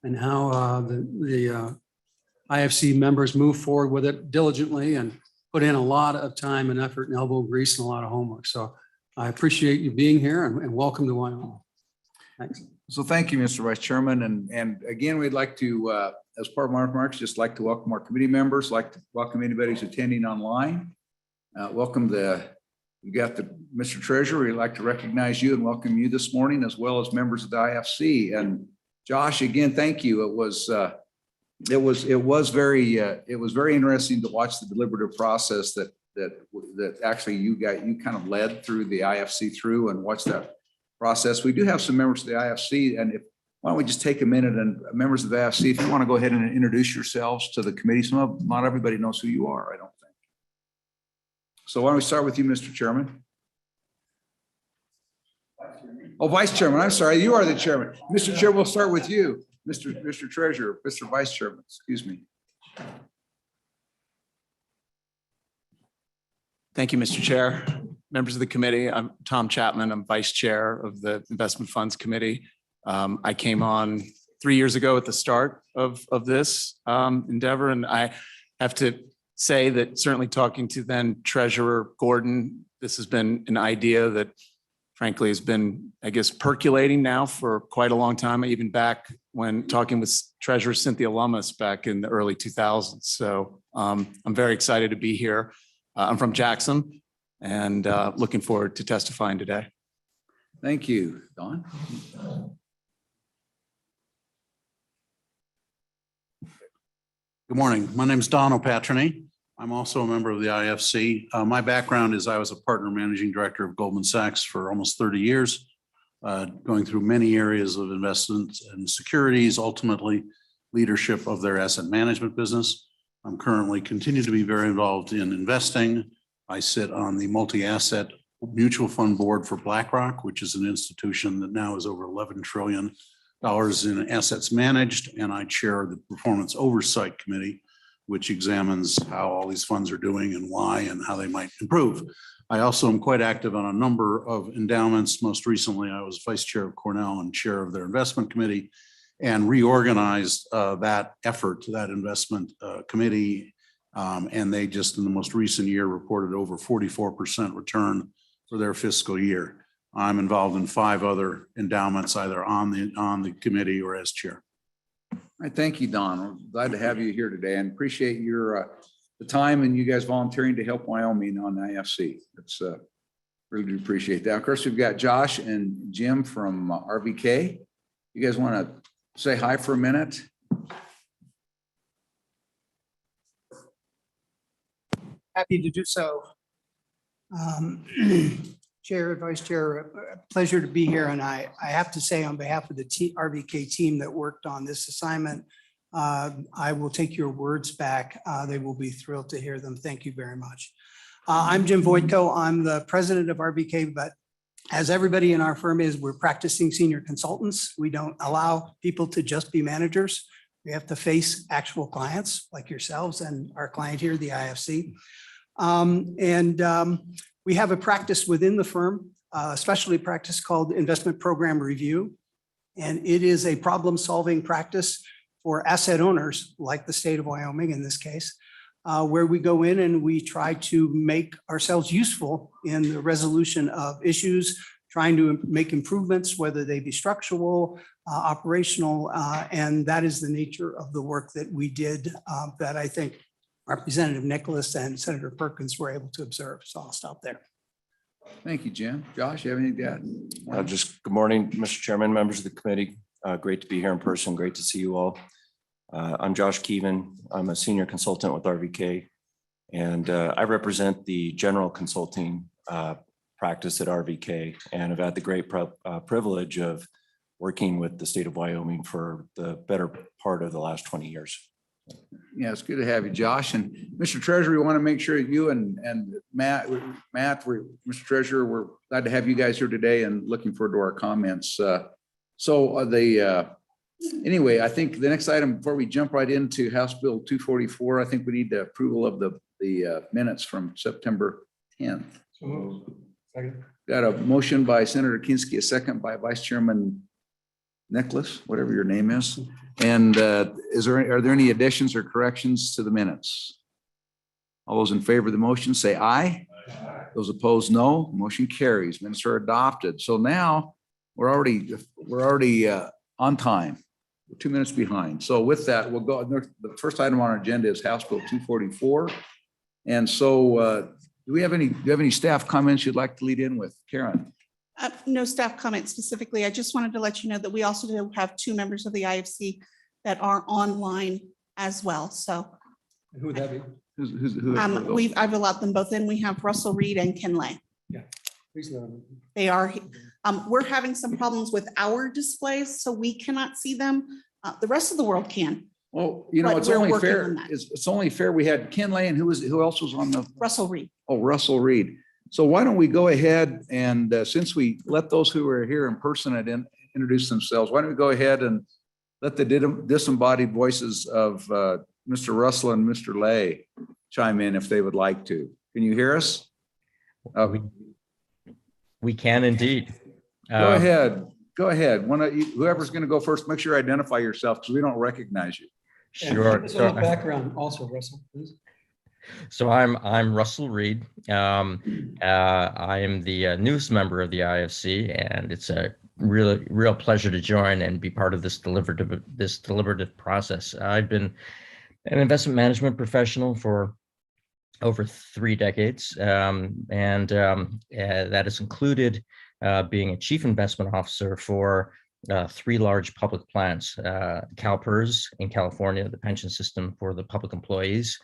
and how the IFC members move forward with it diligently and put in a lot of time and effort and elbow grease and a lot of homework. So I appreciate you being here and welcome to Wyoming. Thanks. So thank you, Mr. Vice Chairman. And again, we'd like to, as part of our remarks, just like to welcome our committee members, like to welcome anybody who's attending online. Welcome you got Mr. Treasurer, we'd like to recognize you and welcome you this morning, as well as members of the IFC. And Josh, again, thank you. It was very interesting to watch the deliberative process that actually you kind of led through the IFC through and watch that process. We do have some members of the IFC, and why don't we just take a minute, and members of the IFC, if you want to go ahead and introduce yourselves to the committee. Not everybody knows who you are, I don't think. So why don't we start with you, Mr. Chairman? Oh, Vice Chairman, I'm sorry, you are the Chairman. Mr. Chair, we'll start with you. Mr. Treasurer, Mr. Vice Chairman, excuse me. Thank you, Mr. Chair. Members of the committee, I'm Tom Chapman. I'm Vice Chair of the Investment Funds Committee. I came on 3 years ago at the start of this endeavor, and I have to say that certainly talking to then Treasurer Gordon, this has been an idea that frankly has been, I guess, percolating now for quite a long time, even back when talking with Treasurer Cynthia Lummis back in the early 2000s. So I'm very excited to be here. I'm from Jackson and looking forward to testifying today. Thank you. Don? Good morning. My name is Don Patrini. I'm also a member of the IFC. My background is I was a partner managing director of Goldman Sachs for almost 30 years, going through many areas of investments and securities, ultimately leadership of their asset management business. I'm currently continue to be very involved in investing. I sit on the multi-asset mutual fund board for BlackRock, which is an institution that now is over $11 trillion in assets managed. And I chair the Performance Oversight Committee, which examines how all these funds are doing and why and how they might improve. I also am quite active on a number of endowments. Most recently, I was vice chair of Cornell and chair of their investment committee, and reorganized that effort to that investment committee. And they just in the most recent year reported over 44% return for their fiscal year. I'm involved in 5 other endowments, either on the committee or as chair. All right, thank you, Don. We're glad to have you here today and appreciate your the time and you guys volunteering to help Wyoming on the IFC. It's really do appreciate that. Of course, we've got Josh and Jim from RVK. You guys want to say hi for a minute? Happy to do so. Chair, Vice Chair, pleasure to be here. And I have to say on behalf of the RVK team that worked on this assignment, I will take your words back. They will be thrilled to hear them. Thank you very much. I'm Jim Voitko. I'm the president of RVK, but as everybody in our firm is, we're practicing senior consultants. We don't allow people to just be managers. We have to face actual clients like yourselves and our client here, the IFC. We have a practice within the firm, a specialty practice called Investment Program Review. And it is a problem-solving practice for asset owners, like the state of Wyoming in this case, where we go in and we try to make ourselves useful in the resolution of issues, trying to make improvements, whether they be structural, operational, and that is the nature of the work that we did that I think Representative Nicholas and Senator Perkins were able to observe. So I'll stop there. Thank you, Jim. Josh, you have anything to add? Just good morning, Mr. Chairman, members of the committee. Great to be here in person. Great to see you all. I'm Josh Keevan. I'm a senior consultant with RVK, and I represent the general consulting practice at RVK, and I've had the great privilege of working with the state of Wyoming for the better part of the last 20 years. Yeah, it's good to have you, Josh. And Mr. Treasurer, we want to make sure you and Matt, Mr. Treasurer, we're glad to have you guys here today and looking forward to our comments. Anyway, I think the next item before we jump right into House Bill 244, I think we need the approval of the minutes from September 10th. So, got a motion by Senator Kinski, a second by Vice Chairman Nicholas, whatever your name is. And are there any additions or corrections to the minutes? All those in favor of the motion say aye. Those opposed, no. Motion carries. Minutes are adopted. So now we're already on time. We're 2 minutes behind. So with that, we'll go. The first item on our agenda is House Bill 244. And so do you have any staff comments you'd like to lead in with? Karen? No staff comment specifically. I just wanted to let you know that we also do have 2 members of the IFC that are online as well. So Who would that be? I've allowed them both in. We have Russell Reed and Ken Lay. Please let them. They are, we're having some problems with our displays, so we cannot see them. The rest of the world can. Well, you know, But it's we're only working fair. on that. It's only fair. We had Ken Lay and who else was on the? Russell Reed. Oh, Russell Reed. So why don't we go ahead and since we let those who are here in person introduce themselves, why don't we go ahead and let the disembodied voices of Mr. Russell and Mr. Lay chime in if they would like to. Can you hear us? We can indeed. Go ahead. Go ahead. Whoever's going to go first, make sure you identify yourself because we don't recognize you. Sure. And so background also, Russell, please. So I'm Russell Reed. I am the newest member of the IFC, and it's a real pleasure to join and be part of this deliberative process. I've been an investment management professional for over 3 decades, and that has included being a chief investment officer for 3 large public plans, CalPERS in California, the pension system for the public employees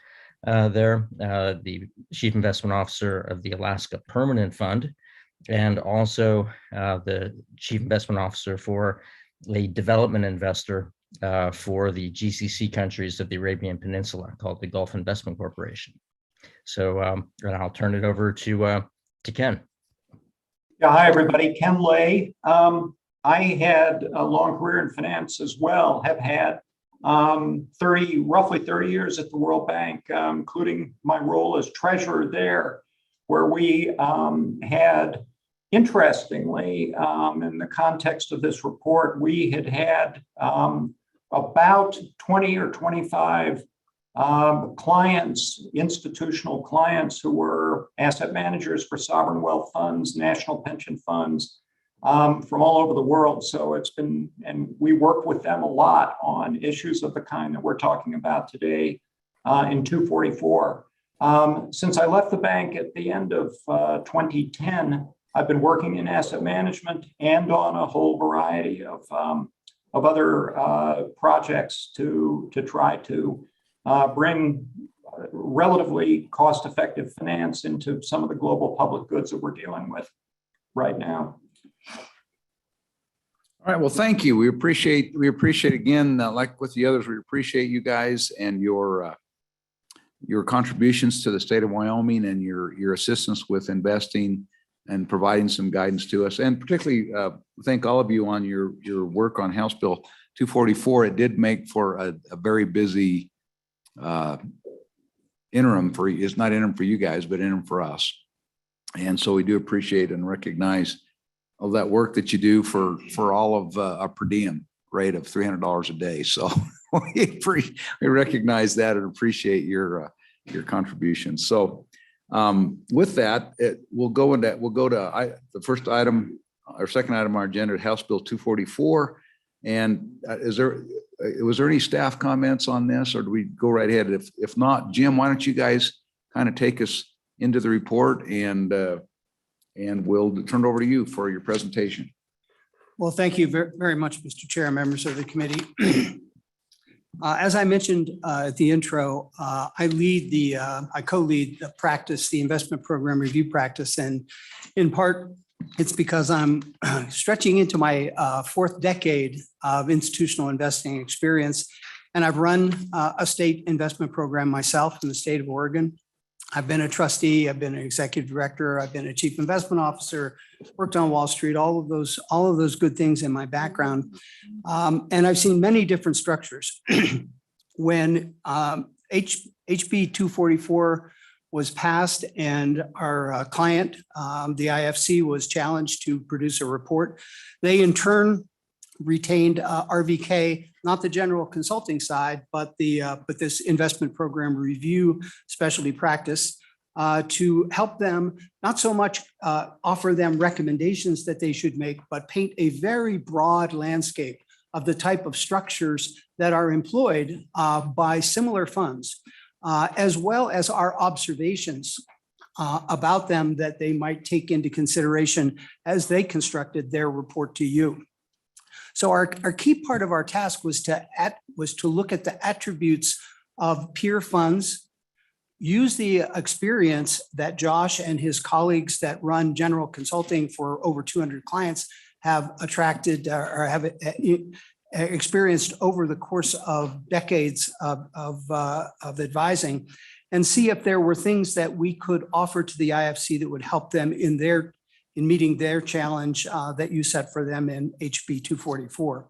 there, the chief investment officer of the Alaska Permanent Fund, and also the chief investment officer for a development investor for the GCC countries of the Arabian Peninsula called the Gulf Investment Corporation. So and I'll turn it over to Ken. Yeah, hi, everybody. Ken Lay. I had a long career in finance as well, have had roughly 30 years at the World Bank, including my role as treasurer there, where we had, interestingly, in the context of this report, we had about 20 or 25 clients, institutional clients who were asset managers for sovereign wealth funds, national pension funds from all over the world. So it's been, and we work with them a lot on issues of the kind that we're talking about today in 244. Since I left the bank at the end of 2010, I've been working in asset management and on a whole variety of other projects to try to bring relatively cost-effective finance into some of the global public goods that we're dealing with right now. All right. Well, thank you. We appreciate again, like with the others, we appreciate you guys and your contributions to the state of Wyoming and your assistance with investing and providing some guidance to us. And particularly thank all of you on your work on House Bill 244. It did make for a very busy interim for, it's not interim for you guys, but interim for us. And so we do appreciate and recognize all that work that you do for all of our per diem rate of $300 a day. So we recognize that and appreciate your contributions. So with that, we'll go to the first item, our second item on our agenda, House Bill 244. And was there any staff comments on this, or do we go right ahead? If not, Jim, why don't you guys kind of take us into the report and we'll turn it over to you for your presentation. Well, thank you very much, Mr. Chair, members of the committee. As I mentioned at the intro, I co-lead the practice, the investment program review practice, and in part, it's because I'm stretching into my 4th decade of institutional investing experience, and I've run a state investment program myself in the state of Oregon. I've been a trustee, I've been an executive director, I've been a chief investment officer, worked on Wall Street, all of those good things in my background. And I've seen many different structures. When HB 244 was passed and our client, the IFC, was challenged to produce a report, they in turn retained RVK, not the general consulting side, but this investment program review specialty practice to help them not so much offer them recommendations that they should make, but paint a very broad landscape of the type of structures that are employed by similar funds, as well as our observations about them that they might take into consideration as they constructed their report to you. So our key part of our task was to look at the attributes of peer funds, use the experience that Josh and his colleagues that run general consulting for over 200 clients have attracted or have experienced over the course of decades of advising, and see if there were things that we could offer to the IFC that would help them in meeting their challenge that you set for them in HB 244.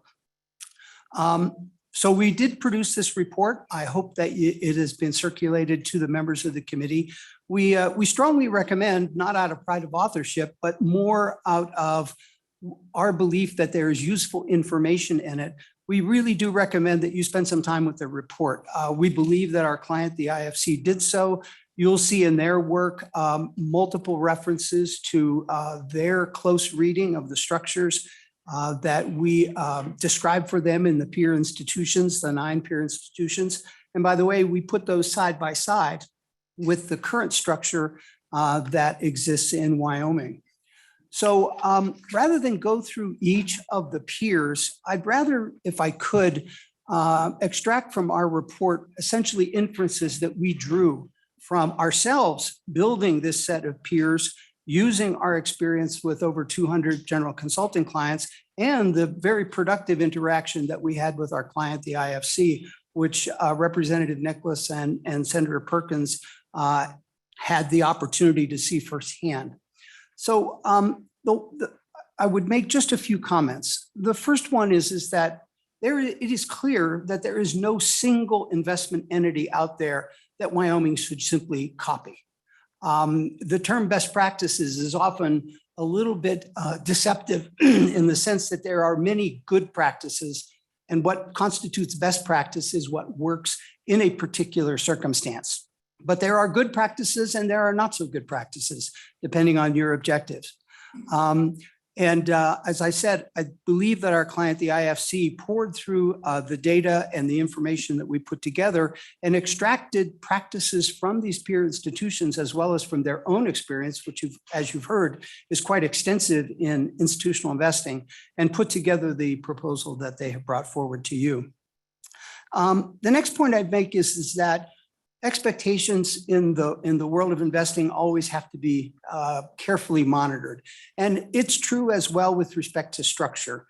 So we did produce this report. I hope that it has been circulated to the members of the committee. We strongly recommend, not out of pride of authorship, but more out of our belief that there is useful information in it. We really do recommend that you spend some time with the report. We believe that our client, the IFC, did so. You'll see in their work multiple references to their close reading of the structures that we describe for them in the peer institutions, the 9 peer institutions. And by the way, we put those side by side with the current structure that exists in Wyoming. So rather than go through each of the peers, I'd rather, if I could, extract from our report essentially inferences that we drew from ourselves building this set of peers, using our experience with over 200 general consulting clients, and the very productive interaction that we had with our client, the IFC, which Representative Nicholas and Senator Perkins had the opportunity to see firsthand. So I would make just a few comments. The first one is that it is clear that there is no single investment entity out there that Wyoming should simply copy. The term best practices is often a little bit deceptive in the sense that there are many good practices, and what constitutes best practice is what works in a particular circumstance. But there are good practices and there are not so good practices, depending on your objectives. As I said, I believe that our client, the IFC, poured through the data and the information that we put together and extracted practices from these peer institutions, as well as from their own experience, which, as you've heard, is quite extensive in institutional investing, and put together the proposal that they have brought forward to you. The next point I'd make is that expectations in the world of investing always have to be carefully monitored. And it's true as well with respect to structure.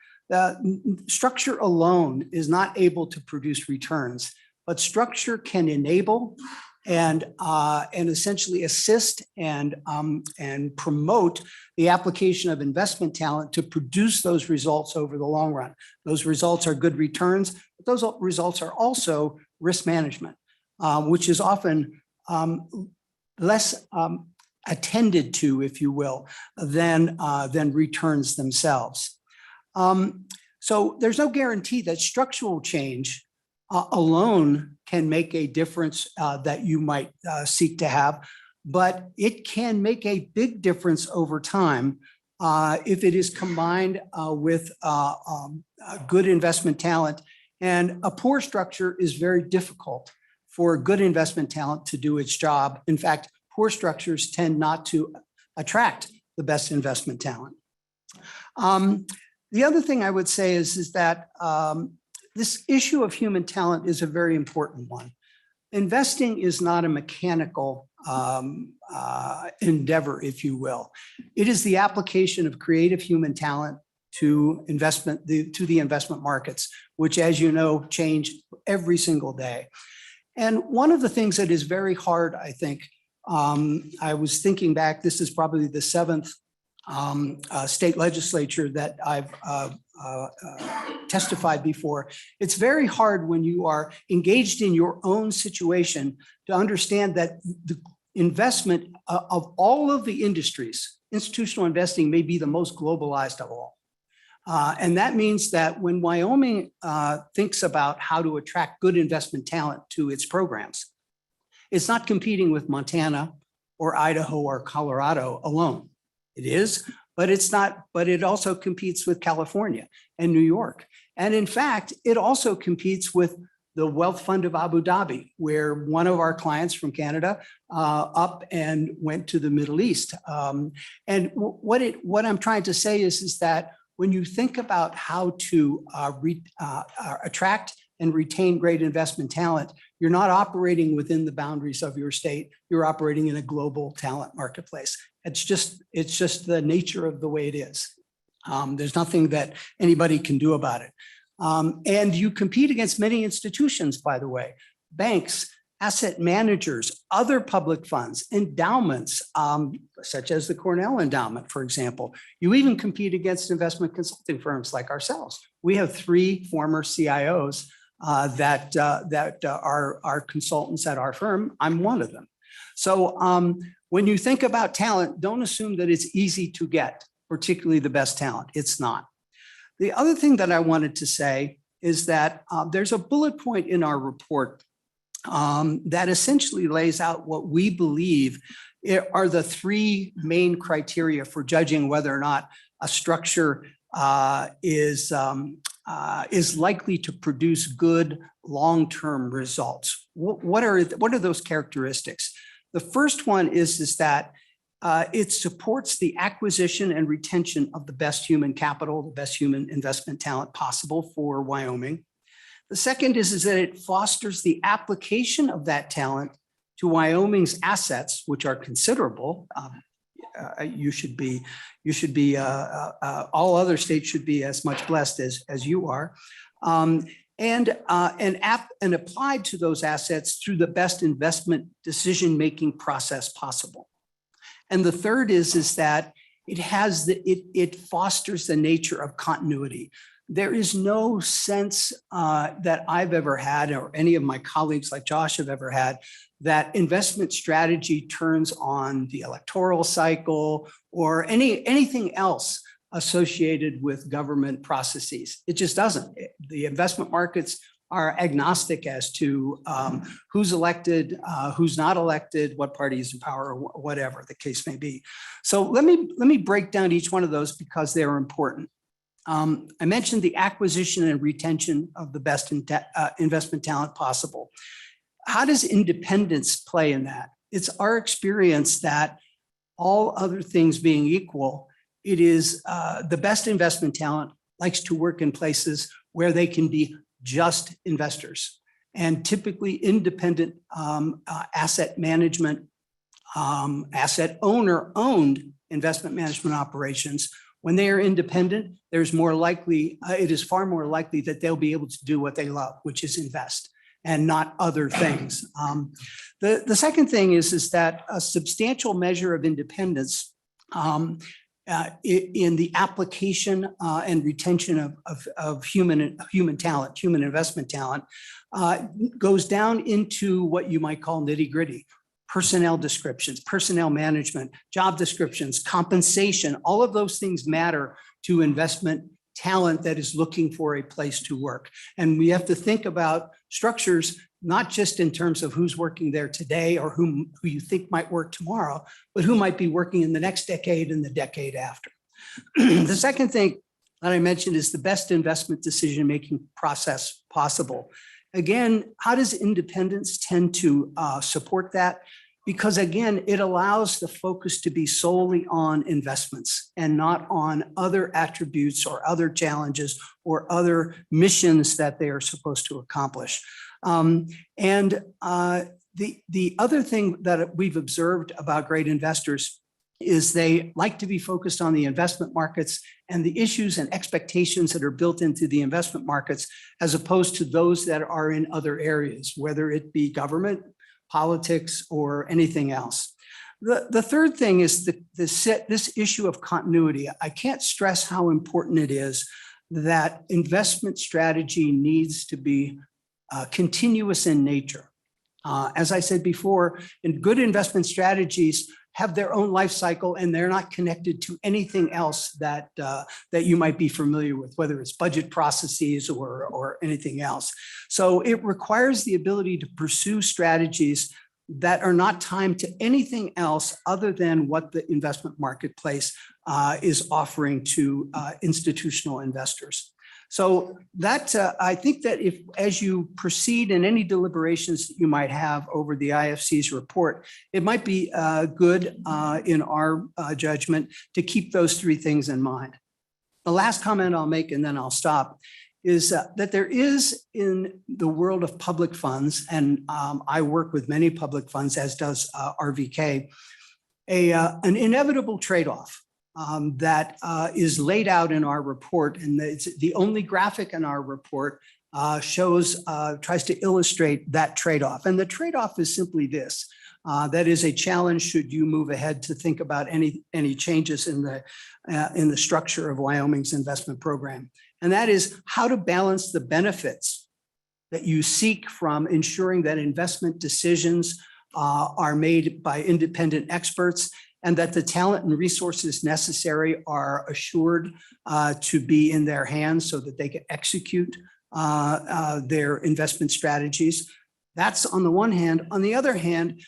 Structure alone is not able to produce returns, but structure can enable and essentially assist and promote the application of investment talent to produce those results over the long run. Those results are good returns, but those results are also risk management, which is often less attended to, if you will, than returns themselves. So there's no guarantee that structural change alone can make a difference that you might seek to have, but it can make a big difference over time if it is combined with good investment talent. And a poor structure is very difficult for good investment talent to do its job. In fact, poor structures tend not to attract the best investment talent. The other thing I would say is that this issue of human talent is a very important one. Investing is not a mechanical endeavor, if you will. It is the application of creative human talent to the investment markets, which, as you know, change every single day. And one of the things that is very hard, I think, I was thinking back, this is probably the 7th state legislature that I've testified before. It's very hard when you are engaged in your own situation to understand that the investment of all of the industries, institutional investing may be the most globalized of all. And that means that when Wyoming thinks about how to attract good investment talent to its programs, it's not competing with Montana or Idaho or Colorado alone. It is, but it's not, but it also competes with California and New York. And in fact, it also competes with the Wealth Fund of Abu Dhabi, where one of our clients from Canada up and went to the Middle East. And what I'm trying to say is that when you think about how to attract and retain great investment talent, you're not operating within the boundaries of your state. You're operating in a global talent marketplace. It's just the nature of the way it is. There's nothing that anybody can do about it. And you compete against many institutions, by the way, banks, asset managers, other public funds, endowments, such as the Cornell Endowment, for example. You even compete against investment consulting firms like ourselves. We have 3 former CIOs that are consultants at our firm. I'm one of them. So when you think about talent, don't assume that it's easy to get, particularly the best talent. It's not. The other thing that I wanted to say is that there's a bullet point in our report that essentially lays out what we believe are the 3 main criteria for judging whether or not a structure is likely to produce good long-term results. What are those characteristics? The first one is that it supports the acquisition and retention of the best human capital, the best human investment talent possible for Wyoming. The second is that it fosters the application of that talent to Wyoming's assets, which are considerable. All other states should be as much blessed as you are, and applied to those assets through the best investment decision-making process possible. And the third is that it fosters the nature of continuity. There is no sense that I've ever had, or any of my colleagues like Josh have ever had, that investment strategy turns on the electoral cycle or anything else associated with government processes. It just doesn't. The investment markets are agnostic as to who's elected, who's not elected, what party is in power, or whatever the case may be. So let me break down each one of those because they're important. I mentioned the acquisition and retention of the best investment talent possible. How does independence play in that? It's our experience that all other things being equal, it is the best investment talent likes to work in places where they can be just investors, and typically independent asset management, asset owner-owned investment management operations. When they are independent, there's more likely, it is far more likely that they'll be able to do what they love, which is invest and not other things. The second thing is that a substantial measure of independence in the application and retention of human talent, human investment talent, goes down into what you might call nitty-gritty. Personnel descriptions, personnel management, job descriptions, compensation, all of those things matter to investment talent that is looking for a place to work. And we have to think about structures, not just in terms of who's working there today or who you think might work tomorrow, but who might be working in the next decade and the decade after. The second thing that I mentioned is the best investment decision-making process possible. Again, how does independence tend to support that? Because again, it allows the focus to be solely on investments and not on other attributes or other challenges or other missions that they are supposed to accomplish. The other thing that we've observed about great investors is they like to be focused on the investment markets and the issues and expectations that are built into the investment markets, as opposed to those that are in other areas, whether it be government, politics, or anything else. The third thing is this issue of continuity. I can't stress how important it is that investment strategy needs to be continuous in nature. As I said before, and good investment strategies have their own life cycle and they're not connected to anything else that you might be familiar with, whether it's budget processes or anything else. So it requires the ability to pursue strategies that are not timed to anything else other than what the investment marketplace is offering to institutional investors. So that I think that if, as you proceed in any deliberations that you might have over the IFC's report, it might be good in our judgment to keep those three things in mind. The last comment I'll make, and then I'll stop, is that there is in the world of public funds, and I work with many public funds, as does RVK, an inevitable trade-off that is laid out in our report. And it's the only graphic in our report tries to illustrate that trade-off. And the trade-off is simply this. That is a challenge should you move ahead to think about any changes in the structure of Wyoming's investment program. And that is how to balance the benefits that you seek from ensuring that investment decisions are made by independent experts and that the talent and resources necessary are assured to be in their hands so that they can execute their investment strategies. That's on the one hand. On the other hand,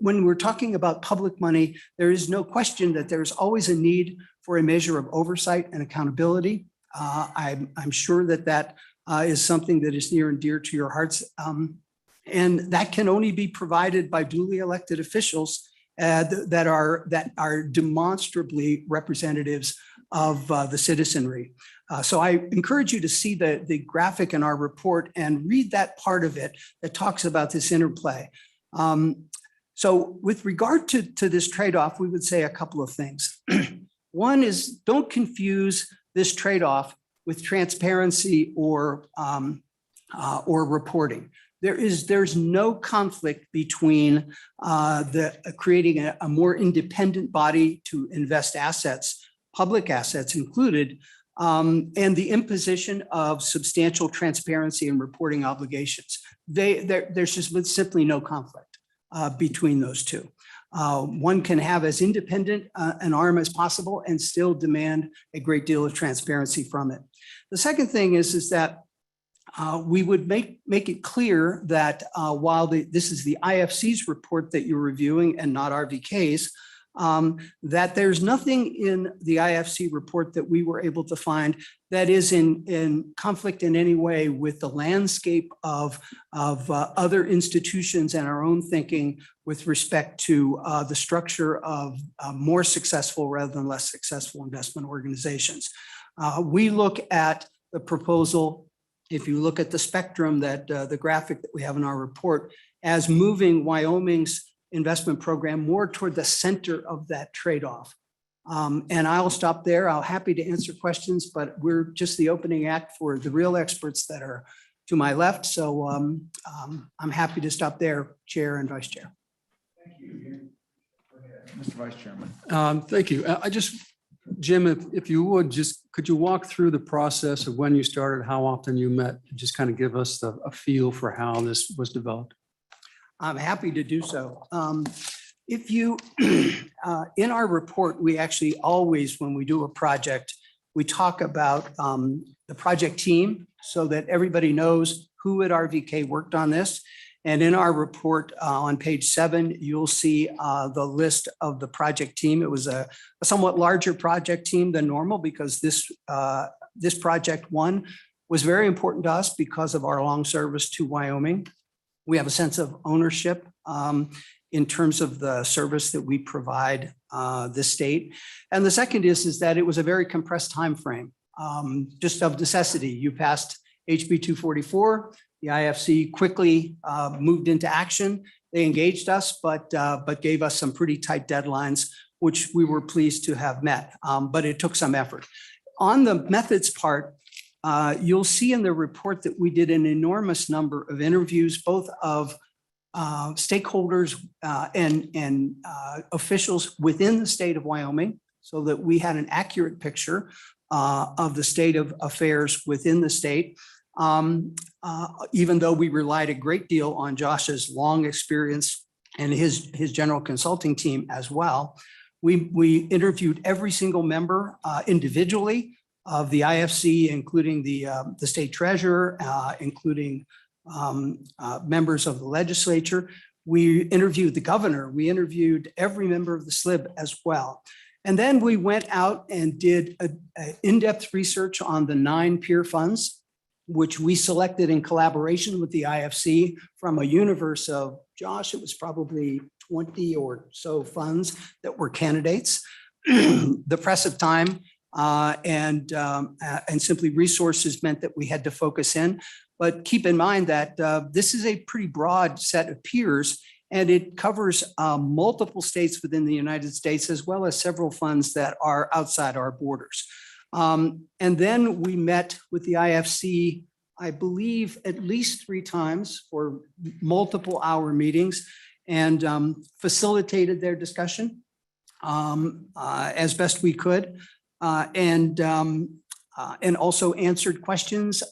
when we're talking about public money, there is no question that there's always a need for a measure of oversight and accountability. I'm sure that is something that is near and dear to your hearts. And that can only be provided by duly elected officials that are demonstrably representatives of the citizenry. So I encourage you to see the graphic in our report and read that part of it that talks about this interplay. So with regard to this trade-off, we would say a couple of things. One is don't confuse this trade-off with transparency or reporting. There's no conflict between creating a more independent body to invest assets, public assets included, and the imposition of substantial transparency and reporting obligations. There's just simply no conflict between those two. One can have as independent an arm as possible and still demand a great deal of transparency from it. The second thing is that we would make it clear that while this is the IFC's report that you're reviewing and not RVK's, that there's nothing in the IFC report that we were able to find that is in conflict in any way with the landscape of other institutions and our own thinking with respect to the structure of more successful rather than less successful investment organizations. We look at the proposal, if you look at the spectrum that the graphic that we have in our report, as moving Wyoming's investment program more toward the center of that trade-off. And I'll stop there. I'll happy to answer questions, but we're just the opening act for the real experts that are to my left. So I'm happy to stop there, Chair and Vice Chair. Thank you. Mr. Vice Chairman. Thank you. Jim, if you would, could you walk through the process of when you started, how often you met, and just kind of give us a feel for how this was developed? I'm happy to do so. If you, in our report, we actually always, when we do a project, we talk about the project team so that everybody knows who at RVK worked on this. And in our report on page 7, you'll see the list of the project team. It was a somewhat larger project team than normal because this project one was very important to us because of our long service to Wyoming. We have a sense of ownership in terms of the service that we provide the state. And the second is that it was a very compressed time frame, just of necessity. You passed HB 244. The IFC quickly moved into action. They engaged us, but gave us some pretty tight deadlines, which we were pleased to have met. But it took some effort. On the methods part, you'll see in the report that we did an enormous number of interviews, both of stakeholders and officials within the state of Wyoming, so that we had an accurate picture of the state of affairs within the state. Even though we relied a great deal on Josh's long experience and his general consulting team as well. We interviewed every single member individually of the IFC, including the state treasurer, including members of the legislature. We interviewed the governor. We interviewed every member of the SLIB as well. And then we went out and did a in-depth research on the 9 peer funds, which we selected in collaboration with the IFC from a universe of, Josh, it was probably 20 or so funds that were candidates. The press of time and simply resources meant that we had to focus in. But keep in mind that this is a pretty broad set of peers, and it covers multiple states within the United States, as well as several funds that are outside our borders. And then we met with the IFC, I believe, at least 3 times for multiple hour meetings, and facilitated their discussion as best we could, and also answered questions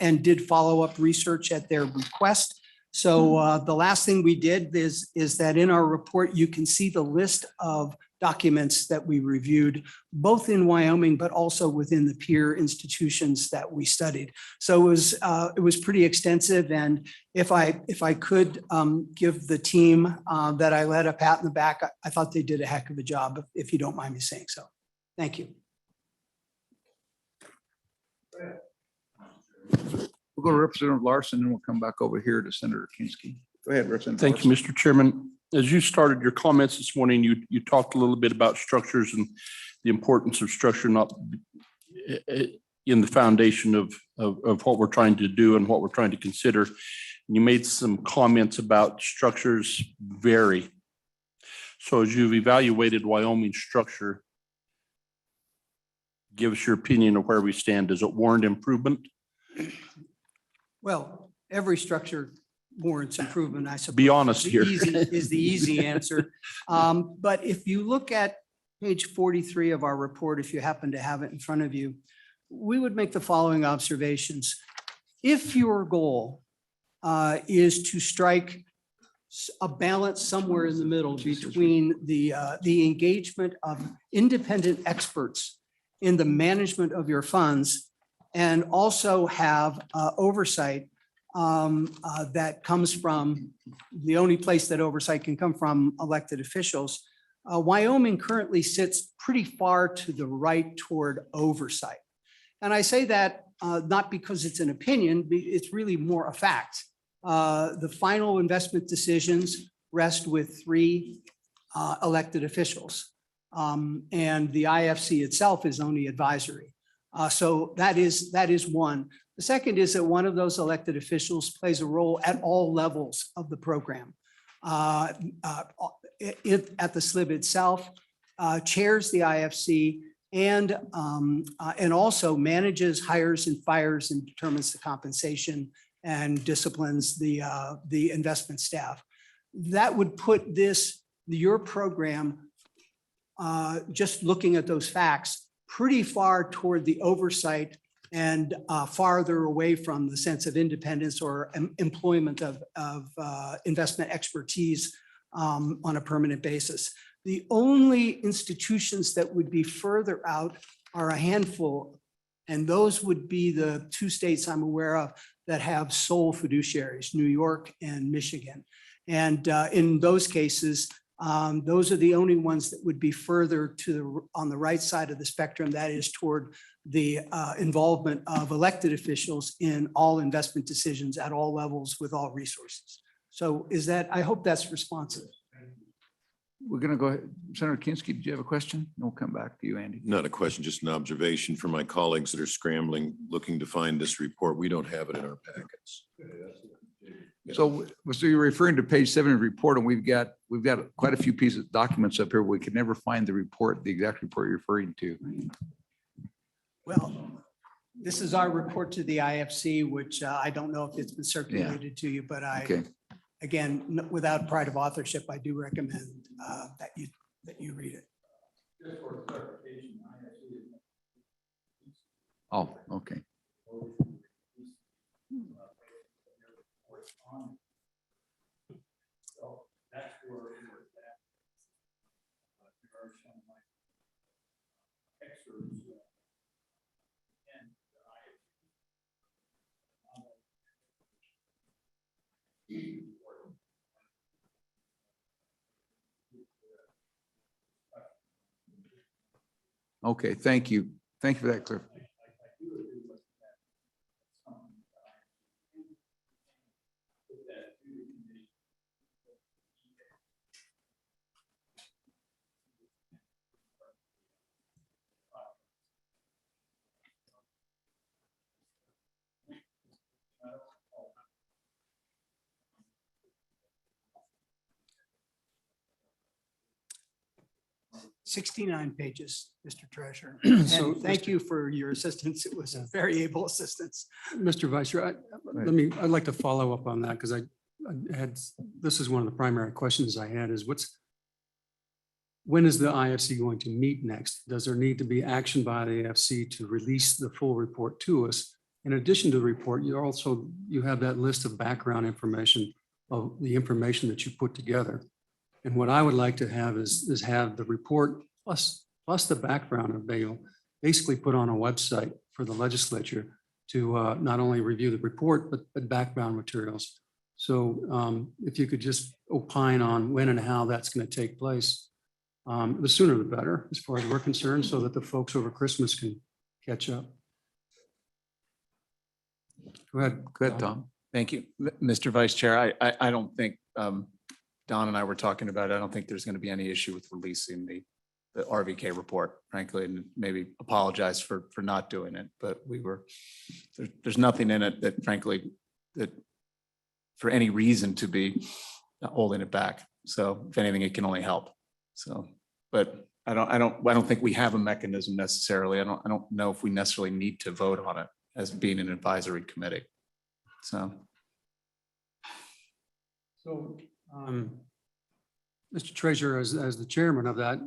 and did follow-up research at their request. So the last thing we did is that in our report, you can see the list of documents that we reviewed, both in Wyoming, but also within the peer institutions that we studied. So it was pretty extensive. And if I could give the team that I led a pat in the back, I thought they did a heck of a job, if you don't mind me saying so. Thank you. We'll go to Representative Larson, and we'll come back over here to Senator Kinsky. Go ahead, Representative. Thank you, Larson. Mr. Chairman. As you started your comments this morning, you talked a little bit about structures and the importance of structure not in the foundation of what we're trying to do and what we're trying to consider. You made some comments about structures vary. So as you've evaluated Wyoming's structure, give us your opinion of where we stand. Does it warrant improvement? Well, every structure warrants improvement, I suppose. Be honest here. Is the easy answer. But if you look at page 43 of our report, if you happen to have it in front of you, we would make the following observations. If your goal is to strike a balance somewhere in the middle between the engagement of independent experts in the management of your funds and also have oversight that comes from, the only place that oversight can come from, elected officials. Wyoming currently sits pretty far to the right toward oversight. And I say that not because it's an opinion, it's really more a fact. The final investment decisions rest with 3 elected officials. And the IFC itself is only advisory. So that is one. The second is that one of those elected officials plays a role at all levels of the program. At the SLIB itself, chairs the IFC, and also manages, hires and fires and determines the compensation and disciplines the investment staff. That would put your program, just looking at those facts, pretty far toward the oversight and farther away from the sense of independence or employment of investment expertise on a permanent basis. The only institutions that would be further out are a handful, and those would be the 2 states I'm aware of that have sole fiduciaries, New York and Michigan. And in those cases, those are the only ones that would be further on the right side of the spectrum, that is toward the involvement of elected officials in all investment decisions at all levels with all resources. So I hope that's responsive. We're going to go ahead. Senator Kinsky, did you have a question? And we'll come back to you, Andy. Not a question, just an observation for my colleagues that are scrambling, looking to find this report. We don't have it in our packets. So you're referring to page 7 of the report, and we've got quite a few pieces of documents up here. We could never find the exact report you're referring to. Well, this is our report to the IFC, which I don't know if it's been circulated to you, but Okay. Again, without pride of authorship, I do recommend that you read it. Oh, okay. Okay, thank you. Thank you for that clarification. 69 pages, Mr. Treasurer. So, And thank you for your assistance. It was a very able assistance. Mr. Vice Chair, I'd like to follow up on that because I had, this is one of the primary questions I had is when is the IFC going to meet next? Does there need to be action by the IFC to release the full report to us? In addition to the report, you have that list of background information of the information that you put together. And what I would like to have is have the report plus the background available, basically put on a website for the legislature to not only review the report, but background materials. So if you could just opine on when and how that's going to take place, the sooner the better, as far as we're concerned, so that the folks over Christmas can catch up. Go ahead, Tom. Thank you, Mr. Vice Chair. I don't think, Don and I were talking about it. I don't think there's going to be any issue with releasing the RVK report, frankly, and maybe apologize for not doing it. But there's nothing in it that frankly, that for any reason to be holding it back. So if anything, it can only help. So, but I don't think we have a mechanism necessarily. I don't know if we necessarily need to vote on it as being an advisory committee. So. Mr. Treasurer, as the chairman of that,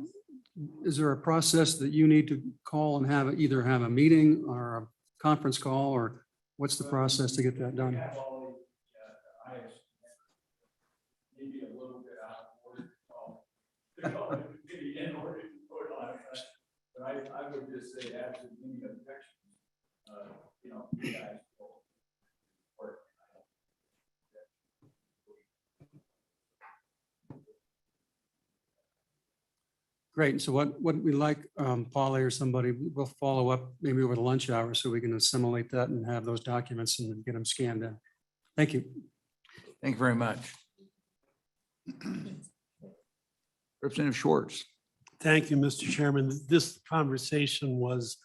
is there a process that you need to call and either have a meeting or a conference call, or what's the process to get that done? I would just say, absent any objections, you guys. Great. So what we like, Polly or somebody, we'll follow up maybe over the lunch hour so we can assimilate that and have those documents and get them scanned in. Thank you. Thank you very much. Representative Schwartz. Thank you, Mr. Chairman. This conversation was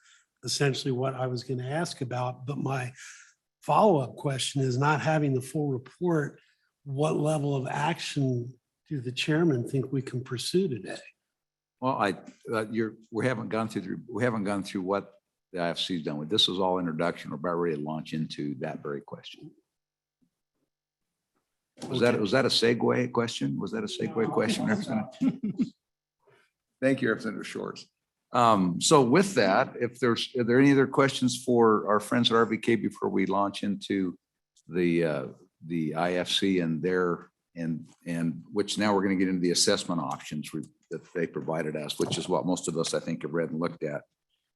essentially what I was going to ask about, but my follow-up question is, not having the full report, what level of action do the chairman think we can pursue today? Well, we haven't gone through what the IFC's done with. This is all introduction. We're about ready to launch into that very question. Was that a segue question? Was that a segue question, Representative? Thank you, Representative Schwartz. So with that, are there any other questions for our friends at RVK before we launch into the IFC and which now we're going to get into the assessment options that they provided us, which is what most of us, I think, have read and looked at.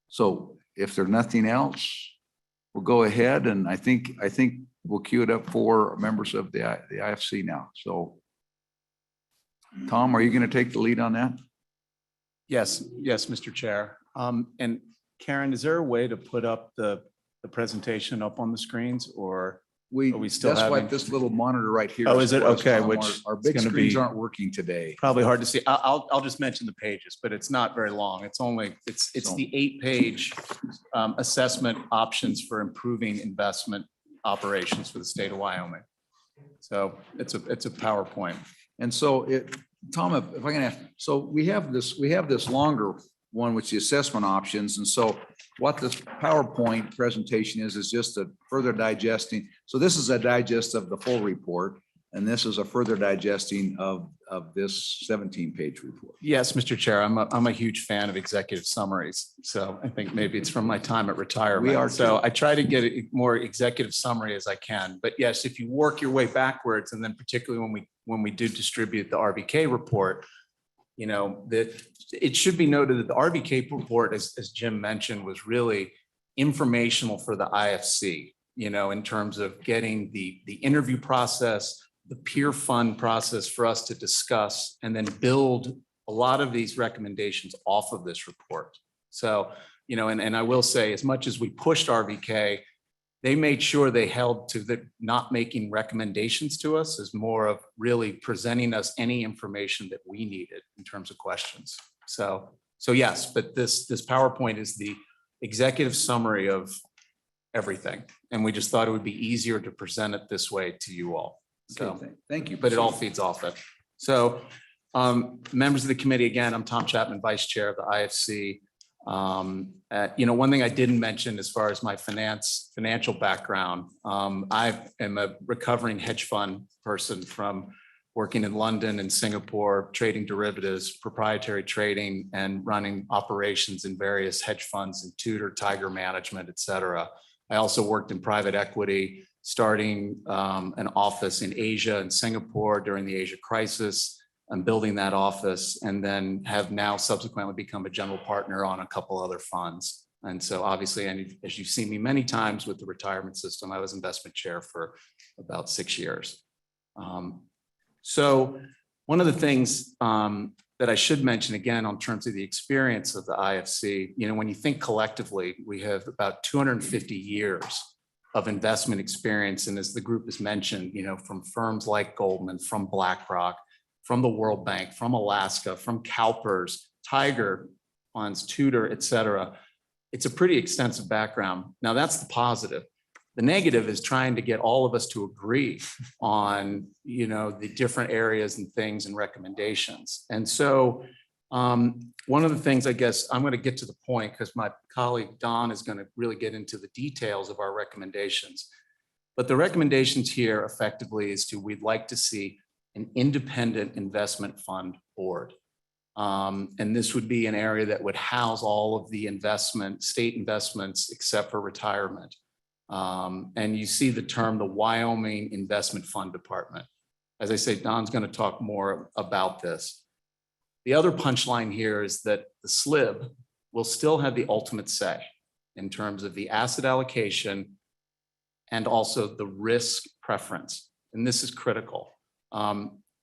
So if there's nothing else, we'll go ahead, and I think we'll queue it up for members of the IFC now. So Tom, are you going to take the lead on that? Yes, Mr. Chair. And Karen, is there a way to put up the presentation up on the screens, or we still that's why having- this little monitor right here. Oh, is it? for us, Okay, Tom. which our is big gonna screens be aren't working today. probably hard to see. I'll just mention the pages, but it's not very long. It's So- the 8-page assessment options for improving investment operations for the state of Wyoming. So it's a PowerPoint. And so Tom, if I can ask, so we have this longer one, which is the assessment options. And so what this PowerPoint presentation is just a further digesting. So this is a digest of the full report, and this is a further digesting of this 17-page report. Yes, Mr. Chair, I'm a huge fan of executive summaries. So I think maybe it's from my time at retirement. We are So too. I try to get a more executive summary as I can. But yes, if you work your way backwards, and then particularly when we do distribute the RVK report, that it should be noted that the RVK report, as Jim mentioned, was really informational for the IFC, in terms of getting the interview process, the peer fund process for us to discuss and then build a lot of these recommendations off of this report. So, you know, and I will say, as much as we pushed RVK, they made sure they held to the not making recommendations to us as more of really presenting us any information that we needed in terms of questions. So yes, but this PowerPoint is the executive summary of everything. And we just thought it would be easier to present it this way to you all. So, Okay, thank you. but it all feeds off it. So members of the committee, again, I'm Tom Chapman, Vice Chair of the IFC. You know, one thing I didn't mention as far as my financial background, I am a recovering hedge fund person from working in London and Singapore, trading derivatives, proprietary trading, and running operations in various hedge funds and Tudor, Tiger Management, et cetera. I also worked in private equity, starting an office in Asia and Singapore during the Asia crisis. I'm building that office, and then have now subsequently become a general partner on a couple other funds. And so obviously, and as you've seen me many times with the retirement system, I was investment chair for about 6 years. So one of the things that I should mention again, in terms of the experience of the IFC, you know, when you think collectively, we have about 250 years of investment experience. And as the group has mentioned, you know, from firms like Goldman, from BlackRock, from the World Bank, from Alaska, from CalPERS, Tiger funds, Tudor, et cetera. It's a pretty extensive background. Now that's the positive. The negative is trying to get all of us to agree on, you know, the different areas and things and recommendations. And so one of the things, I guess, I'm going to get to the point because my colleague Don is going to really get into the details of our recommendations. But the recommendations here effectively is we'd like to see an independent investment fund board. And this would be an area that would house all of the state investments, except for retirement. And you see the term, the Wyoming Investment Fund Department. As I say, Don's going to talk more about this. The other punchline here is that the SLIB will still have the ultimate say in terms of the asset allocation and also the risk preference. And this is critical.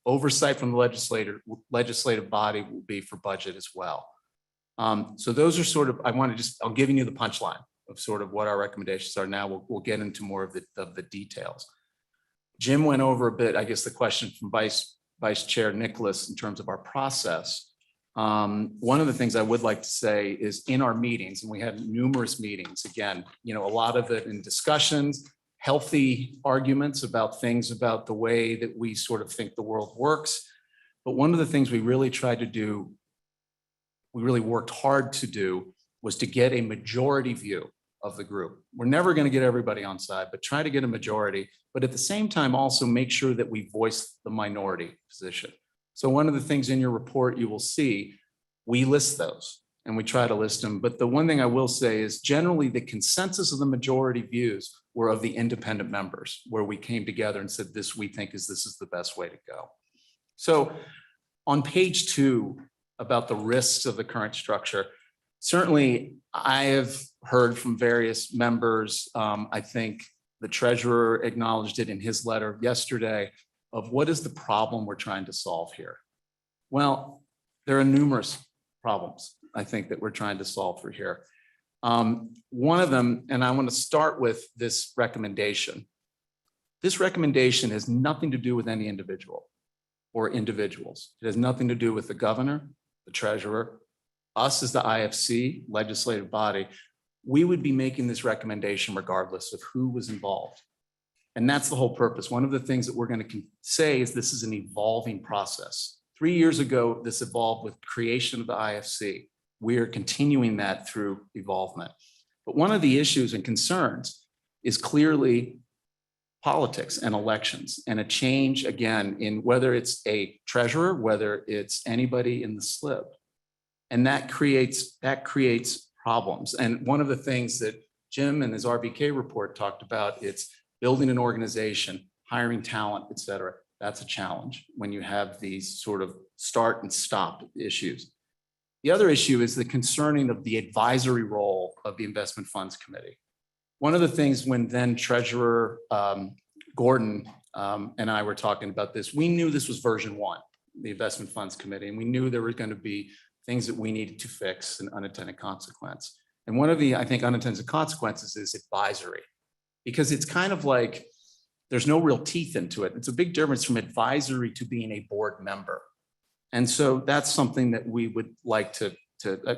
Oversight from the legislative body will be for budget as well. So those are sort of, I'm giving you the punchline of sort of what our recommendations are. Now we'll get into more of the details. Jim went over a bit, I guess, the question from Vice Chair Nicholas in terms of our process. One of the things I would like to say is in our meetings, and we had numerous meetings, again, you know, a lot of it in discussions, healthy arguments about things about the way that we sort of think the world works. But one of the things we really tried to do, we really worked hard to do, was to get a majority view of the group. We're never going to get everybody on side, but try to get a majority, but at the same time also make sure that we voice the minority position. So one of the things in your report you will see, we list those and we try to list them. But the one thing I will say is generally the consensus of the majority views were of the independent members, where we came together and said, this we think this is the best way to go. So on page 2 about the risks of the current structure, certainly I have heard from various members, I think the treasurer acknowledged it in his letter yesterday, of what is the problem we're trying to solve here? Well, there are numerous problems, I think, that we're trying to solve for here. One of them, and I want to start with this recommendation. This recommendation has nothing to do with any individual or individuals. It has nothing to do with the governor, the treasurer, us as the IFC, legislative body. We would be making this recommendation regardless of who was involved. And that's the whole purpose. One of the things that we're going to say is this is an evolving process. 3 years ago, this evolved with creation of the IFC. We are continuing that through evolvement. But one of the issues and concerns is clearly politics and elections, and a change, again, in whether it's a treasurer, whether it's anybody in the SLIB. And that creates problems. And one of the things that Jim and his RBK report talked about, it's building an organization, hiring talent, et cetera. That's a challenge when you have these sort of start and stop issues. The other issue is the concerning of the advisory role of the Investment Funds Committee. One of the things when then Treasurer Gordon and I were talking about this. We knew this was version 1, the Investment Funds Committee, and we knew there were going to be things that we needed to fix and unintended consequence. And one of the, I think, unintended consequences is advisory, because it's kind of like there's no real teeth into it. It's a big difference from advisory to being a board member. And so that's something that we would like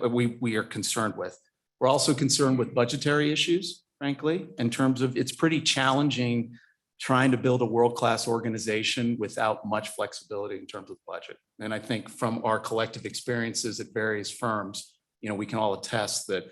we are concerned with. We're also concerned with budgetary issues, frankly, in terms of it's pretty challenging trying to build a world-class organization without much flexibility in terms of budget. And I think from our collective experiences at various firms, we can all attest that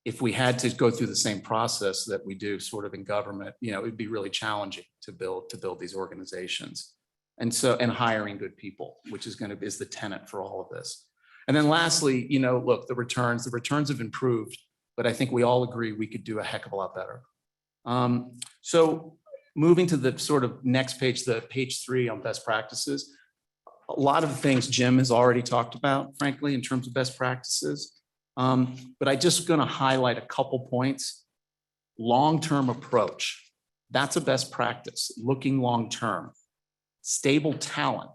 if we had to go through the same process that we do sort of in government, it'd be really challenging to build these organizations. And hiring good people, which is the tenet for all of this. And then lastly, look, the returns have improved, but I think we all agree we could do a heck of a lot better. So moving to the sort of next page, the page 3 on best practices, a lot of the things Jim has already talked about, frankly, in terms of best practices. But I just going to highlight a couple points. Long-term approach, that's a best practice, looking long-term. Stable talent,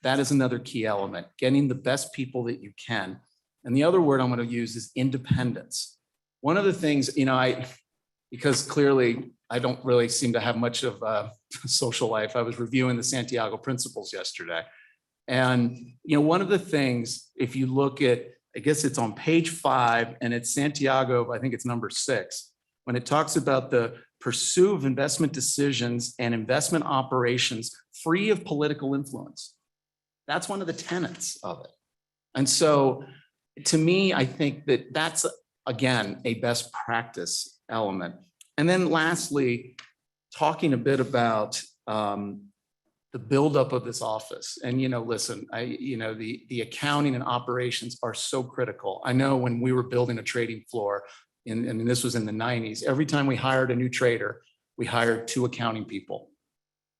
that is another key element, getting the best people that you can. And the other word I'm going to use is independence. One of the things, because clearly I don't really seem to have much of a social life. I was reviewing the Santiago Principles yesterday. And, one of the things, if you look at, I guess it's on page 5 and it's Santiago, I think it's number 6, when it talks about the pursuit of investment decisions and investment operations free of political influence. That's one of the tenets of it. And so to me, I think that that's, again, a best practice element. And then lastly, talking a bit about the buildup of this office. And, listen, the accounting and operations are so critical. I know when we were building a trading floor, and this was in the 90s, every time we hired a new trader, we hired 2 accounting people.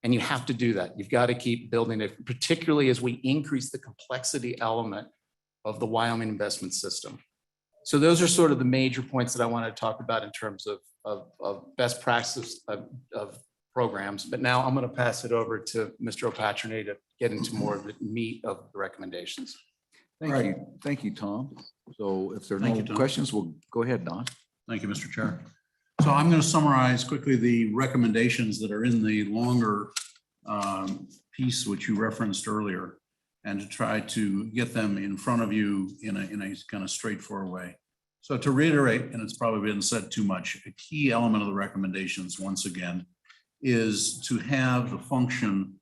And you have to do that. You've got to keep building it, particularly as we increase the complexity element of the Wyoming investment system. So those are sort of the major points that I want to talk about in terms of best practices of programs. But now I'm going to pass it over to Mr. Patrini to get into more of the meat of the recommendations. Thank you, Tom. So if there are Thank you, no Tom. questions, we'll go ahead, Don. Thank you, Mr. Chair. So I'm going to summarize quickly the recommendations that are in the longer piece which you referenced earlier, and to try to get them in front of you in a kind of straightforward way. So to reiterate, and it's probably been said too much, a key element of the recommendations, once again, is to have the function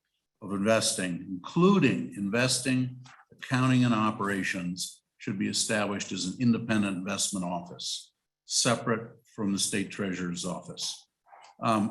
of investing, including investing, accounting, and operations, should be established as an independent investment office, separate from the state treasurer's office.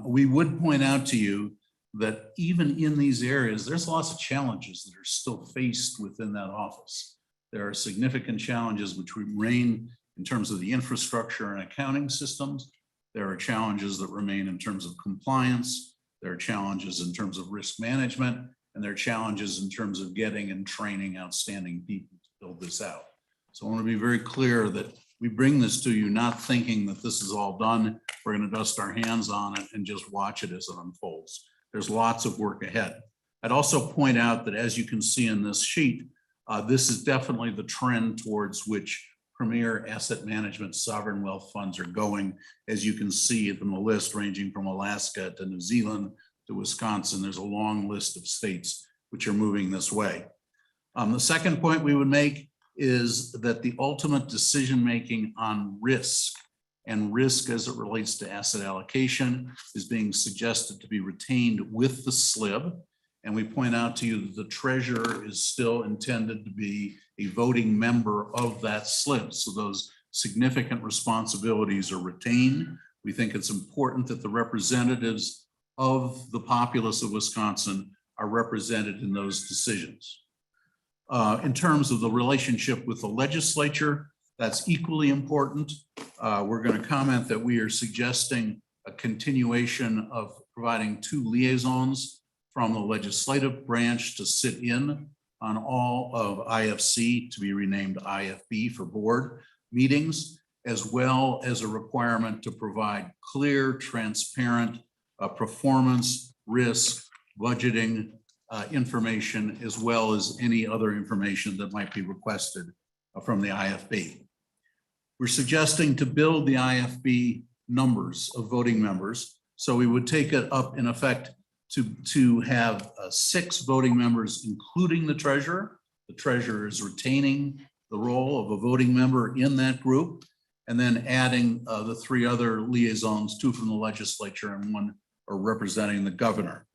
We would point out to you that even in these areas, there's lots of challenges that are still faced within that office. There are significant challenges which remain in terms of the infrastructure and accounting systems. There are challenges that remain in terms of compliance. There are challenges in terms of risk management, and there are challenges in terms of getting and training outstanding people to build this out. So I want to be very clear that we bring this to you not thinking that this is all done. We're going to dust our hands on it and just watch it as it unfolds. There's lots of work ahead. I'd also point out that, as you can see in this sheet, this is definitely the trend towards which premier asset management sovereign wealth funds are going. As you can see from the list, ranging from Alaska to New Zealand to Wisconsin, there's a long list of states which are moving this way. The second point we would make is that the ultimate decision-making on risk and risk as it relates to asset allocation is being suggested to be retained with the SLIB. And we point out to you that the treasurer is still intended to be a voting member of that SLIB. So those significant responsibilities are retained. We think it's important that the representatives of the populace of Wisconsin are represented in those decisions. In terms of the relationship with the legislature, that's equally important. We're going to comment that we are suggesting a continuation of providing 2 liaisons from the legislative branch to sit in on all of IFC, to be renamed IFB for board meetings, as well as a requirement to provide clear, transparent performance, risk, budgeting information, as well as any other information that might be requested from the IFB. We're suggesting to build the IFB numbers of voting members. So we would take it up in effect to have 6 voting members, including the treasurer. The treasurer is retaining the role of a voting member in that group, and then adding the 3 other liaisons, 2 from the legislature and 1 are representing the governor.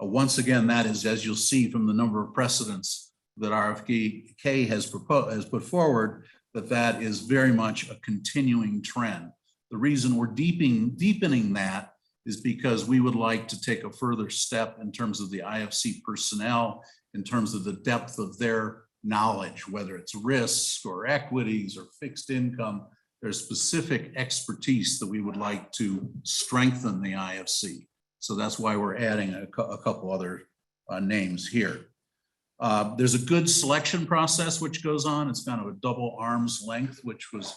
Once again, that is, as you'll see from the number of precedents that RFK has put forward, that is very much a continuing trend. The reason we're deepening that is because we would like to take a further step in terms of the IFC personnel, in terms of the depth of their knowledge, whether it's risks or equities or fixed income. There's specific expertise that we would like to strengthen the IFC. So that's why we're adding a couple other names here. There's a good selection process which goes on. It's kind of a double arm's length, which was,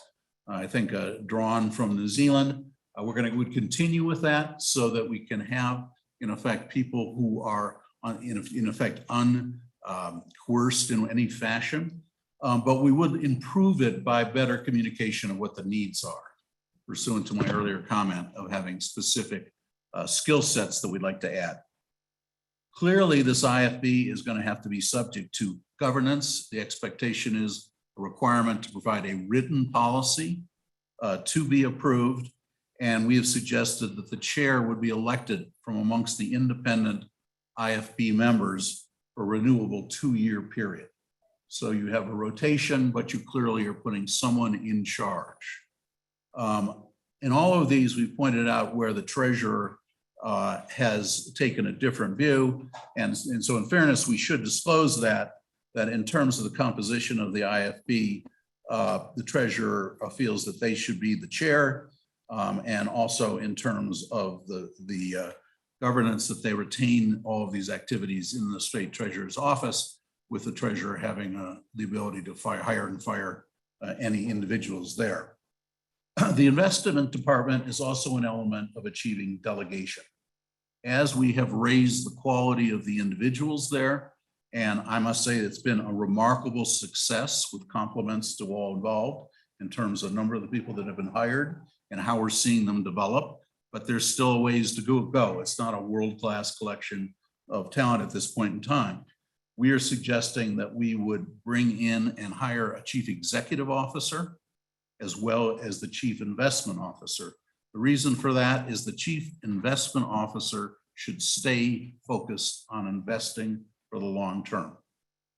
I think, drawn from New Zealand. Would continue with that so that we can have, in effect, people who are in effect uncoerced in any fashion. But we would improve it by better communication of what the needs are, pursuant to my earlier comment of having specific skill sets that we'd like to add. Clearly, this IFB is going to have to be subject to governance. The expectation is a requirement to provide a written policy to be approved. And we have suggested that the chair would be elected from amongst the independent IFB members for a renewable 2-year period. So you have a rotation, but you clearly are putting someone in charge. In all of these, we pointed out where the treasurer has taken a different view. And so in fairness, we should disclose that in terms of the composition of the IFB, the treasurer feels that they should be the chair. And also in terms of the governance, that they retain all of these activities in the state treasurer's office, with the treasurer having the ability to hire and fire any individuals there. The investment department is also an element of achieving delegation. As we have raised the quality of the individuals there, and I must say it's been a remarkable success with compliments to all involved in terms of number of the people that have been hired and how we're seeing them develop, but there's still a ways to go. It's not a world-class collection of talent at this point in time. We are suggesting that we would bring in and hire a chief executive officer as well as the chief investment officer. The reason for that is the chief investment officer should stay focused on investing for the long term.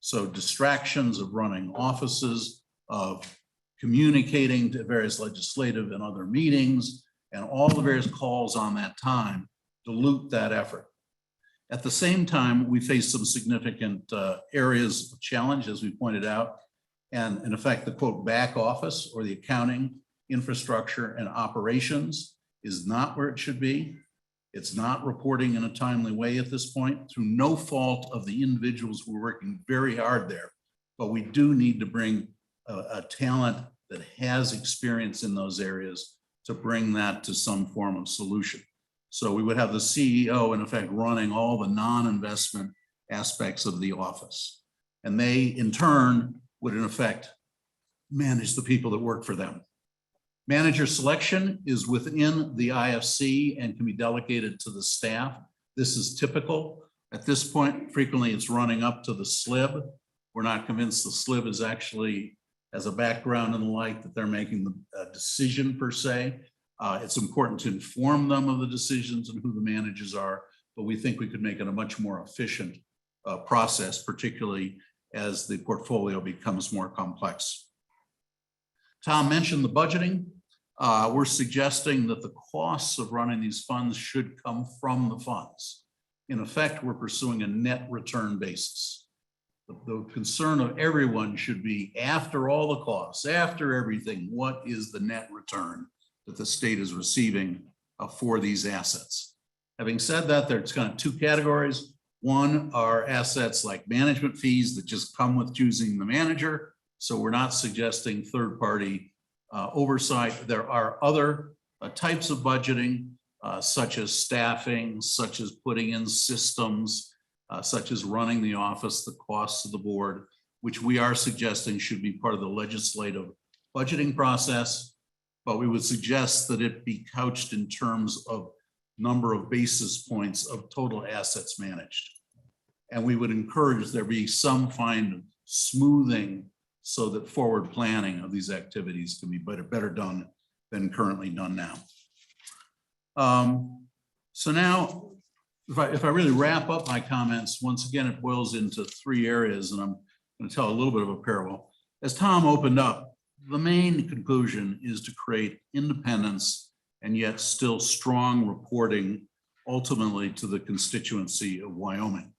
So distractions of running offices, of communicating to various legislative and other meetings, and all the various calls on that time dilute that effort. At the same time, we face some significant areas of challenge, as we pointed out, and in effect, the quote back office or the accounting infrastructure and operations is not where it should be. It's not reporting in a timely way at this point through no fault of the individuals who are working very hard there. But we do need to bring a talent that has experience in those areas to bring that to some form of solution. So we would have the CEO in effect running all the non-investment aspects of the office. And they in turn would in effect manage the people that work for them. Manager selection is within the IFC and can be delegated to the staff. This is typical. At this point, frequently it's running up to the SLIB. We're not convinced the SLIB is actually has a background and the like that they're making the decision per se. It's important to inform them of the decisions and who the managers are, but we think we could make it a much more efficient process, particularly as the portfolio becomes more complex. Tom mentioned the budgeting. We're suggesting that the costs of running these funds should come from the funds. In effect, we're pursuing a net return basis. The concern of everyone should be, after all the costs, after everything, what is the net return that the state is receiving for these assets? Having said that, there's kind of 2 categories. One are assets like management fees that just come with choosing the manager. So we're not suggesting third-party oversight. There are other types of budgeting such as staffing, such as putting in systems, such as running the office, the costs of the board, which we are suggesting should be part of the legislative budgeting process. But we would suggest that it be couched in terms of number of basis points of total assets managed. And we would encourage there be some kind of smoothing so that forward planning of these activities can be better done than currently done now. So now, if I really wrap up my comments, once again, it boils into three areas, and I'm going to tell a little bit of a parable. As Tom opened up, the main conclusion is to create independence and yet still strong reporting ultimately to the constituency of Wyoming.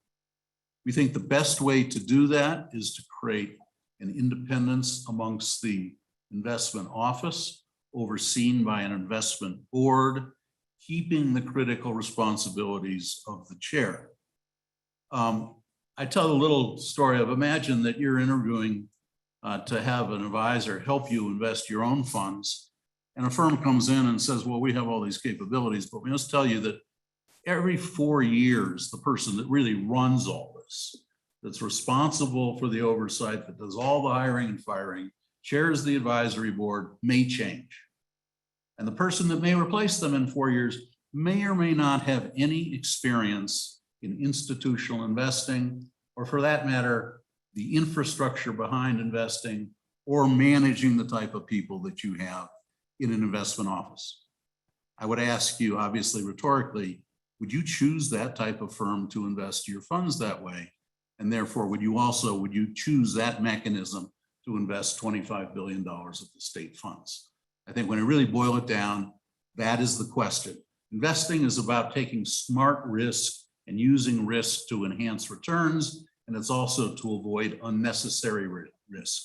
We think the best way to do that is to create an independence amongst the investment office, overseen by an investment board, keeping the critical responsibilities of the chair. I tell a little story of, imagine that you're interviewing to have an advisor help you invest your own funds. And a firm comes in and says, well, we have all these capabilities, but we must tell you that every 4 years, the person that really runs all this, that's responsible for the oversight, that does all the hiring and firing, chairs the advisory board, may change. And the person that may replace them in 4 years may or may not have any experience in institutional investing, or for that matter, the infrastructure behind investing or managing the type of people that you have in an investment office. I would ask you, obviously rhetorically, would you choose that type of firm to invest your funds that way? And therefore, would you choose that mechanism to invest $25 billion of the state funds? I think when you really boil it down, that is the question. Investing is about taking smart risk and using risk to enhance returns, and it's also to avoid unnecessary risk.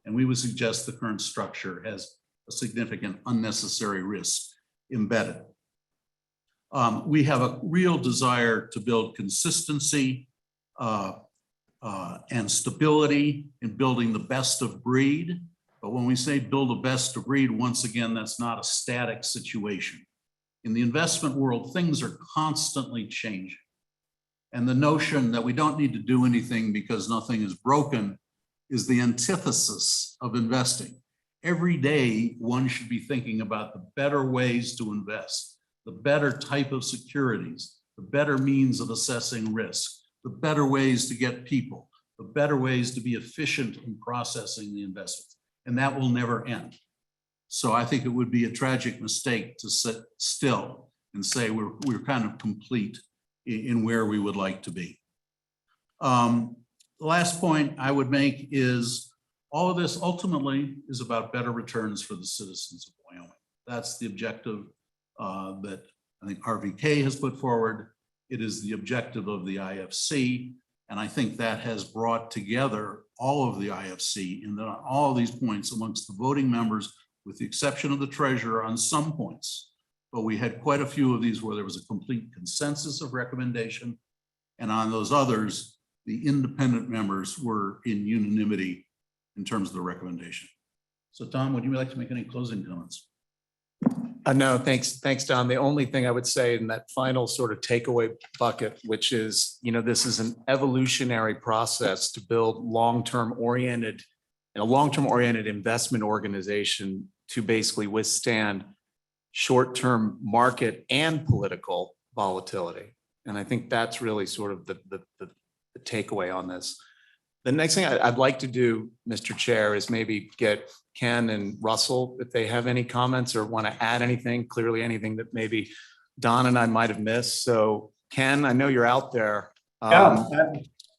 And we would suggest the current structure has a significant unnecessary risk embedded. We have a real desire to build consistency and stability in building the best of breed. But when we say build a best of breed, once again, that's not a static situation. In the investment world, things are constantly changing. And the notion that we don't need to do anything because nothing is broken is the antithesis of investing. Every day, one should be thinking about the better ways to invest, the better type of securities, the better means of assessing risk, the better ways to get people, the better ways to be efficient in processing the investments. And that will never end. So I think it would be a tragic mistake to sit still and say we're kind of complete in where we would like to be. The last point I would make is all of this ultimately is about better returns for the citizens of Wyoming. That's the objective that I think RVK has put forward. It is the objective of the IFC. And I think that has brought together all of the IFC in all of these points amongst the voting members, with the exception of the treasurer on some points. But we had quite a few of these where there was a complete consensus of recommendation. And on those others, the independent members were in unanimity in terms of the recommendation. So Tom, would you like to make any closing comments? No, thanks, Don. The only thing I would say in that final sort of takeaway bucket, which is, this is an evolutionary process to build a long-term oriented investment organization to basically withstand short-term market and political volatility. And I think that's really sort of the takeaway on this. The next thing I'd like to do, Mr. Chair, is maybe get Ken and Russell, if they have any comments or want to add anything, clearly anything that maybe Don and I might have missed. So Ken, I know you're out there.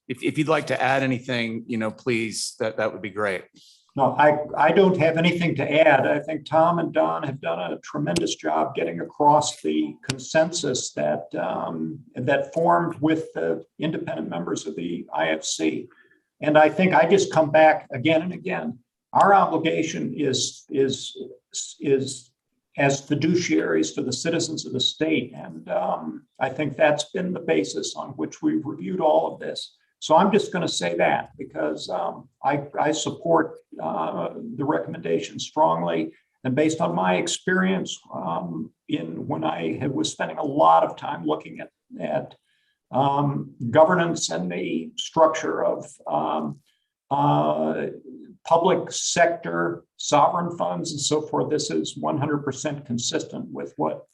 If you'd like to add anything, please, that would be great. No, I don't have anything to add. I think Tom and Don have done a tremendous job getting across the consensus that that formed with the independent members of the IFC. And I think I just come back again and again. Our obligation is as fiduciaries to the citizens of the state. And I think that's been the basis on which we've reviewed all of this. So I'm just going to say that because I support the recommendation strongly. And based on my experience when I was spending a lot of time looking at governance and the structure of public sector sovereign funds and so forth, this is 100% consistent with what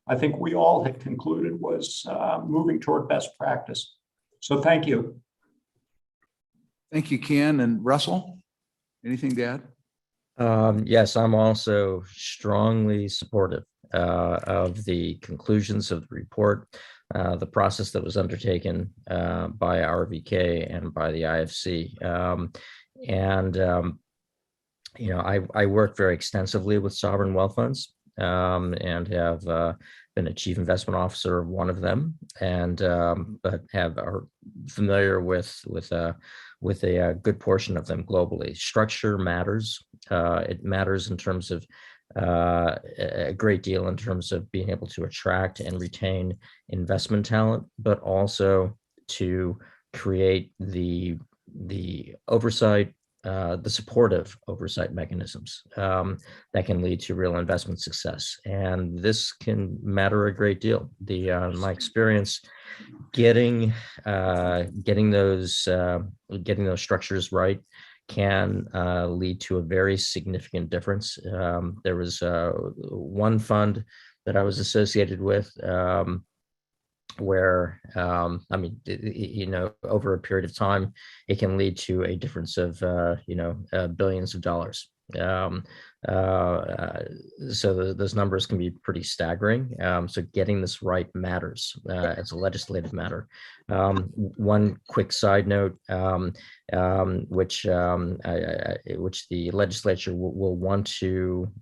I think we all had concluded was moving toward best practice. So thank you. Thank you, Ken. And Russell, anything to add? Yes, I'm also strongly supportive of the conclusions of the report, the process that was undertaken by RVK and by the IFC. I work very extensively with sovereign wealth funds and have been a chief investment officer of one of them, and but are familiar with a good portion of them globally. Structure matters. It matters in terms of a great deal in terms of being able to attract and retain investment talent, but also to create the oversight, the supportive oversight mechanisms that can lead to real investment success. And this can matter a great deal. My experience getting those structures right can lead to a very significant difference. There was one fund that I was associated with where, over a period of time, it can lead to a difference of, billions of dollars. So those numbers can be pretty staggering. So getting this right matters as a legislative matter. One quick side note, which the legislature will want to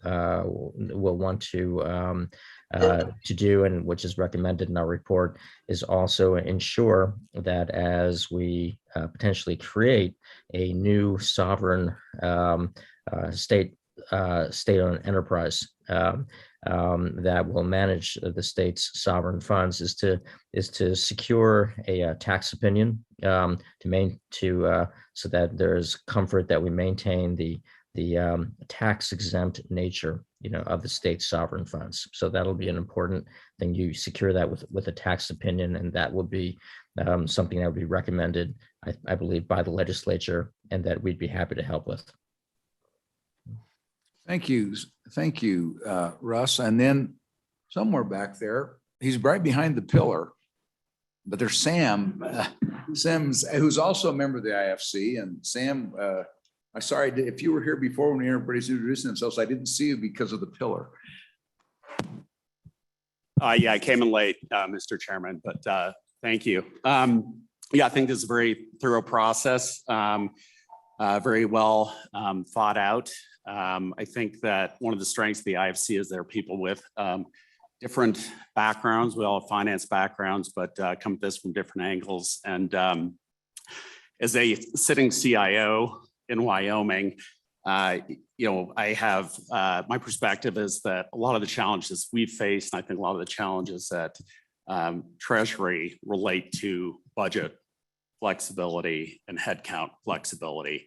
do, and which is recommended in our report, is also ensure that as we potentially create a new sovereign state-owned enterprise that will manage the state's sovereign funds, is to secure a tax opinion so that there's comfort that we maintain the tax exempt nature of the state's sovereign funds. So that'll be an important thing. You secure that with a tax opinion, and that will be something that would be recommended, I believe, by the legislature, and that we'd be happy to help with. Thank you, Russ. And then somewhere back there, he's right behind the pillar, but there's Sam Sims, who's also a member of the IFC. And Sam, I'm sorry, if you were here before when everybody's introducing themselves, I didn't see you because of the pillar. Yeah, I came in late, Mr. Chairman, but thank you. Yeah, I think this is a very thorough process, very well thought out. I think that one of the strengths of the IFC is there are people with different backgrounds. We all have finance backgrounds, but come at this from different angles. And as a sitting CIO in Wyoming, I have my perspective is that a lot of the challenges we've faced, and I think a lot of the challenges that Treasury relate to budget flexibility and headcount flexibility.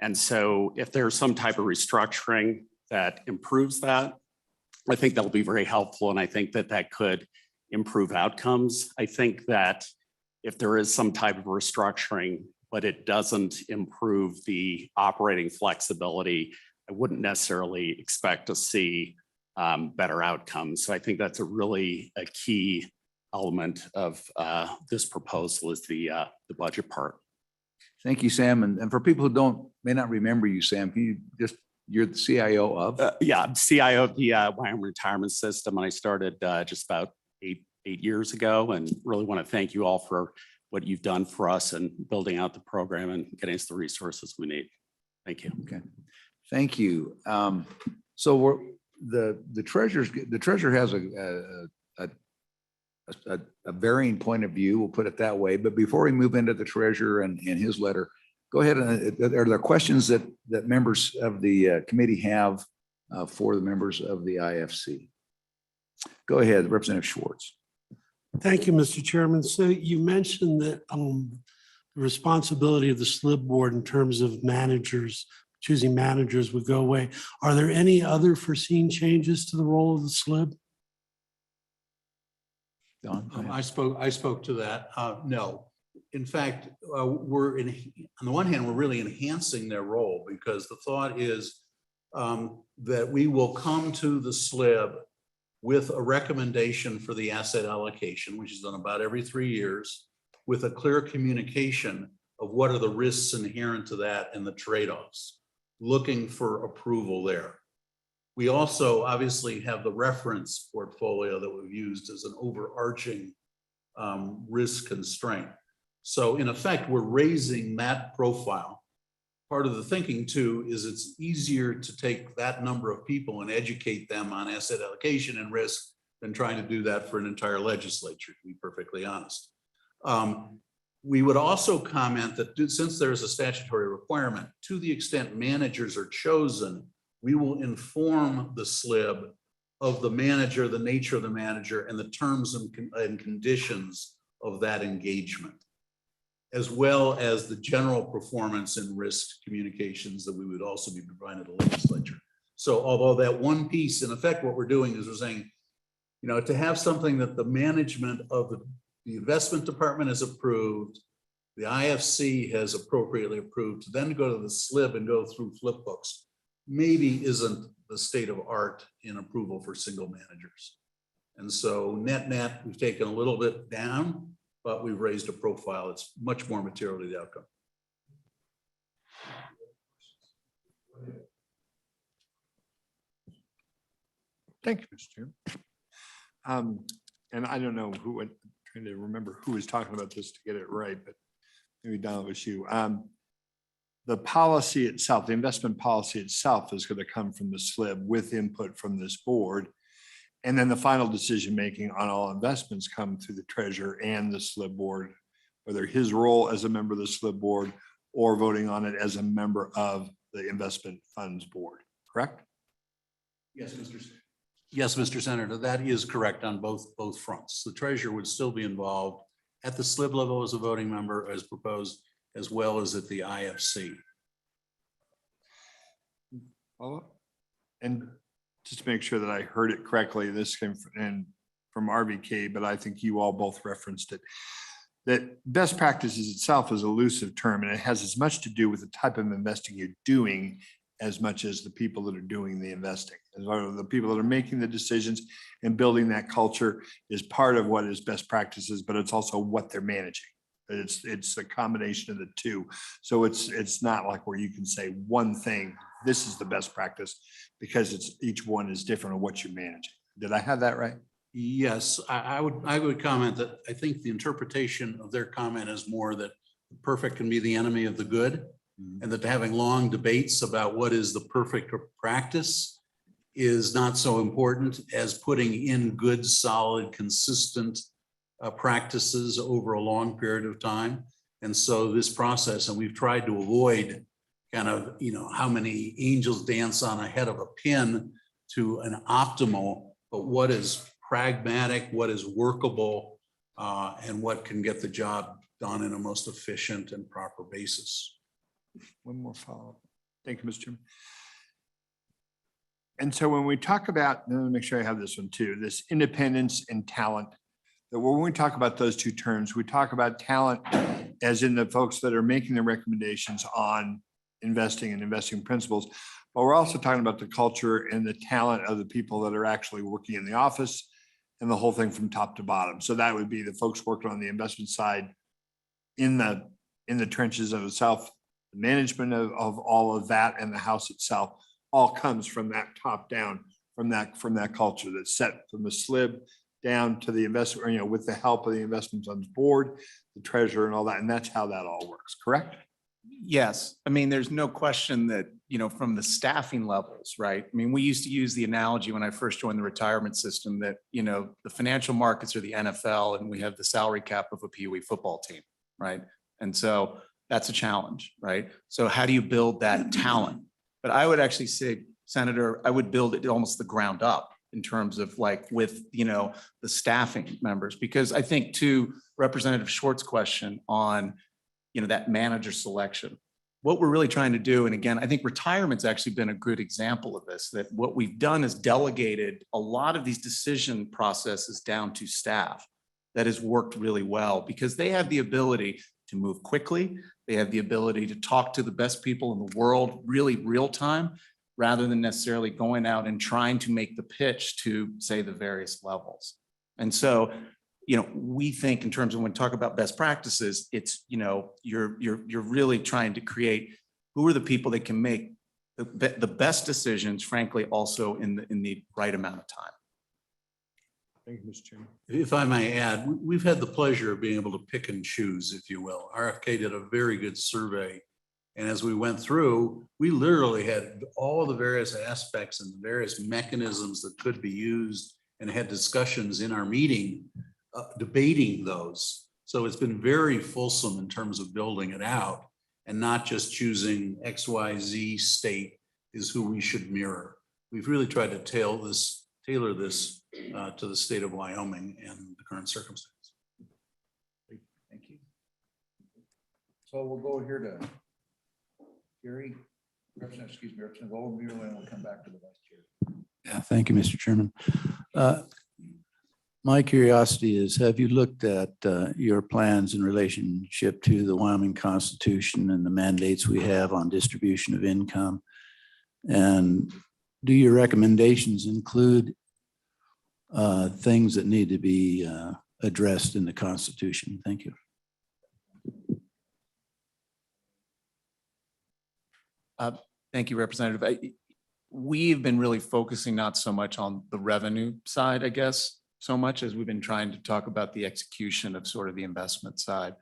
And so if there's some type of restructuring that improves that, I think that'll be very helpful. And I think that could improve outcomes. I think that if there is some type of restructuring, but it doesn't improve the operating flexibility, I wouldn't necessarily expect to see better outcomes. So I think that's a key element of this proposal is the budget part. Thank you, Sam. And for people who may not remember you, Sam, you're the CIO of? Yeah, I'm CIO of the Wyoming Retirement System, and I started just about eight years ago, and really want to thank you all for what you've done for us and building out the program and getting us the resources we need. Thank you. Okay, thank you. So the treasurer has a varying point of view, we'll put it that way. But before we move into the treasurer and his letter, go ahead. Are there questions that members of the committee have for the members of the IFC? Go ahead, Representative Schwartz. Thank you, Mr. Chairman. So you mentioned that the responsibility of the SLIB board in terms of managers choosing managers would go away. Are there any other foreseen changes to the role of the SLIB? Don? I spoke to that. No. In fact, on the one hand, we're really enhancing their role because the thought is that we will come to the SLIB with a recommendation for the asset allocation, which is done about every 3 years, with a clear communication of what are the risks inherent to that and the trade-offs, looking for approval there. We also obviously have the reference portfolio that we've used as an overarching risk constraint. So in effect, we're raising that profile. Part of the thinking too is it's easier to take that number of people and educate them on asset allocation and risk than trying to do that for an entire legislature, to be perfectly honest. We would also comment that since there is a statutory requirement, to the extent managers are chosen, we will inform the SLIB of the manager, the nature of the manager, and the terms and conditions of that engagement, as well as the general performance and risk communications that we would also be providing to the legislature. So although that one piece, in effect, what we're doing is we're saying, you know, to have something that the management of the investment department has approved, the IFC has appropriately approved, to then go to the SLIB and go through flip books, maybe isn't the state of art in approval for single managers. And so net, we've taken a little bit down, but we've raised a profile that's much more material to the outcome. Thank you, Mr. Chairman. And I don't know who, I'm trying to remember who was talking about this to get it right, but maybe Don, it was you. The policy itself, the investment policy itself is going to come from the SLIB with input from this board. And then the final decision-making on all investments come through the treasurer and the SLIB board, whether his role as a member of the SLIB board or voting on it as a member of the investment funds board, correct? Yes, Mr. Senator, that is correct on both fronts. The treasurer would still be involved at the SLIB level as a voting member as proposed, as well as at the IFC. And just to make sure that I heard it correctly, this came from RVK, but I think you all both referenced it. That best practices itself is an elusive term, and it has as much to do with the type of investing you're doing as much as the people that are doing the investing. As well as the people that are making the decisions and building that culture is part of what is best practices, but it's also what they're managing. It's a combination of the two. So it's not like where you can say one thing, this is the best practice, because each one is different on what you're managing. Did I have that right? Yes, I would comment that I think the interpretation of their comment is more that the perfect can be the enemy of the good, and that having long debates about what is the perfect practice is not so important as putting in good, solid, consistent practices over a long period of time. And so this process, and we've tried to avoid kind of, you know, how many angels dance on a head of a pin to an optimal, but what is pragmatic, what is workable, and what can get the job done in a most efficient and proper basis. One more follow-up. Thank you, Mr. Chairman. And so when we talk about, let me make sure I have this one too, this independence and talent, that when we talk about those two terms, we talk about talent as in the folks that are making the recommendations on investing and investing principles, but we're also talking about the culture and the talent of the people that are actually working in the office and the whole thing from top to bottom. So that would be the folks working on the investment side in the trenches of itself, the management of all of that, and the house itself all comes from that top down, from that culture that's set from the SLIB down to the investment, you know, with the help of the investment funds board, the treasurer and all that. And that's how that all works, correct? Yes. I mean, there's no question that, you know, from the staffing levels, right? I mean, we used to use the analogy when I first joined the retirement system that, you know, the financial markets are the NFL and we have the salary cap of a Pee Wee football team, right? And so that's a challenge, right? So how do you build that talent? But I would actually say, Senator, I would build it almost the ground up in terms of like with, you know, the staffing members, because I think to Representative Short's question on, you know, that manager selection, what we're really trying to do, and again, I think retirement's actually been a good example of this, that what we've done is delegated a lot of these decision processes down to staff. That has worked really well because they have the ability to move quickly. They have the ability to talk to the best people in the world, really real time, rather than necessarily going out and trying to make the pitch to, say, the various levels. And so, we think in terms of when we talk about best practices, it's, you're really trying to create who are the people that can make the best decisions, frankly, also in the right amount of time. Thank you, Mr. Chairman. If I may add, we've had the pleasure of being able to pick and choose, if you will. RFK did a very good survey. And as we went through, we literally had all the various aspects and the various mechanisms that could be used and had discussions in our meeting debating those. So it's been very fulsome in terms of building it out and not just choosing XYZ state is who we should mirror. We've really tried to tailor this to the state of Wyoming and the current circumstances. Thank you. So we'll go here to Gary, Representative Overview, and we'll come back to the vice chair. Yeah, thank you, Mr. Chairman. My curiosity is, have you looked at your plans in relationship to the Wyoming Constitution and the mandates we have on distribution of income? And do your recommendations include things that need to be addressed in the Constitution? Thank you. Thank you, Representative. We've been really focusing not so much on the revenue side, I guess, so much as we've been trying to talk about the execution of sort of the investment side.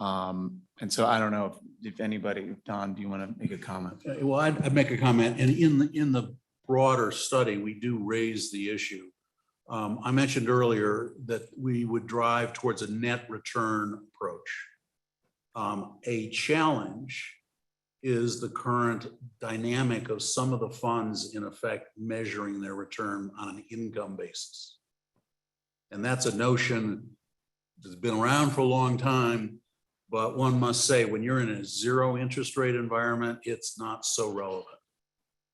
And so I don't know if anybody, Don, do you want to make a comment? Well, I'd make a comment. And in the broader study, we do raise the issue. I mentioned earlier that we would drive towards a net return approach. A challenge is the current dynamic of some of the funds in effect measuring their return on an income basis. And that's a notion that's been around for a long time, but one must say when you're in a zero interest rate environment, it's not so relevant.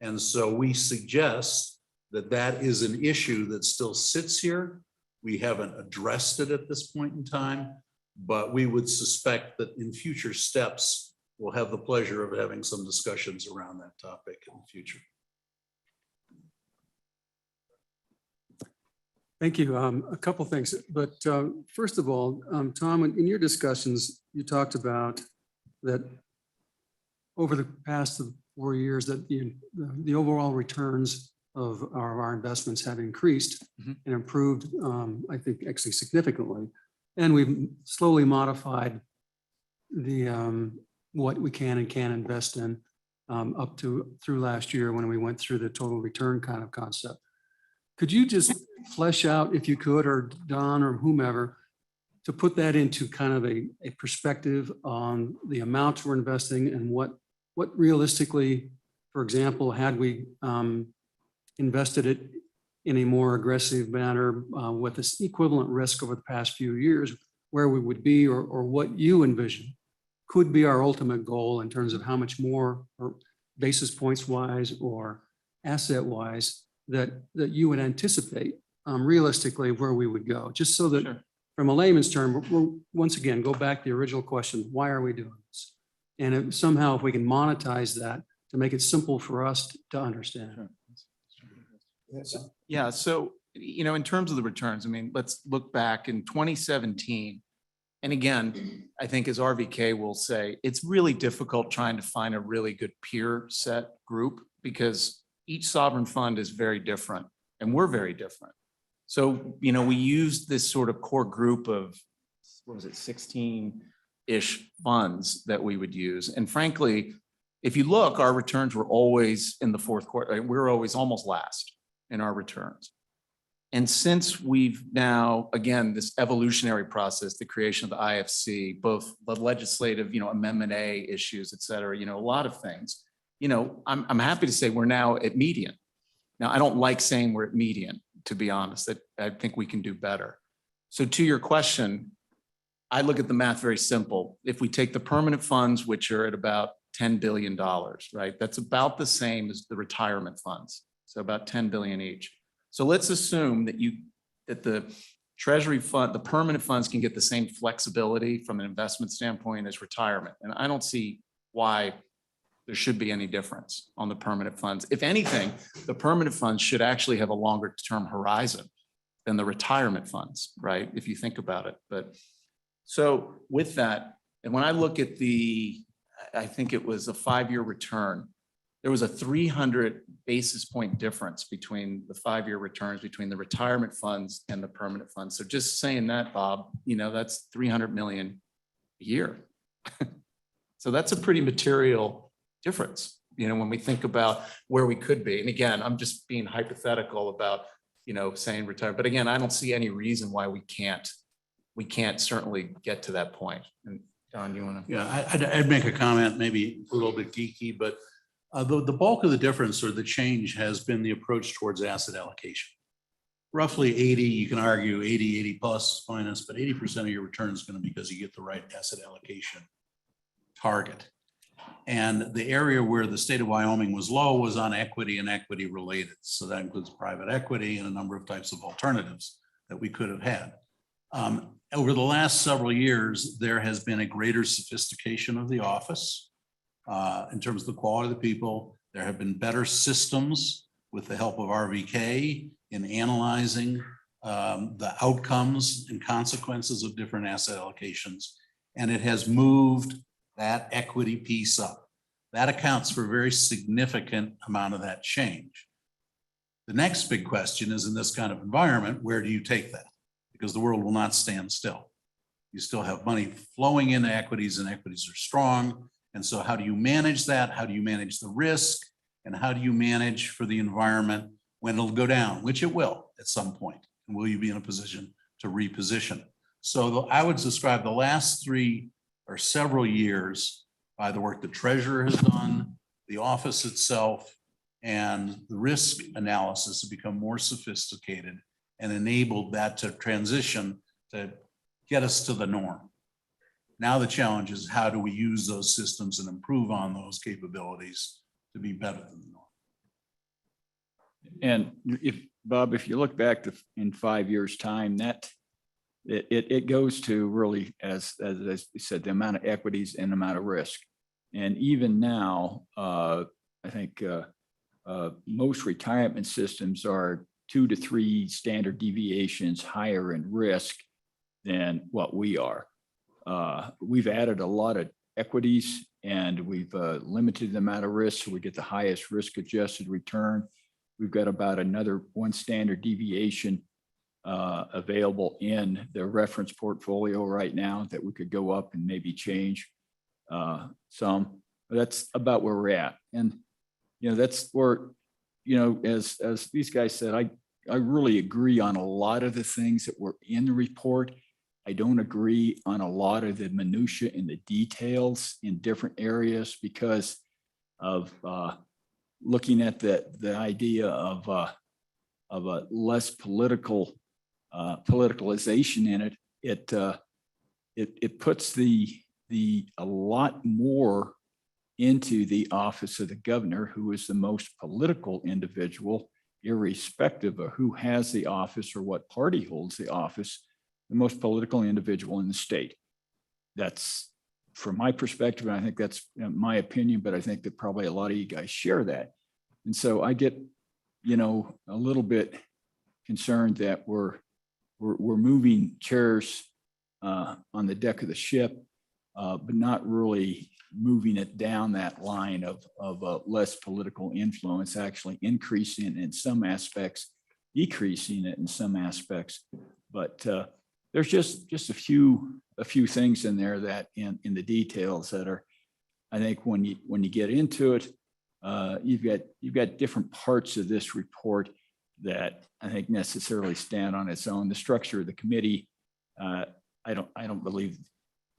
And so we suggest that that is an issue that still sits here. We haven't addressed it at this point in time, but we would suspect that in future steps, we'll have the pleasure of having some discussions around that topic in the future. Thank you. A couple things, but first of all, Tom, in your discussions, you talked about that over the past 4 years that the overall returns of our investments have increased and improved, I think actually significantly. And we've slowly modified the what we can and can't invest in up to through last year when we went through the total return kind of concept. Could you just flesh out, if you could, or Don or whomever, to put that into kind of a perspective on the amounts we're investing and what realistically, for example, had we invested it in a more aggressive manner with this equivalent risk over the past few years, where we would be, or what you envision could be our ultimate goal in terms of how much more, or basis points wise or asset wise, that you would anticipate realistically where we would go, just so that from a layman's term, we'll once again go back to the original question: why are we doing this? And if somehow if we can monetize that to make it simple for us to understand. Yeah. So, in terms of the returns, I mean, let's look back in 2017. And again, I think as RVK will say, it's really difficult trying to find a really good peer set group because each sovereign fund is very different and we're very different. So, we used this sort of core group of, 16-ish funds that we would use. And frankly, if you look, our returns were always in the fourth quarter. We were always almost last in our returns. And since we've now, again, this evolutionary process, the creation of the IFC, both the legislative, Amendment A issues, et cetera, a lot of things, I'm happy to say we're now at median. Now, I don't like saying we're at median, to be honest. I think we can do better. So to your question, I look at the math very simple. If we take the permanent funds, which are at about $10 billion, right? That's about the same as the retirement funds. So about 10 billion each. So let's assume that the Treasury fund, the permanent funds can get the same flexibility from an investment standpoint as retirement. And I don't see why there should be any difference on the permanent funds. If anything, the permanent funds should actually have a longer term horizon than the retirement funds, right? If you think about it. But so with that, and when I look at I think it was a 5-year return, there was a 300 basis point difference between the 5-year returns between the retirement funds and the permanent funds. So just saying that, Bob, that's 300 million a year. So that's a pretty material difference, when we think about where we could be. And again, I'm just being hypothetical about, saying retire. But again, I don't see any reason why we can't certainly get to that point. And Don, you want to? Yeah, I'd make a comment, maybe a little bit geeky, but the bulk of the difference or the change has been the approach towards asset allocation. Roughly 80, you can argue 80 plus minus, but 80% of your return is going to be because you get the right asset allocation target. And the area where the state of Wyoming was low was on equity and equity related. So that includes private equity and a number of types of alternatives that we could have had. Over the last several years, there has been a greater sophistication of the office in terms of the quality of the people. There have been better systems with the help of RVK in analyzing the outcomes and consequences of different asset allocations. And it has moved that equity piece up. That accounts for a very significant amount of that change. The next big question is, in this kind of environment, where do you take that? Because the world will not stand still. You still have money flowing into equities and equities are strong. And so how do you manage that? How do you manage the risk? And how do you manage for the environment when it'll go down, which it will at some point? And will you be in a position to reposition? So I would describe the last 3 or several years by the work the treasurer has done, the office itself, and the risk analysis have become more sophisticated and enabled that to transition to get us to the norm. Now the challenge is, how do we use those systems and improve on those capabilities to be better than the norm? And Bob, if you look back in 5 years' time, that it goes to really, as you said, the amount of equities and the amount of risk. And even now, I think most retirement systems are 2 to 3 standard deviations higher in risk than what we are. We've added a lot of equities and we've limited the amount of risk, so we get the highest risk-adjusted return. We've got about another 1 standard deviation available in the reference portfolio right now that we could go up and maybe change some. But that's about where we're at. And, that's where, as these guys said, I really agree on a lot of the things that were in the report. I don't agree on a lot of the minutia and the details in different areas because of looking at the idea of a less politicalization in it. It puts a lot more into the office of the governor, who is the most political individual, irrespective of who has the office or what party holds the office, the most political individual in the state. That's from my perspective, and I think that's my opinion, but I think that probably a lot of you guys share that. And so I get, a little bit concerned that we're moving chairs on the deck of the ship, but not really moving it down that line of less political influence, actually increasing it in some aspects, decreasing it in some aspects. But there's just a few things in there that in the details that are, I think when you get into it, you've got different parts of this report that I think necessarily stand on its own. The structure of the committee, I don't believe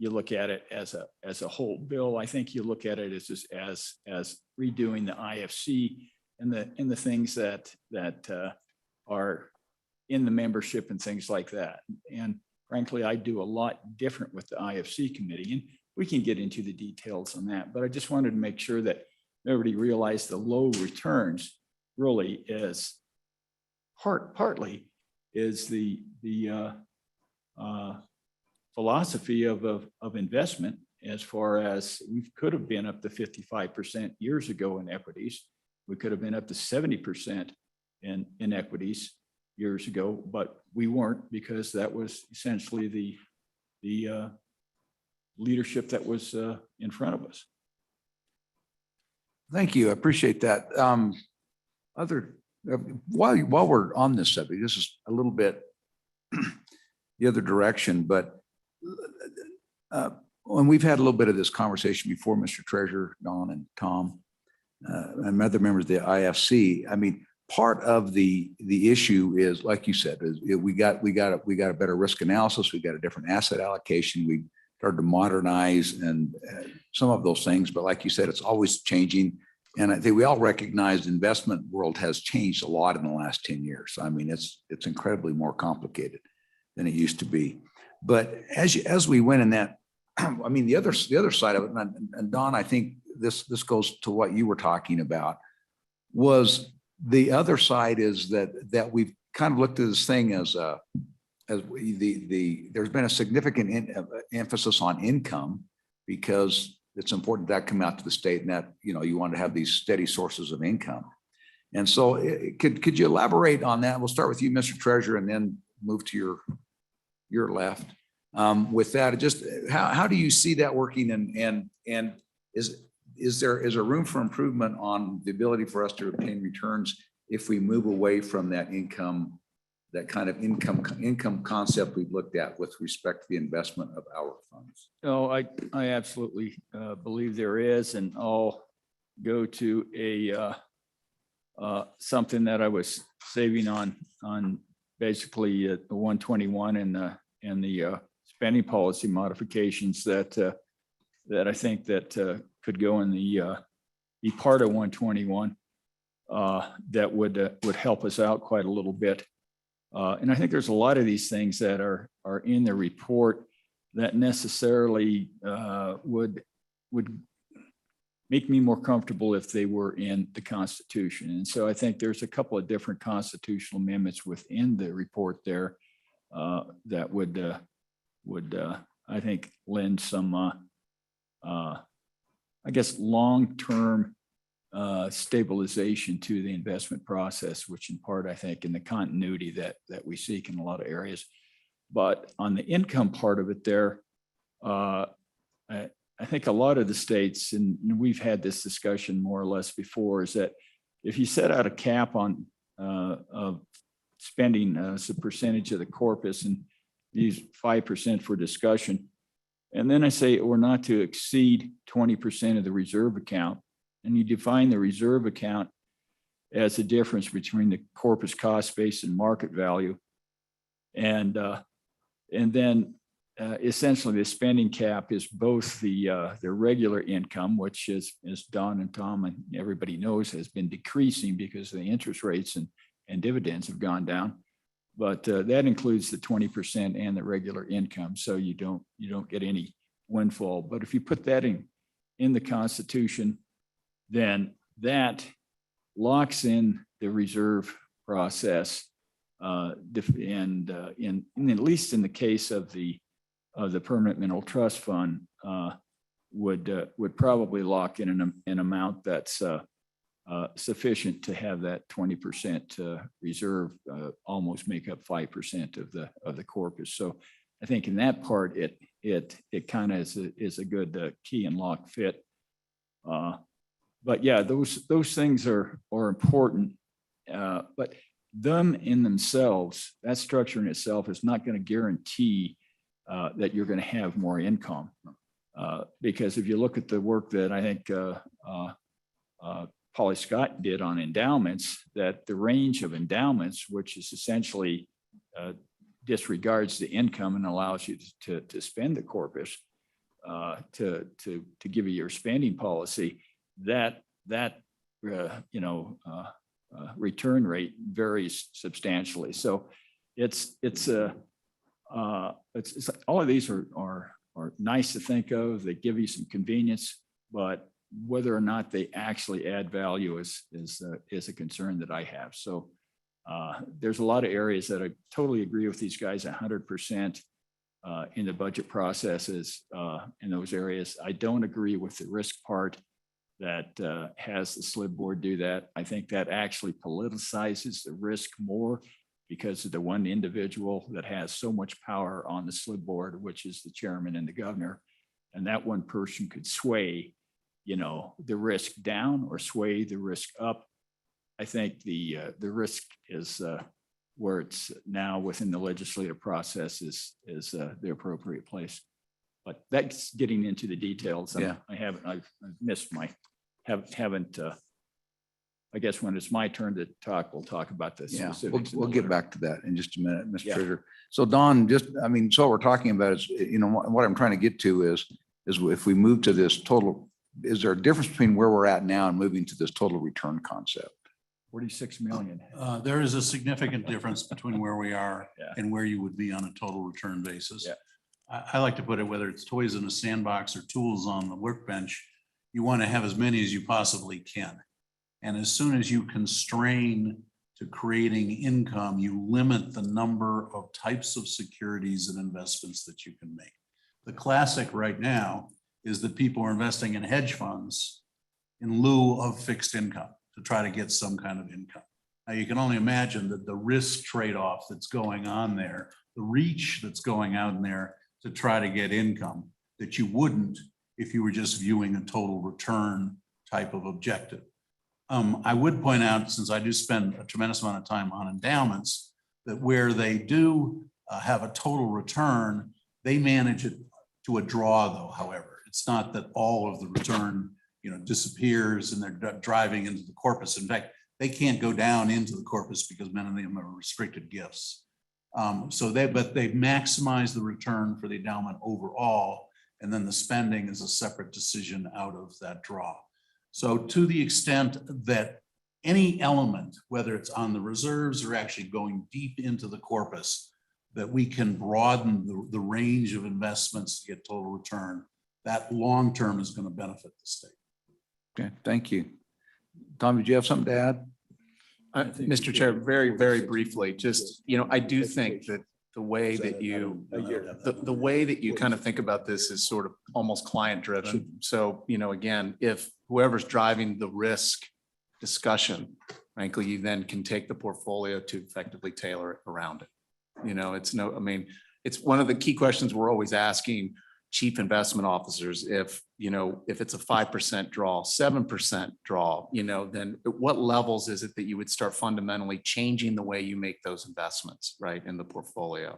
you look at it as a whole bill. I think you look at it as redoing the IFC and the things that are in the membership and things like that. And frankly, I do a lot different with the IFC committee. And we can get into the details on that, but I just wanted to make sure that everybody realized the low returns really is partly is the philosophy of investment, as far as we could have been up to 55% years ago in equities. We could have been up to 70% in equities years ago, but we weren't, because that was essentially the leadership that was in front of us. Thank you. I appreciate that. While we're on this subject, this is a little bit the other direction, but when we've had a little bit of this conversation before, Mr. Treasurer, Don and Tom, and other members of the IFC, I mean, part of the issue is, like you said, is we got a better risk analysis. We got a different asset allocation. We started to modernize and some of those things, but like you said, it's always changing. And I think we all recognize the investment world has changed a lot in the last 10 years. I mean, it's incredibly more complicated than it used to be. But as we went in that, I mean, the other side of it, and Don, I think this goes to what you were talking about, was the other side is that we've kind of looked at this thing as there's been a significant emphasis on income, because it's important that come out to the state, and that, you know, you want to have these steady sources of income. And so could you elaborate on that? We'll start with you, Mr. Treasurer, and then move to your left. With that, just how do you see that working, and is there room for improvement on the ability for us to obtain returns if we move away from that income, that kind of income concept we've looked at with respect to the investment of our funds? No, I absolutely believe there is, and I'll go to something that I was saving on basically the 121 and the spending policy modifications that I think that could go in the be part of 121 that would help us out quite a little bit. And I think there's a lot of these things that are in the report that necessarily would make me more comfortable if they were in the Constitution. And so I think there's a couple of different constitutional amendments within the report there that would I think lend some I guess long-term stabilization to the investment process, which in part, I think, in the continuity that we seek in a lot of areas. But on the income part of it there, I think a lot of the states, and we've had this discussion more or less before, is that if you set out a cap on of spending as a percentage of the corpus, and use 5% for discussion, and then I say we're not to exceed 20% of the reserve account, and you define the reserve account as the difference between the corpus cost base and market value. And then essentially the spending cap is both the regular income, which is, as Don and Tom and everybody knows, has been decreasing because the interest rates and dividends have gone down. But that includes the 20% and the regular income, so you don't get any windfall. But if you put that in the Constitution, then that locks in the reserve process, and at least in the case of the permanent mineral trust fund, would probably lock in an amount that's sufficient to have that 20% reserve almost make up 5% of the corpus. So I think in that part, it kind of is a good key and lock fit. But yeah, those things are important, but them in themselves, that structure in itself is not going to guarantee that you're going to have more income. Because if you look at the work that I think Polly Scott did on endowments, that the range of endowments, which is essentially disregards the income and allows you to spend the corpus to give you your spending policy, that return rate varies substantially. So it's all of these are are nice to think of. They give you some convenience, but whether or not they actually add value is a concern that I have. So there's a lot of areas that I totally agree with these guys 100% in the budget processes in those areas. I don't agree with the risk part that has the SLIB board do that. I think that actually politicizes the risk more because of the one individual that has so much power on the SLIB board, which is the chairman and the governor. And that one person could sway, the risk down or sway the risk up. I think the risk is where it's now within the legislative process is the appropriate place. But that's getting into the details. Yeah. I've missed haven't I guess when it's my turn to talk, we'll talk about the Yeah, specifics. we'll get back to that in just a minute, Mr. Yeah. Treasurer. So Don, so what we're talking about is, what I'm trying to get to is if we move to this total, is there a difference between where we're at now and moving to this total return concept? 46 million. There is a significant difference between where we are Yeah. and where you would be on a total return basis. Yeah. I like to put it, whether it's toys in a sandbox or tools on the workbench, you want to have as many as you possibly can. And as soon as you constrain to creating income, you limit the number of types of securities and investments that you can make. The classic right now is that people are investing in hedge funds in lieu of fixed income to try to get some kind of income. Now, you can only imagine that the risk trade-off that's going on there, the reach that's going out in there to try to get income that you wouldn't if you were just viewing a total return type of objective. I would point out, since I do spend a tremendous amount of time on endowments, that where they do have a total return, they manage it to a draw though, however. It's not that all of the return disappears and they're driving into the corpus. In fact, they can't go down into the corpus because many of them are restricted gifts. But they maximize the return for the endowment overall, and then the spending is a separate decision out of that draw. So to the extent that any element, whether it's on the reserves or actually going deep into the corpus, that we can broaden the range of investments to get total return, that long-term is going to benefit the state. Okay, thank you. Tom, did you have something to add? Mr. Chair, very, very briefly, just, I do think that the way that the way that you kind of think about this is sort of almost client driven. So, again, if whoever's driving the risk discussion, frankly, you then can take the portfolio to effectively tailor it around it. It's one of the key questions we're always asking chief investment officers. If it's a 5% draw, 7% draw, then at what levels is it that you would start fundamentally changing the way you make those investments, right, in the portfolio?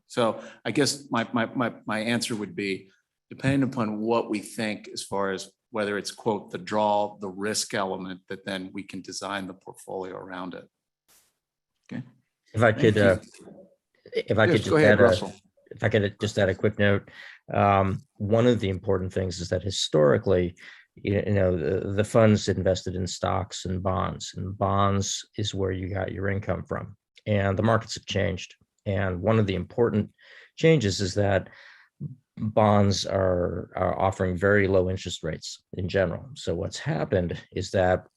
So I guess my answer would be, depending upon what we think as far as whether it's, quote, the draw, the risk element, that then we can design the portfolio around it. Okay. If I could just add a quick note. One of the important things is that historically, the funds invested in stocks and bonds is where you got your income from, and the markets have changed. And one of the important changes is that bonds are offering very low interest rates in general. So what's happened is that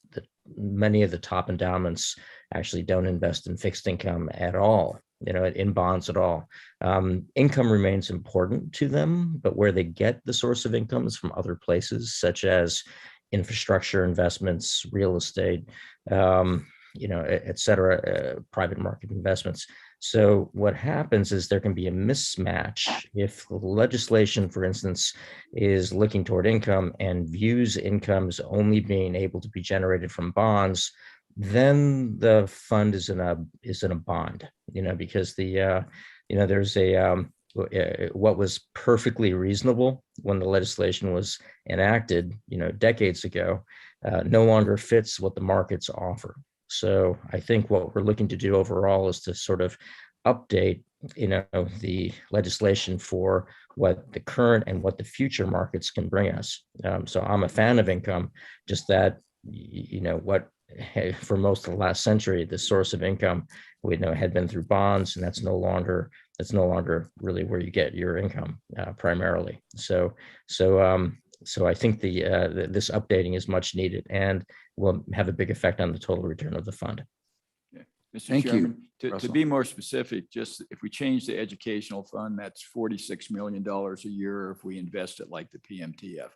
many of the top endowments actually don't invest in fixed income at all, in bonds at all. Income remains important to them, but where they get the source of income is from other places, such as infrastructure investments, real estate, et cetera, private market investments. So what happens is there can be a mismatch if the legislation, for instance, is looking toward income and views incomes only being able to be generated from bonds. Then the fund is in a bond, because there's what was perfectly reasonable when the legislation was enacted, decades ago, no longer fits what the markets offer. So I think what we're looking to do overall is to sort of update, the legislation for what the current and what the future markets can bring us. So I'm a fan of income, just that, for most of the last century, the source of income had been through bonds, and that's no longer That's no longer really where you get your income primarily. So I think this updating is much needed and will have a big effect on the total return of the fund. Mr. Thank you, Chairman, to Russell. be more specific, just if we change the educational fund, that's $46 million a year if we invest it like the PMTF.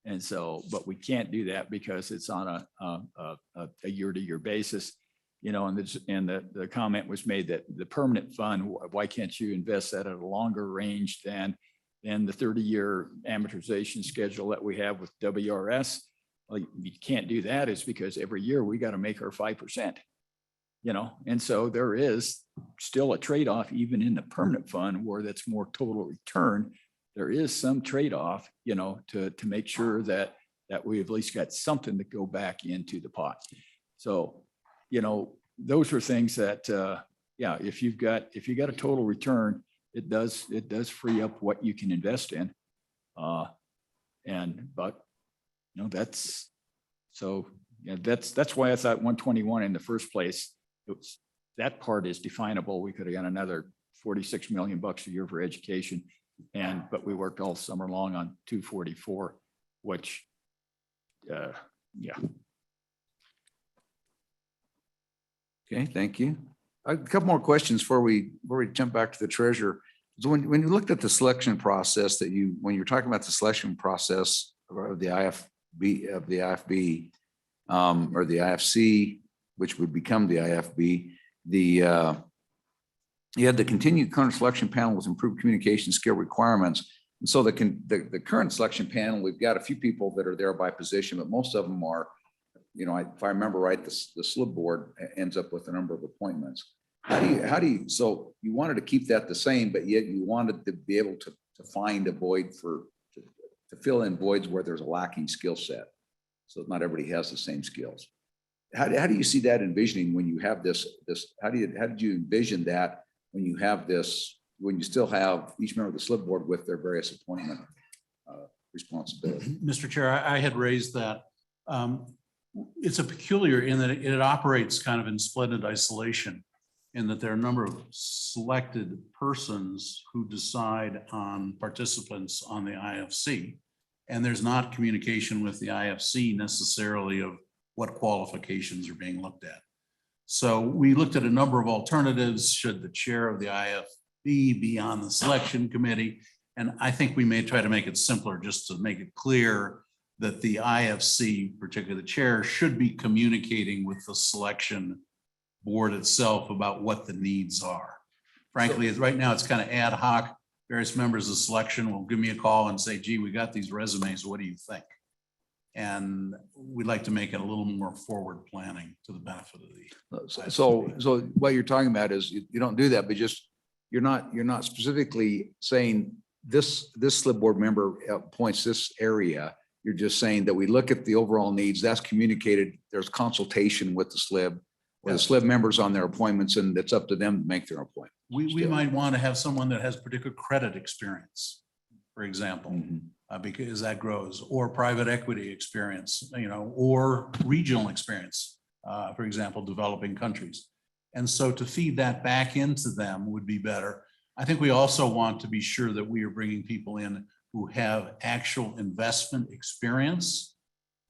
And so, but we can't do that because it's on a year-to-year basis, you know, and the comment was made that the permanent fund, why can't you invest that at a longer range than the 30-year amortization schedule that we have with WRS? Well, you can't do that is because every year we got to make our 5%. You know, and so there is still a trade-off even in the permanent fund where that's more total return. There is some trade-off, you know, to make sure that we at least got something to go back into the pot. So, you know, those are things that, yeah, if you got a total return, it does free up what you can invest in. But you know, that's why I thought 121 in the first place. That part is definable. We could have got another $46 million a year for education. But we worked all summer long on 244, which, yeah. Okay, thank you. A couple more questions before we jump back to the treasurer. So when you looked at the selection process when you're talking about the selection process of the IFB, or the IFC, which would become the IFB, you had the continued current selection panel with improved communication skill requirements. And so the current selection panel, we've got a few people that are there by position, but most of them are, you know, if I remember right, the SLIB board ends up with a number of appointments. So you wanted to keep that the same, but yet you wanted to be able to find a void to fill in voids where there's a lacking skill set. So not everybody has the same skills. How do you see that envisioning when you have this, how did you envision that when you have this, when you still have each member of the SLIB board with their various appointment responsibilities? Mr. Chair, I had raised that. It's a peculiar in that it operates kind of in splendid isolation, in that there are a number of selected persons who decide on participants on the IFC. And there's not communication with the IFC necessarily of what qualifications are being looked at. So we looked at a number of alternatives. Should the chair of the IFB be on the selection committee? And I think we may try to make it simpler just to make it clear that the IFC, particularly the chair, should be communicating with the selection board itself about what the needs are. Frankly, right now it's kind of ad hoc. Various members of selection will give me a call and say, gee, we got these resumes. What do you think? And we'd like to make it a little more forward planning to the benefit of the. So what you're talking about is you don't do that, but just you're not specifically saying this SLIB board member appoints this area. You're just saying that we look at the overall needs, that's communicated, there's consultation with the SLIB or the SLIB members on their appointments, and it's up to them to make their appointment. We might want to have someone that has particular credit experience, for example, because that grows, or private equity experience, you know, or regional experience, for example, developing countries. And so to feed that back into them would be better. I think we also want to be sure that we are bringing people in who have actual investment experience,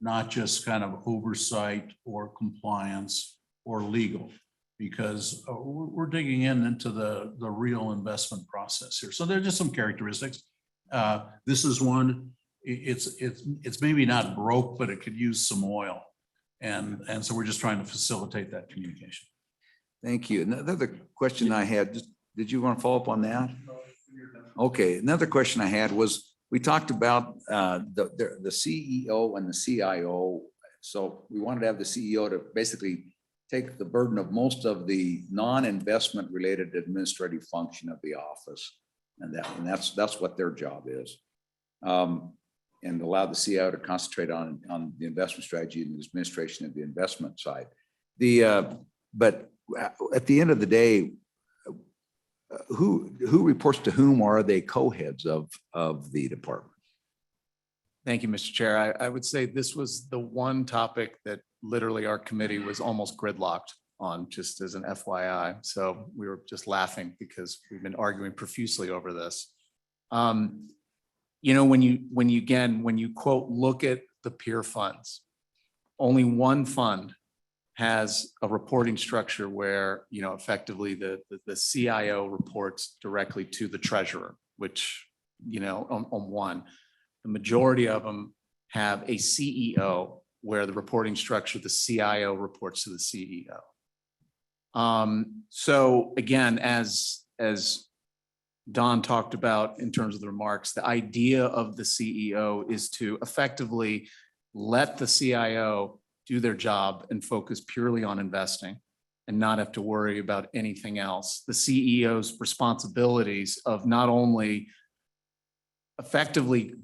not just kind of oversight or compliance or legal, because we're digging into the real investment process here. So there are just some characteristics. This is one, it's maybe not broke, but it could use some oil. And so we're just trying to facilitate that communication. Thank you. Another question I had, did you want to follow up on that? Okay, another question I had was, we talked about the CEO and the CIO. So we wanted to have the CEO to basically take the burden of most of the non-investment related administrative function of the office. And that's what their job is. And allow the CIO to concentrate on the investment strategy and the administration of the investment side. But at the end of the day, who reports to whom, or are they co-heads of the department? Thank you, Mr. Chair. I would say this was the one topic that literally our committee was almost gridlocked on, just as an FYI. So we were just laughing because we've been arguing profusely over this. You know, when you quote, look at the peer funds, only one fund has a reporting structure where, you know, effectively the CIO reports directly to the treasurer, which, you know, on one. The majority of them have a CEO where the reporting structure, the CIO reports to the CEO. So again, as Don talked about in terms of the remarks, the idea of the CEO is to effectively let the CIO do their job and focus purely on investing and not have to worry about anything else. The CEO's responsibilities of not only effectively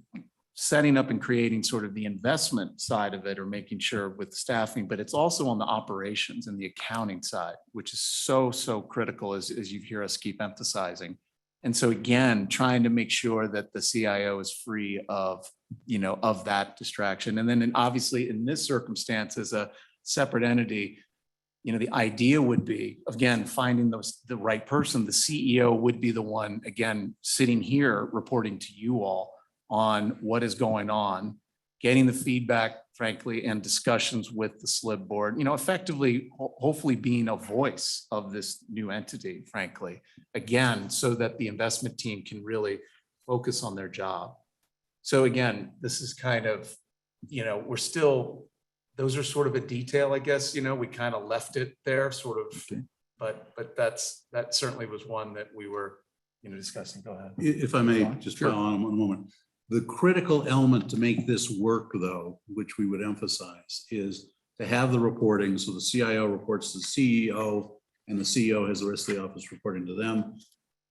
setting up and creating sort of the investment side of it or making sure with staffing, but it's also on the operations and the accounting side, which is so critical as you hear us keep emphasizing. And so again, trying to make sure that the CIO is free of, you know, of that distraction. And then obviously in this circumstance as a separate entity, you know, the idea would be, again, finding the right person. The CEO would be the one, again, sitting here reporting to you all on what is going on, getting the feedback, frankly, and discussions with the SLIB board, you know, effectively, hopefully being a voice of this new entity, frankly, again, so that the investment team can really focus on their job. So again, this is kind of, you know, we're still, those are sort of a detail, I guess, you know, we kind of left it there sort of, but that certainly was one that we were, you know, discussing. Go ahead. If I may just follow on one moment. The critical element to make this work, though, which we would emphasize, is to have the reporting. So the CIO reports to the CEO and the CEO has the rest of the office reporting to them.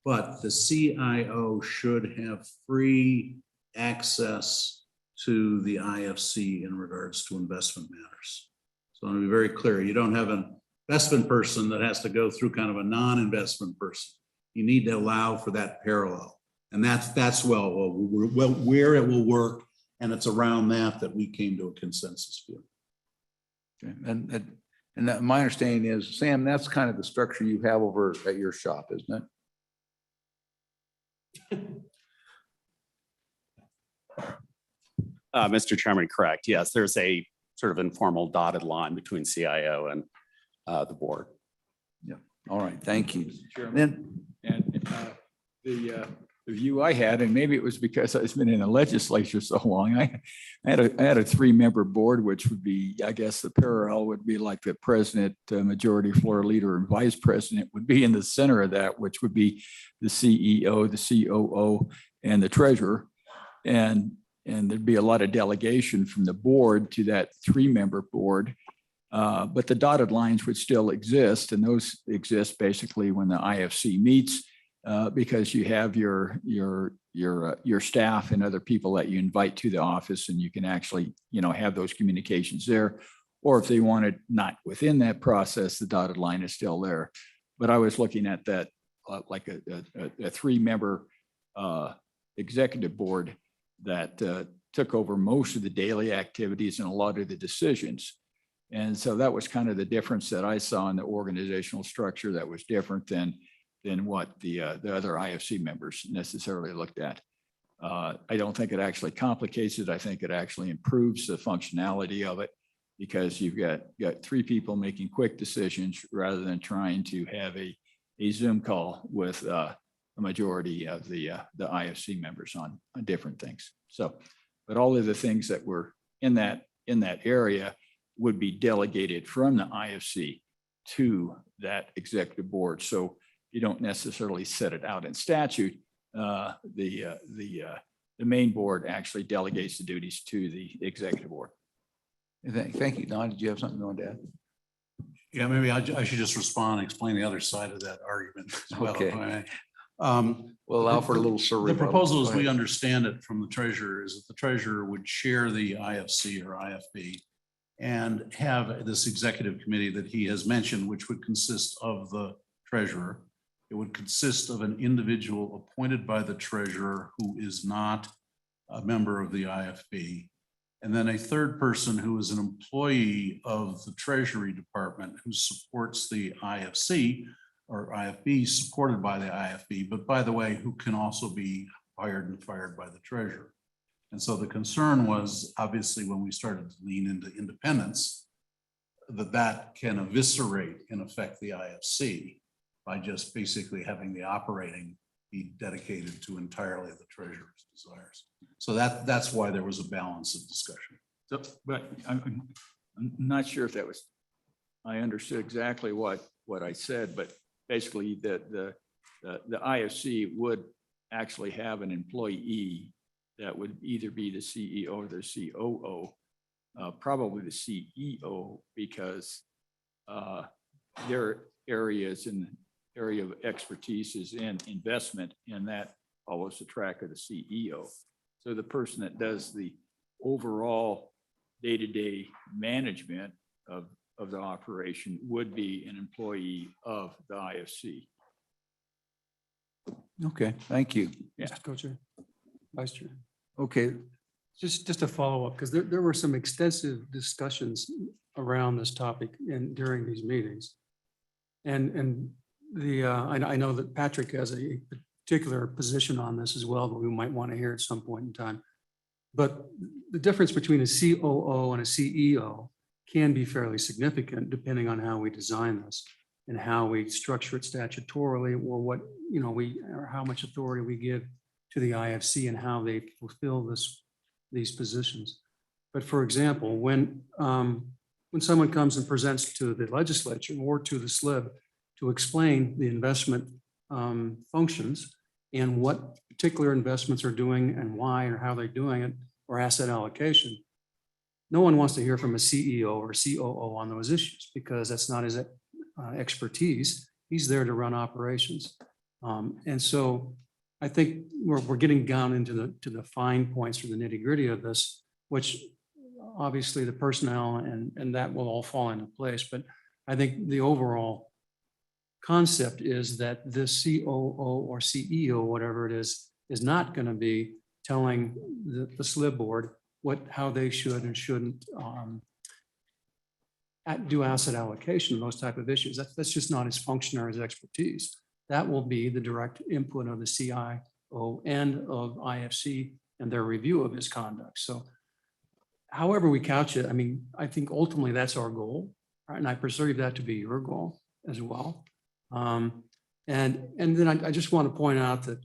But the CIO should have free access to the IFC in regards to investment matters. So I want to be very clear. You don't have an investment person that has to go through kind of a non-investment person. You need to allow for that parallel. And that's where it will work. And it's around that we came to a consensus view. Okay. And that my understanding is, Sam, that's kind of the structure you have over at your shop, isn't it? Mr. Chairman, correct. Yes, there's a sort of informal dotted line between CIO and the board. Yeah. All right. Thank you. Then, the view I had, and maybe it was because I've been in the legislature so long, I had a 3-member board, which would be, I guess the parallel would be like the president, majority floor leader, and vice president would be in the center of that, which would be the CEO, the COO, and the treasurer. And there'd be a lot of delegation from the board to that 3-member board. But the dotted lines would still exist, and those exist basically when the IFC meets. Because you have your staff and other people that you invite to the office, and you can actually, you know, have those communications there. Or if they wanted not within that process, the dotted line is still there. But I was looking at that like a 3-member executive board that took over most of the daily activities and a lot of the decisions. And so that was kind of the difference that I saw in the organizational structure that was different than what the other IFC members necessarily looked at. I don't think it actually complicates it. I think it actually improves the functionality of it because you've got 3 people making quick decisions rather than trying to have a Zoom call with a majority of the IFC members on different things. So, but all of the things that were in that area would be delegated from the IFC to that executive board. So you don't necessarily set it out in statute. The main board actually delegates the duties to the executive board. Thank you. Don, did you have something you wanted to add? Yeah, maybe I should just respond and explain the other side of that argument as well. Okay. We'll allow for a little The proposal, as we understand it from the treasurer, is that the treasurer would chair the IFC or IFB and have this executive committee that he has mentioned, which would consist of the treasurer. It would consist of an individual appointed by the treasurer who is not a member of the IFB. And then a third person who is an employee of the Treasury Department who supports the IFC or IFB, supported by the IFB, but by the way, who can also be hired and fired by the treasurer. And so the concern was obviously when we started to lean into independence, that can eviscerate in effect the IFC by just basically having the operating be dedicated to entirely the treasurer's desires. So that's why there was a balance of discussion. So, but I'm not sure if that was, I understood exactly what I said, but basically the IFC would actually have an employee that would either be the CEO or the COO, probably the CEO, because their areas in the area of expertise is in investment, and that follows the track of the CEO. So the person that does the overall day-to-day management of the operation would be an employee of the IFC. Okay, thank you. Yeah. Mr. Co-Chair, Vice Chair. Okay, Just to follow up, because there were some extensive discussions around this topic during these meetings. And I know that Patrick has a particular position on this as well, but we might want to hear at some point in time. But the difference between a COO and a CEO can be fairly significant depending on how we design this and how we structure it statutorily, or what, or how much authority we give to the IFC and how they fulfill these positions. But for example, when someone comes and presents to the legislature or to the SLIB to explain the investment functions and what particular investments are doing and why or how they're doing it, or asset allocation, no one wants to hear from a CEO or COO on those issues because that's not his expertise. He's there to run operations. And so I think we're getting down into the fine points or the nitty gritty of this, which obviously the personnel and that will all fall into place. But I think the overall concept is that this COO or CEO, whatever it is not going to be telling the SLIB board how they should and shouldn't do asset allocation, those type of issues. That's just not his function or his expertise. That will be the direct input of the CIO and of IFC and their review of his conduct. So however we couch it, I mean, I think ultimately that's our goal, right? And I perceive that to be your goal as well. And then I just want to point out that,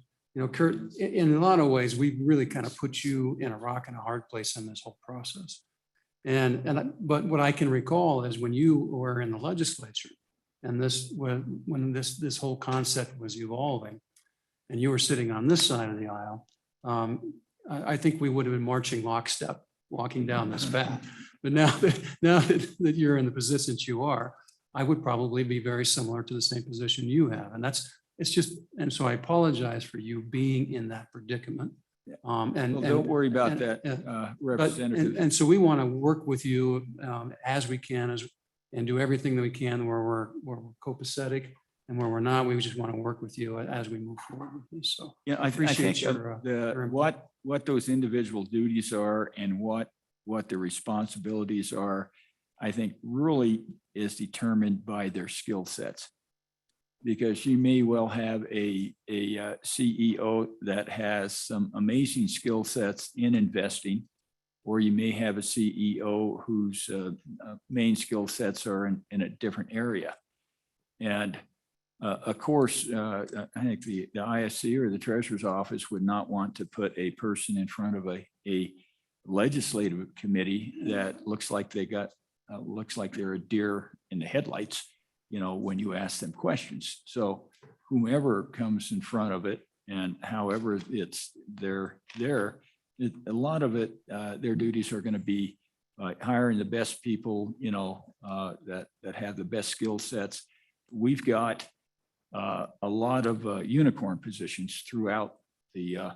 Kurt, in a lot of ways, we really kind of put you in a rock and a hard place in this whole process. But what I can recall is when you were in the legislature and when this whole concept was evolving and you were sitting on this side of the aisle, I think we would have been marching lockstep, walking down this path. But now that you're in the position that you are, I would probably be very similar to the same position you have. And so I apologize for you being in that predicament. Well, don't worry about that, Representative. And so we want to work with you as we can and do everything that we can where we're copacetic, and where we're not, we just want to work with you as we move forward with this. So Yeah, I appreciate think your what those individual duties are and what the responsibilities are, I think really is determined by their skill sets. Because you may well have a CEO that has some amazing skill sets in investing, or you may have a CEO whose main skill sets are in a different area. And of course, I think the ISC or the Treasurer's Office would not want to put a person in front of a legislative committee that looks like they're a deer in the headlights, when you ask them questions. So whomever comes in front of it and however they're there, a lot of it, their duties are going to be hiring the best people, that have the best skill sets. We've got a lot of unicorn positions throughout the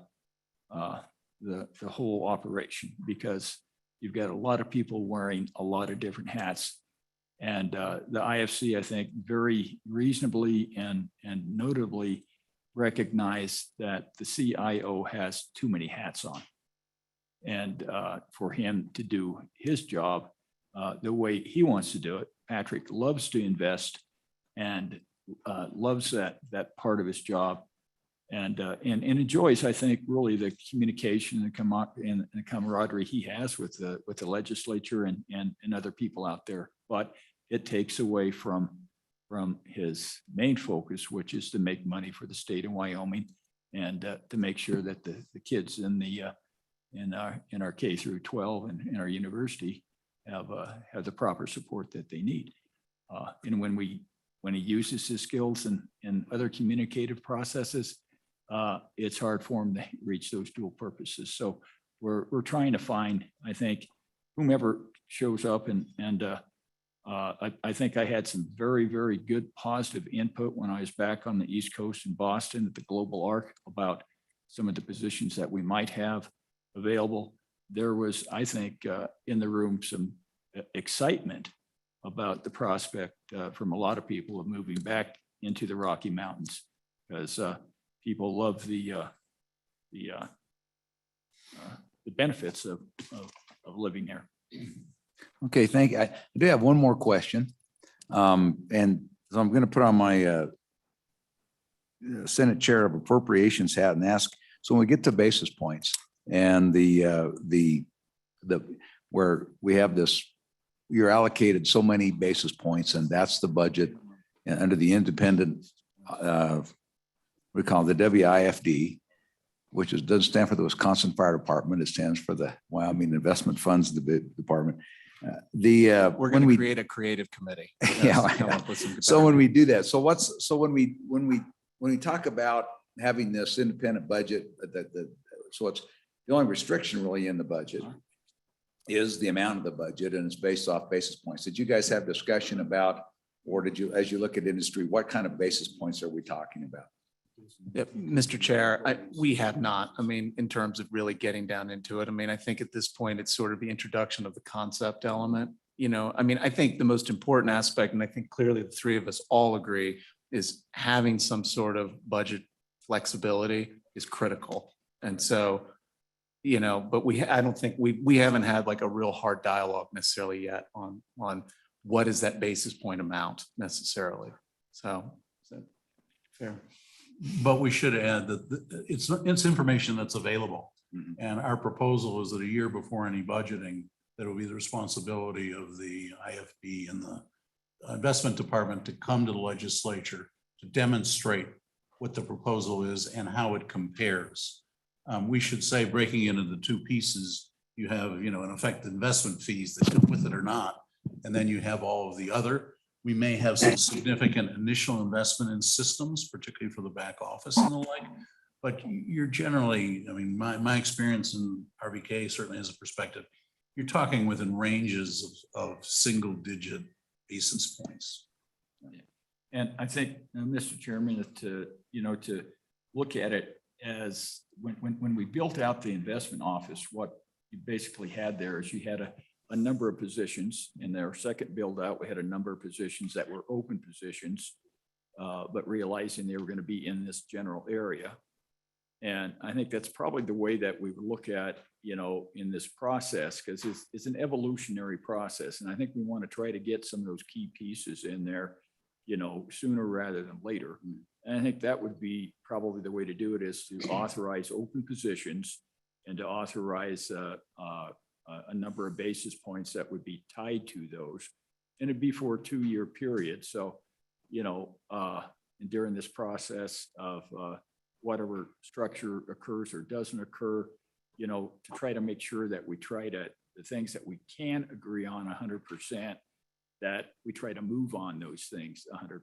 whole operation, because you've got a lot of people wearing a lot of different hats. And the IFC, I think, very reasonably and notably recognize that the CIO has too many hats on. and for him to do his job the way he wants to do it. Patrick loves to invest and loves that part of his job, and enjoys, I think, really the communication and the camaraderie he has with the legislature and other people out there. But it takes away from his main focus, which is to make money for the state of Wyoming and to make sure that the kids in our K through 12 and in our university have the proper support that they need. And when he uses his skills in other communicative processes, it's hard for him to reach those dual purposes. So we're trying to find, I think, whomever shows up and I think I had some very, very good positive input when I was back on the East Coast in Boston at the Global Arc about some of the positions that we might have available. There was, I think, in the room, some excitement about the prospect from a lot of people of moving back into the Rocky Mountains, because people love the benefits of living there. Okay, thank you. I do have one more question. And so I'm going to put on my Senate Chair of Appropriations hat and ask, so when we get to basis points and where we have this, you're allocated so many basis points and that's the budget and under the independent, we call it the WIFD, which doesn't stand for the Wisconsin Fire Department. It stands for the Wyoming Investment Funds Department. We're going to create a creative committee. Yeah. So when we do that, so when we talk about having this independent budget, so it's the only restriction really in the budget is the amount of the budget, and it's based off basis points. Did you guys have discussion about, or did you, as you look at industry, what kind of basis points are we talking about? Yep, Mr. Chair, we have not. I mean, in terms of really getting down into it, I mean, I think at this point, it's sort of the introduction of the concept element. You know, I mean, I think the most important aspect, and I think clearly the three of us all agree, is having some sort of budget flexibility is critical. And so, you know, but I don't think we haven't had like a real hard dialogue necessarily yet on what is that basis point amount necessarily. So, is that fair? But we should add that it's information that's available. Mhm. And our proposal is that a year before any budgeting, that will be the responsibility of the IFB and the investment department to come to the legislature to demonstrate what the proposal is and how it compares. We should say, breaking it into two pieces, you have, in effect, investment fees that come with it or not. And then you have all of the other. We may have some significant initial investment in systems, particularly for the back office and the like. But you're generally, I mean, my experience in RVK certainly has a perspective. You're talking within ranges of single digit basis points. And I think, Mr. Chairman, that to look at it as when we built out the investment office, what you basically had there is you had a number of positions. In their second build out, we had a number of positions that were open positions, but realizing they were going to be in this general area. And I think that's probably the way that we would look at, in this process, because it's an evolutionary process. And I think we want to try to get some of those key pieces in there, sooner rather than later. And I think that would be probably the way to do it, is to authorize open positions and to authorize a number of basis points that would be tied to those. And it'd be for a 2-year period. So, and during this process of whatever structure occurs or doesn't occur, to try to make sure that we try to, the things that we can agree on 100%, that we try to move on those things 100%.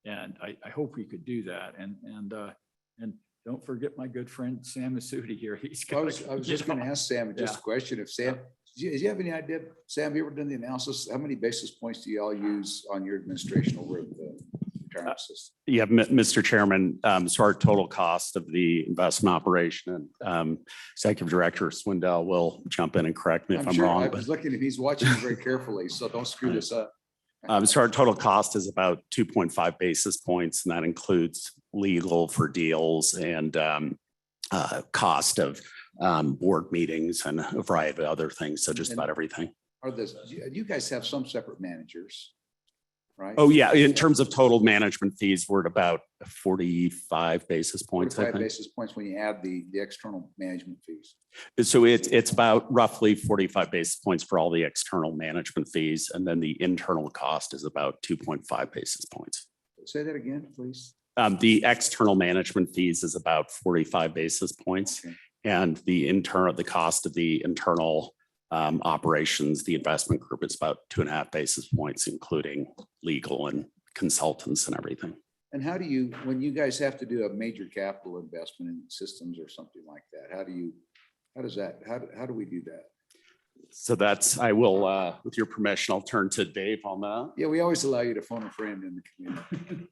And I hope we could do that. And don't forget my good friend, Sam Masudi here. I was just going to ask Sam just a question. If Sam, do you have any idea, Sam, have you ever done the analysis? How many basis points do you all use on your administration over the retirement system? Yeah, Mr. Chairman, so our total cost of the investment operation, and Executive Director Swindell will jump in and correct me if I'm sure, wrong. I was looking, he's watching very carefully, so don't screw this up. So our total cost is about 2.5 basis points, and that includes legal for deals and cost of board meetings and a variety of other things. So just about everything. You guys have some separate managers, right? Oh, yeah. In terms of total management fees, we're at about 45 basis points, I 45 think. basis points when you add the external management fees. So it's about roughly 45 basis points for all the external management fees. And then the internal cost is about 2.5 basis points. Say that again, please. The external management fees is about 45 basis points. Okay. And the cost of the internal operations, the investment group, is about 2.5 basis points, including legal and consultants and everything. And how do you, when you guys have to do a major capital investment in systems or something like that, how do we do that? So I will, with your permission, I'll turn to Dave on that. Yeah, we always allow you to phone a friend in the community.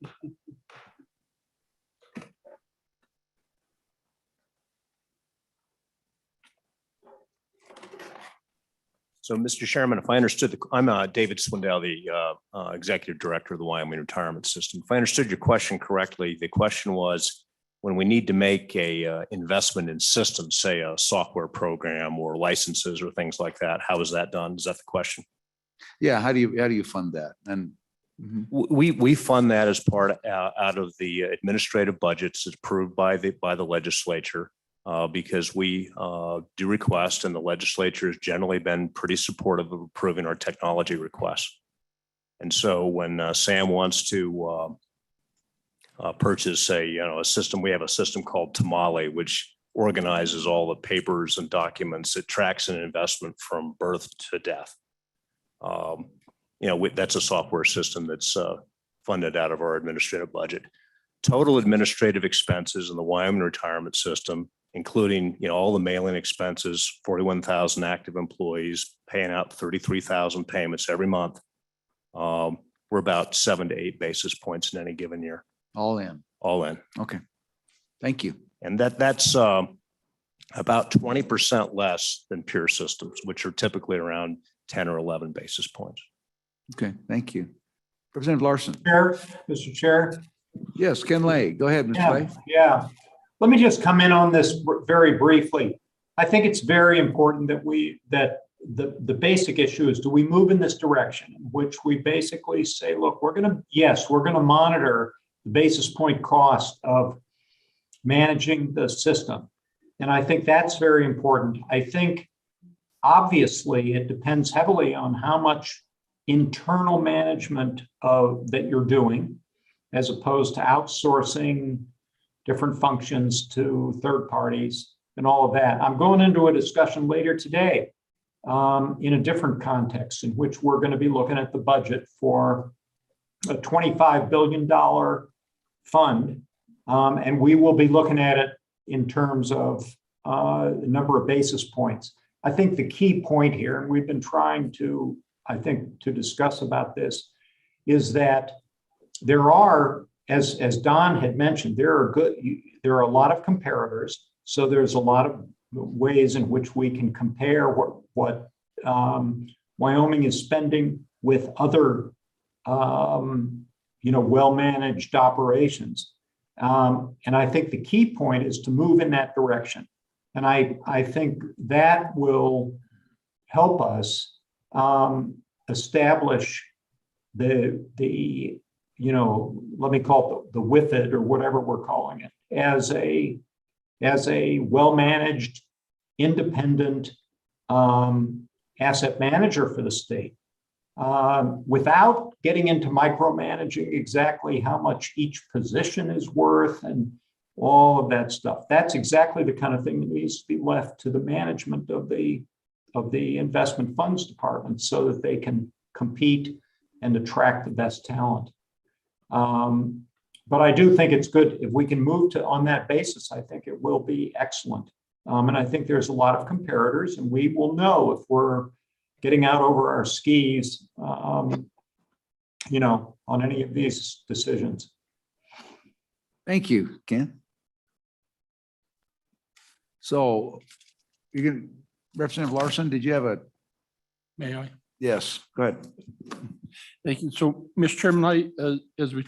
So, Mr. Chairman, if I understood, I'm David Swindell, the Executive Director of the Wyoming Retirement System. If I understood your question correctly, the question was, when we need to make a investment in systems, say a software program or licenses or things like that, how is that done? Is that the question? Yeah, how do you fund that? And We fund that as part out of the administrative budgets approved by the legislature. Because we do request, and the legislature has generally been pretty supportive of approving our technology requests. And so when Sam wants to purchase a system, we have a system called Tamale, which organizes all the papers and documents. It tracks an investment from birth to death. That's a software system that's funded out of our administrative budget. Total administrative expenses in the Wyoming Retirement System, including all the mailing expenses, 41,000 active employees, paying out 33,000 payments every month. We're about 7 to 8 basis points in any given year. all in. All in. Okay. Thank you. And that's about 20% less than peer systems, which are typically around 10 or 11 basis points. Okay, thank you. Representative Larson. Mr. Chair. Yes, Ken Lay. Go ahead, Mr. Lay. Yeah. Let me just come in on this very briefly. I think it's very important that the basic issue is, do we move in this direction, in which we basically say, look, we're going to monitor the basis point cost of managing the system. And I think that's very important. I think obviously it depends heavily on how much internal management that you're doing, as opposed to outsourcing different functions to third parties and all of that. I'm going into a discussion later today in a different context, in which we're going to be looking at the budget for a $25 billion fund. And we will be looking at it in terms of the number of basis points. I think the key point here, and we've been trying to discuss about this, is that there are, as Don had mentioned, there are a lot of comparators. So there's a lot of ways in which we can compare what Wyoming is spending with other well-managed operations. And I think the key point is to move in that direction. And I think that will help us establish let me call it the WIFID, or whatever we're calling it, as a well-managed, independent asset manager for the state, without getting into micromanaging exactly how much each position is worth and all of that stuff. That's exactly the kind of thing that needs to be left to the management of the investment funds department, so that they can compete and attract the best talent. But I do think it's good if we can move on that basis. I think it will be excellent. And I think there's a lot of comparators, and we will know if we're getting out over our skis, on any of these decisions. Thank you, Ken. So Representative Larson, did you have a? May I? Yes, go ahead. Thank you. So, Mr. Chairman, as we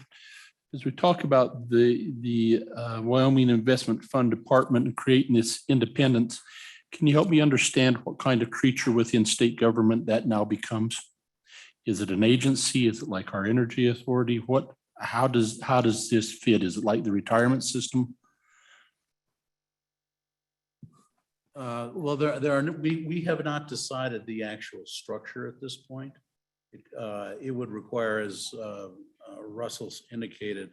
as we talk about the Wyoming Investment Fund Department and creating this independence, can you help me understand what kind of creature within state government that now becomes? Is it an agency? Is it like our energy authority? How does this fit? Is it like the retirement system? Well, we have not decided the actual structure at this point. It would require, as Russell's indicated,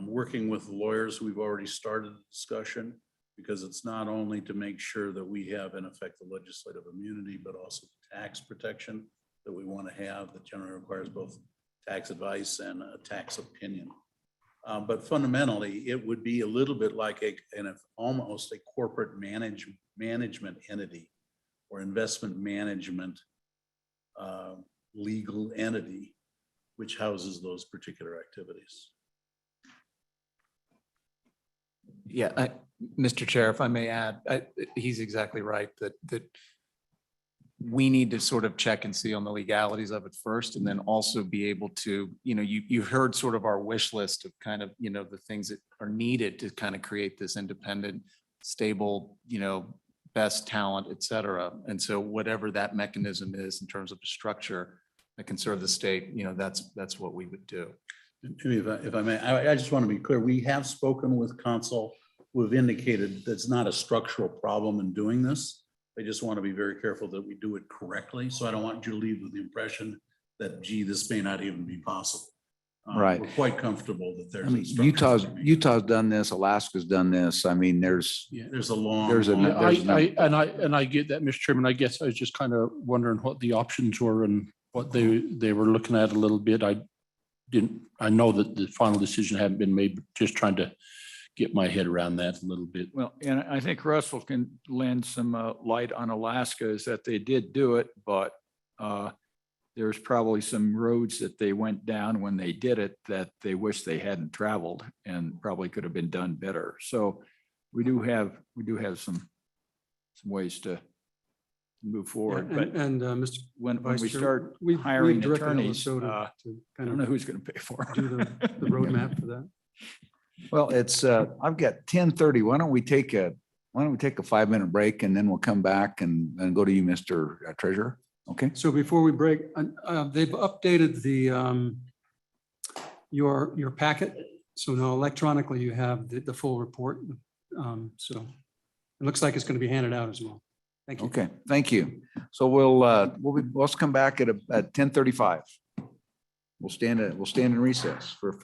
working with lawyers. We've already started the discussion because it's not only to make sure that we have in effect the legislative immunity, but also tax protection that we want to have that generally requires both tax advice and a tax opinion. But fundamentally, it would be a little bit like almost a corporate management entity or investment management legal entity, which houses those particular activities. Yeah, Mr. Chair, if I may add, he's exactly right that we need to sort of check and see on the legalities of it first, and then also be able to, you've heard sort of our wish list of kind of, the things that are needed to kind of create this independent, stable, best talent, et cetera. And so whatever that mechanism is in terms of the structure that can serve the state, that's what we would do. If I may, I just want to be clear. We have spoken with counsel who have indicated that's not a structural problem in doing this. They just want to be very careful that we do it correctly. So I don't want you to leave with the impression that, gee, this may not even be possible. Right. We're quite comfortable that there's. I mean, instructions to be made. Utah's done this, Alaska's done this. I mean, there's There's a long. there's a- long- I get that, Mr. Chairman. I guess I was just kind of wondering what the options were and what they were looking at a little bit. I know that the final decision hadn't been made, but just trying to get my head around that a little bit. Well, and I think Russell can lend some light on Alaska is that they did do it, but there's probably some roads that they went down when they did it that they wish they hadn't traveled and probably could have been done better. So we do have some ways to move forward. Yeah, But Mr. when Vice we Chair, start we hiring directed attorneys, Minnesota I to kind don't know of who's going to pay for do it. the roadmap for that. well, it's I've got 10:30. Why don't we take a 5-minute break and then we'll come back and go to you, Mr. Treasurer. Okay. So before we break, they've updated the your packet. So now electronically you have the full report. So it looks like it's going to be handed out as well. Thank you. Okay, thank you. So let's come back at 10:35. We'll stand in recess for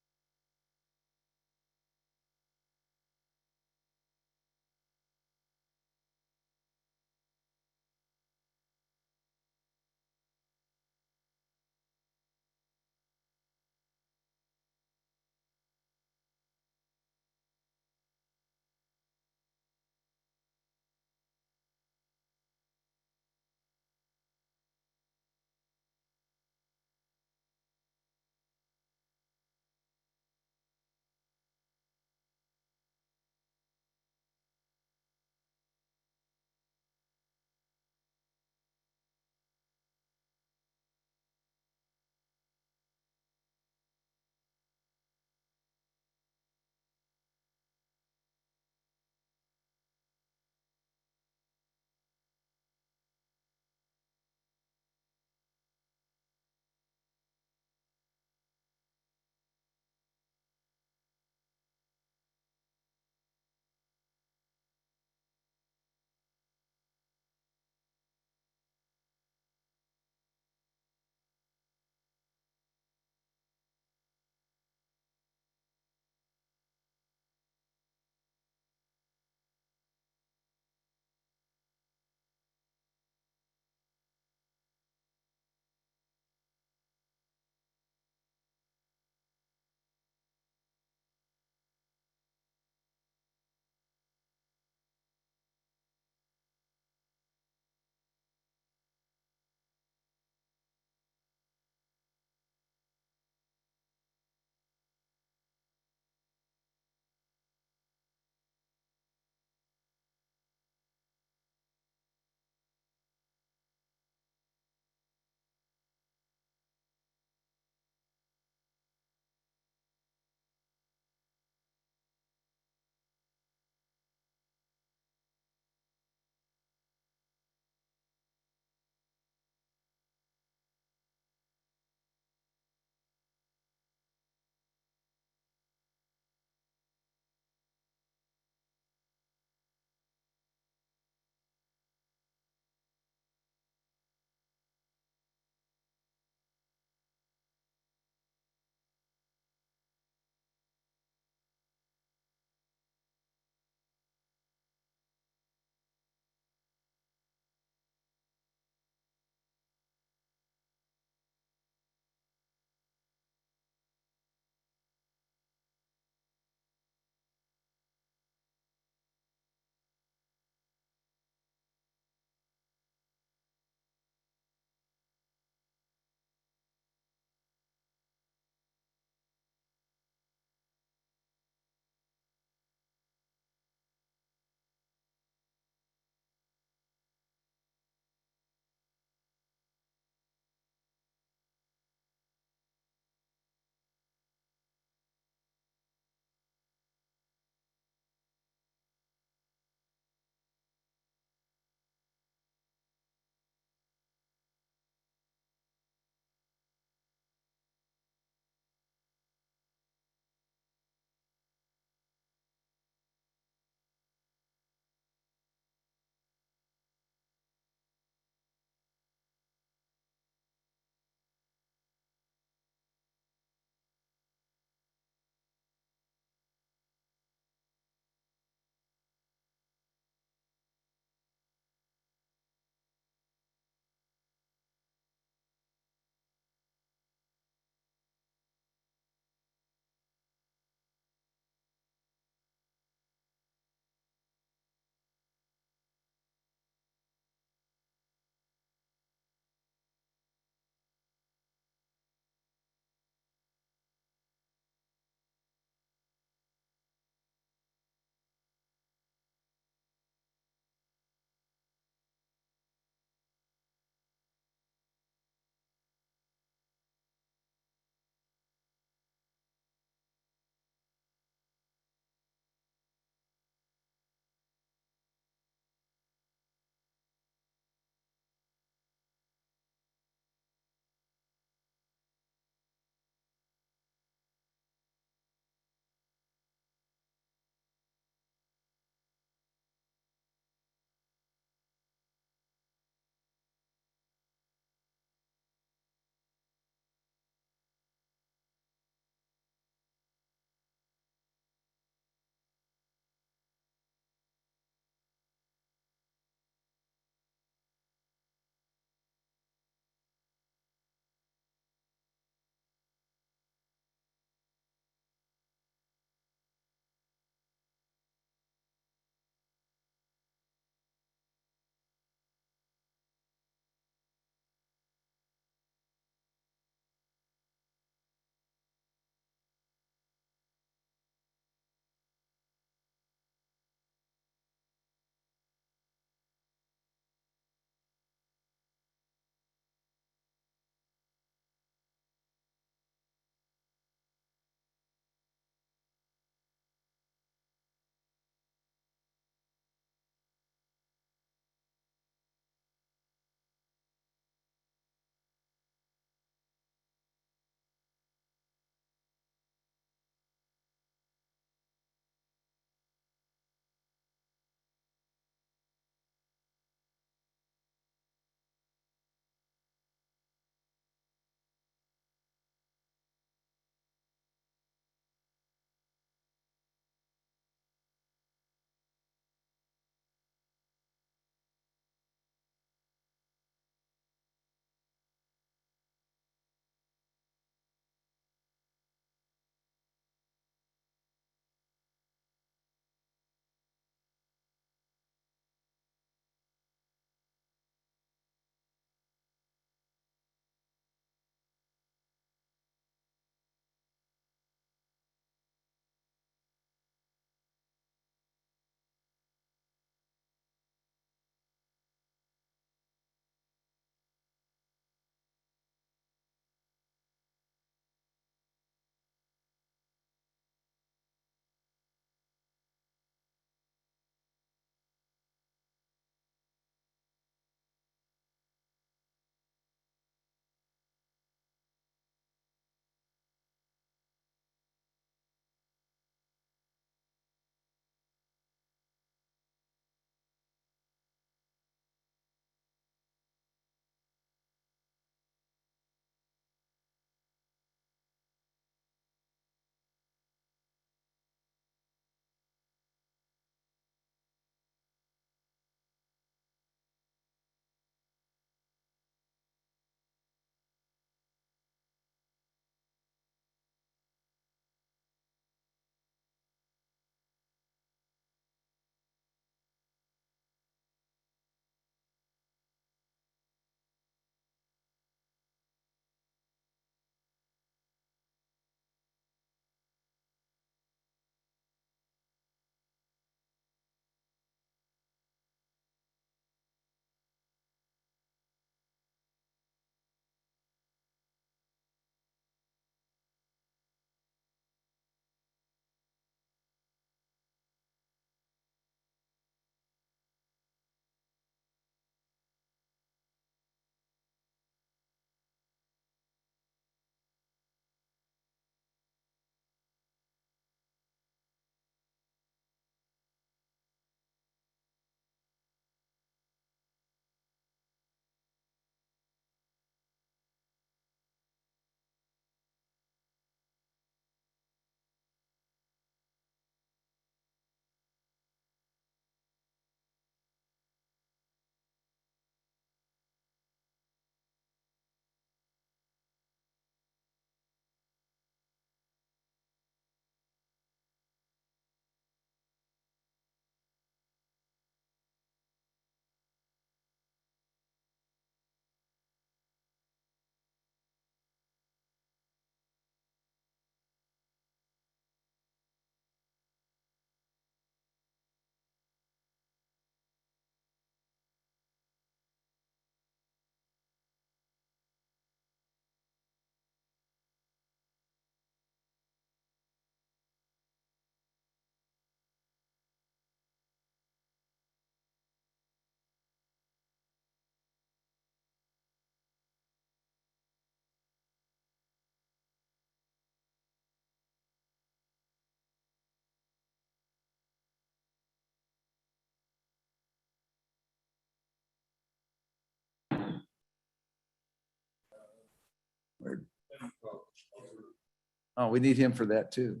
Oh, we need him for that too.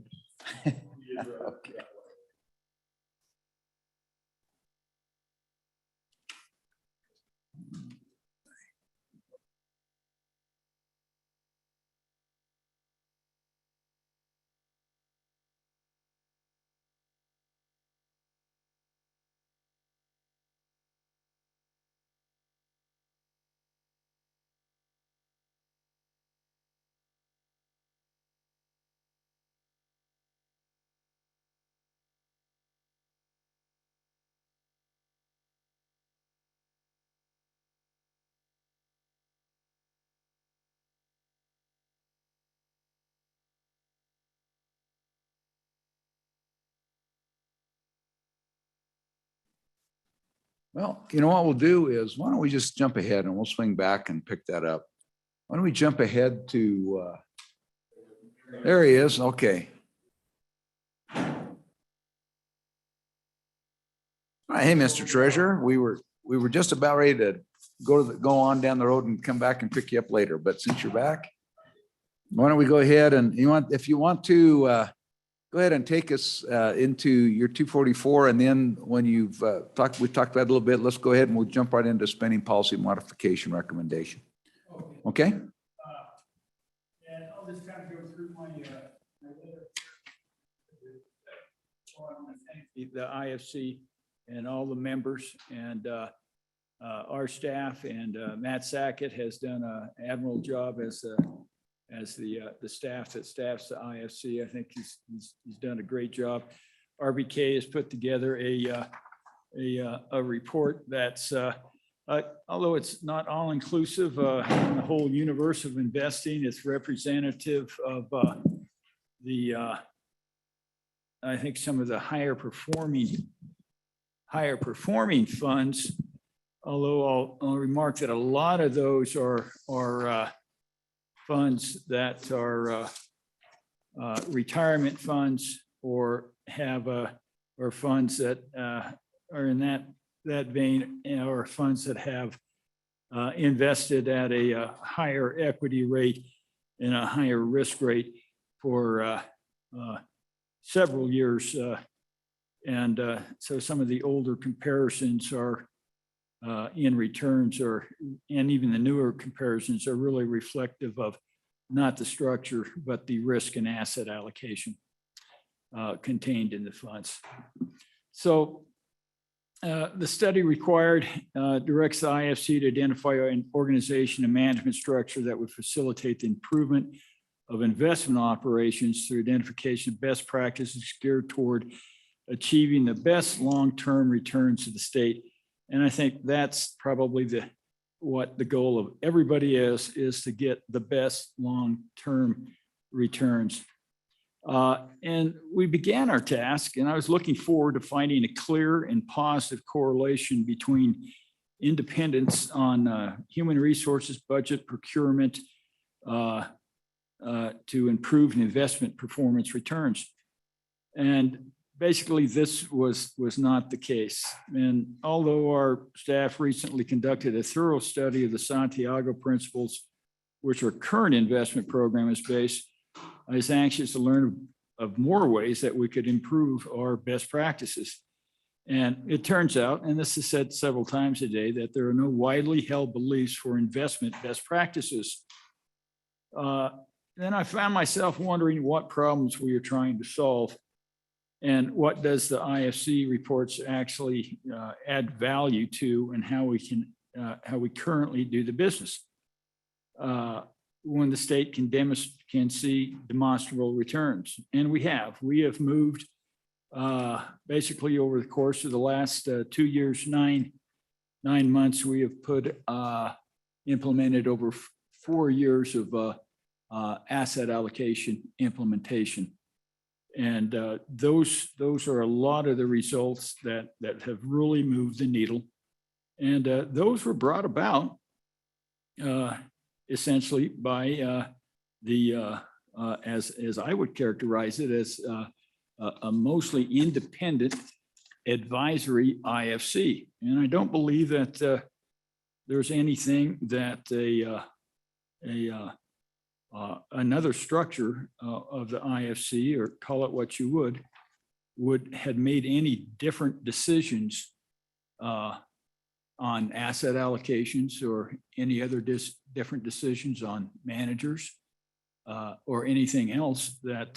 Okay. Well, you know what we'll do is, why don't we just jump ahead and we'll swing back and pick that up. Why don't we jump ahead to, there he is, okay. All right, hey, Mr. Treasurer, we were just about ready to go on down the road and come back and pick you up later, but since you're back, why don't we go ahead and if you want to, go ahead and take us into your 244, and then when we've talked about it a little bit, let's go ahead and we'll jump right into spending policy modification recommendation. Okay? And I'll just kind of go through my letter. I want to thank the IFC and all the members and our staff, and Matt Sackett has done an admirable job as the staff that staffs the IFC. I think he's done a great job. RBK has put together a report that's although it's not all inclusive in the whole universe of investing, it's representative of I think some of the higher performing funds. Although I'll remark that a lot of those are funds that are retirement funds or have or funds that are in that vein, or funds that have invested at a higher equity rate and a higher risk rate for several years. And so some of the older comparisons are in returns, and even the newer comparisons are really reflective of not the structure, but the risk and asset allocation contained in the funds. So the study required directs the IFC to identify an organization and management structure that would facilitate the improvement of investment operations through identification of best practices geared toward achieving the best long-term returns to the state. And I think that's probably what the goal of everybody is to get the best long-term returns. And we began our task, and I was looking forward to finding a clear and positive correlation between independence on human resources, budget, procurement, to improve investment performance returns. And basically, this was not the case. And although our staff recently conducted a thorough study of the Santiago principles, which our current investment program is based, I was anxious to learn of more ways that we could improve our best practices. And it turns out, and this is said several times today, that there are no widely held beliefs for investment best practices. Then I found myself wondering what problems we are trying to solve. And what does the IFC reports actually add value to, and how we currently do the business when the state can see demonstrable returns. And we have moved basically over the course of the last 2 years, nine months, we have implemented over 4 years of asset allocation implementation. And those are a lot of the results that have really moved the needle. And those were brought about essentially by as I would characterize it, as a mostly independent advisory IFC. And I don't believe that there's anything that another structure of the IFC, or call it what you would had made any different decisions on asset allocations or any other different decisions on managers or anything else that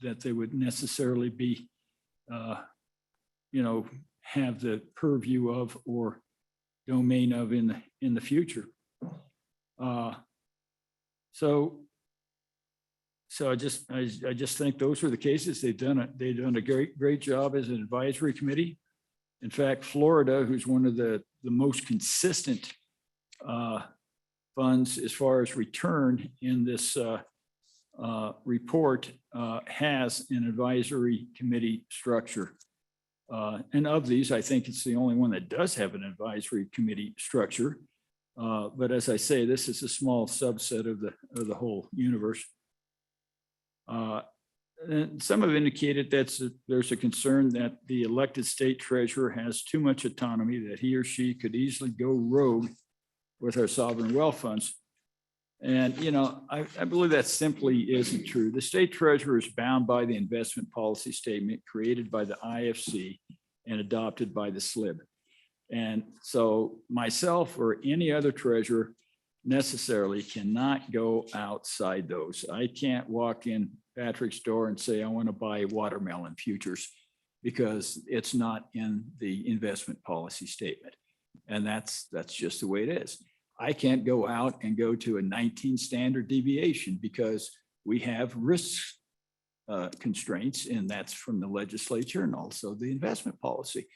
they would necessarily be have the purview of or domain of in the future. So I just think those were the cases. They've done a great job as an advisory committee. In fact, Florida, who's one of the most consistent funds as far as return in this report, has an advisory committee structure. And of these, I think it's the only one that does have an advisory committee structure. But as I say, this is a small subset of the whole universe. And some have indicated that there's a concern that the elected state treasurer has too much autonomy, that he or she could easily go rogue with our sovereign wealth funds. And, I believe that simply isn't true. The state treasurer is bound by the investment policy statement created by the IFC and adopted by the SLIB. And so myself or any other treasurer necessarily cannot go outside those. I can't walk in Patrick's door and say, I want to buy watermelon futures because it's not in the investment policy statement. And that's just the way it is. I can't go out and go to a 19 standard deviation because we have risk constraints, and that's from the legislature and also the investment policy.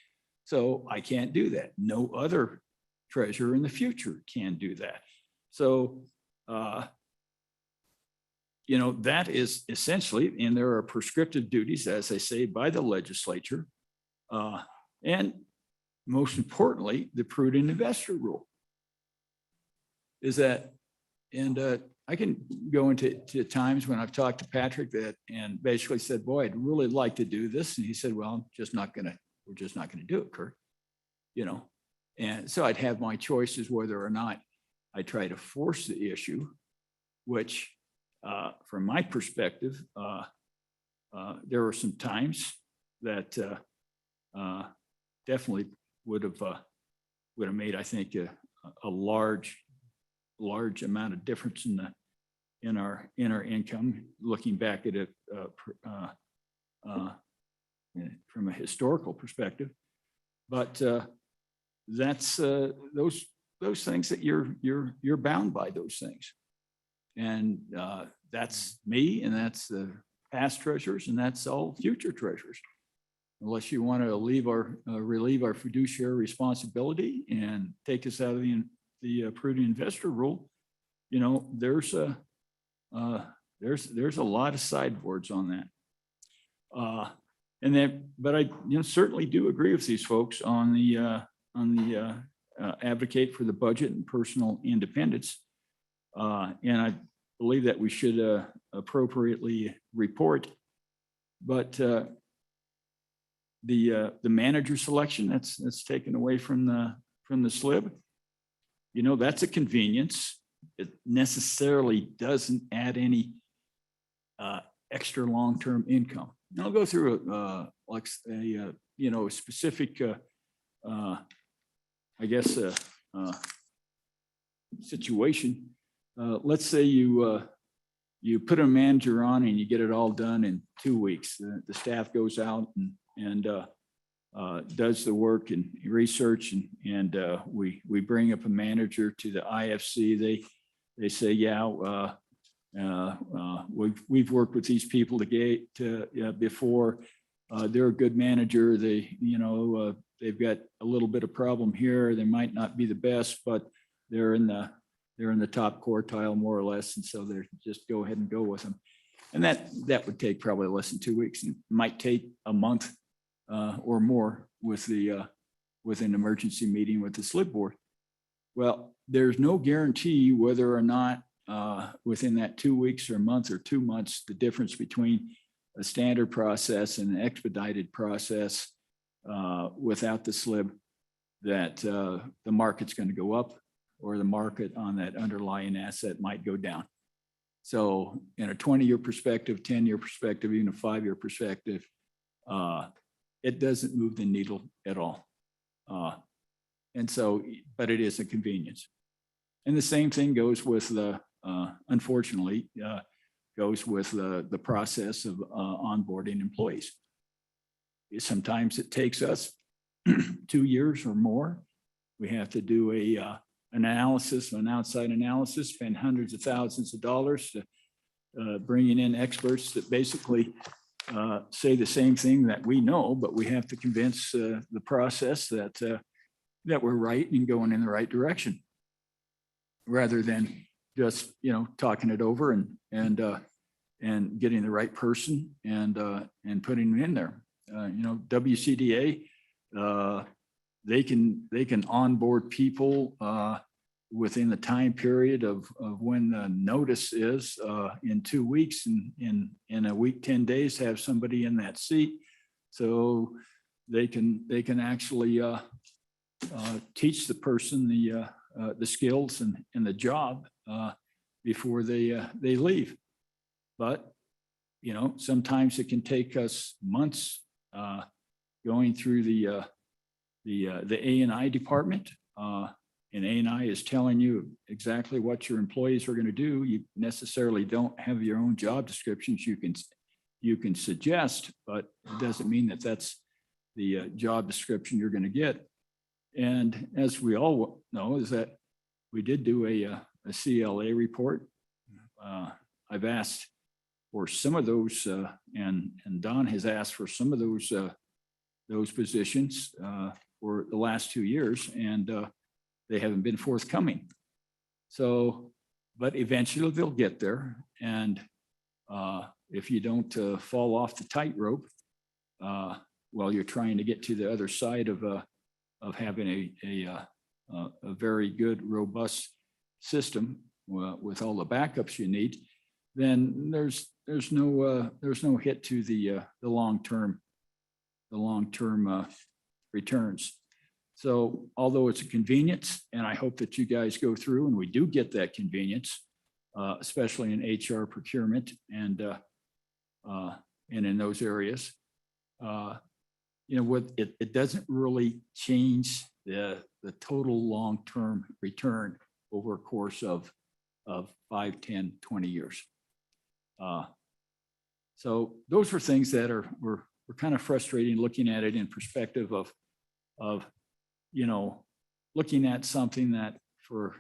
So I can't do that. No other treasurer in the future can do that. So, that is essentially, and there are prescriptive duties, as I say, by the legislature. And most importantly, the prudent investor rule is that, and I can go into times when I've talked to Patrick and basically said, boy, I'd really like to do this. And he said, well, we're just not going to do it, Kurt. And so I'd have my choices whether or not I try to force the issue, which from my perspective, there were some times that definitely would have made, I think, a large amount of difference in our income. Looking back at it from a historical perspective, but that's those things that you're bound by those things, and that's me, and that's the past treasurers, and that's all future treasurers. Unless you want to relieve our fiduciary responsibility and take us out of the prudent investor rule, there's a lot of sideboards on that. But I certainly do agree with these folks on the advocate for the budget and personal independence. And I believe that we should appropriately report. But the manager selection that's taken away from the SLIB, that's a convenience. It necessarily doesn't add any extra long-term income. And I'll go through a specific, situation. Let's say you put a manager on and you get it all done in 2 weeks. The staff goes out and does the work and research, and we bring up a manager to the IFC. They say, yeah, we've worked with these people before. They're a good manager. They've got a little bit of problem here. They might not be the best, but they're in the top quartile more or less, and so they're just go ahead and go with them. And that would take probably less than 2 weeks, and it might take a month or more with an emergency meeting with the SLIB board. Well, there's no guarantee whether or not within that 2 weeks or a month or 2 months, the difference between a standard process and an expedited process without the SLIB, that the market's going to go up or the market on that underlying asset might go down. So in a 20-year perspective, 10-year perspective, even a 5-year perspective, it doesn't move the needle at all. And so, but it is a convenience. And the same thing goes with the, unfortunately, goes with the process of onboarding employees. Sometimes it takes us 2 years or more. We have to do an analysis, an outside analysis, spend hundreds of thousands of dollars to bringing in experts that basically say the same thing that we know, but we have to convince the process that that we're right and going in the right direction, rather than just, you know, talking it over and getting the right person and putting them in there. You know, WCDA, they can onboard people within the time period of when the notice is in 2 weeks, and in a week, 10 days, have somebody in that seat. So they can actually teach the person the skills and the job before they leave. But, you know, sometimes it can take us months going through the A&I department. And A&I is telling you exactly what your employees are going to do. You necessarily don't have your own job descriptions. You can suggest, but it doesn't mean that that's the job description you're going to get. And as we all know, is that we did do a CLA report. I've asked for some of those, and Don has asked for some of those positions for the last 2 years, and they haven't been forthcoming. So, but eventually they'll get there. And if you don't fall off the tightrope while you're trying to get to the other side of having a very good, robust system with all the backups you need, then there's no hit to the long-term returns. So although it's a convenience, and I hope that you guys go through and we do get that convenience, especially in HR procurement and in those areas, you know, what it doesn't really change the total long-term return over a course of 5, 10, 20 years. So those were things that were kind of frustrating, looking at it in perspective of, you know, looking at something that for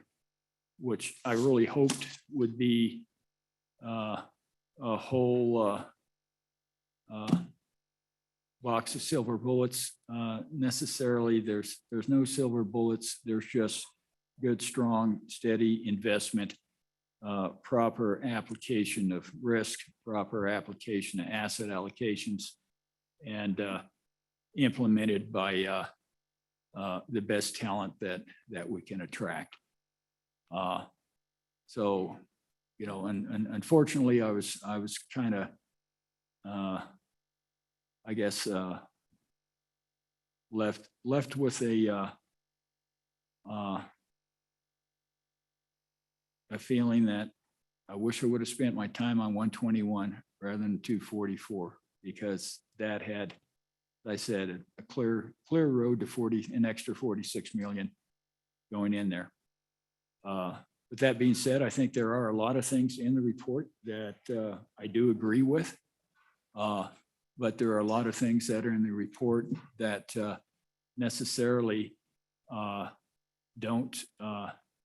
which I really hoped would be a whole box of silver bullets. Necessarily, there's no silver bullets. There's just good, strong, steady investment, proper application of risk, proper application of asset allocations, and implemented by the best talent that we can attract. So, you know, and unfortunately, I was kind of, I guess, left with a feeling that I wish I would have spent my time on 121 rather than 244, because that had, as I said, a clear road to an extra 46 million going in there. With that being said, I think there are a lot of things in the report that I do agree with. But there are a lot of things that are in the report that necessarily don't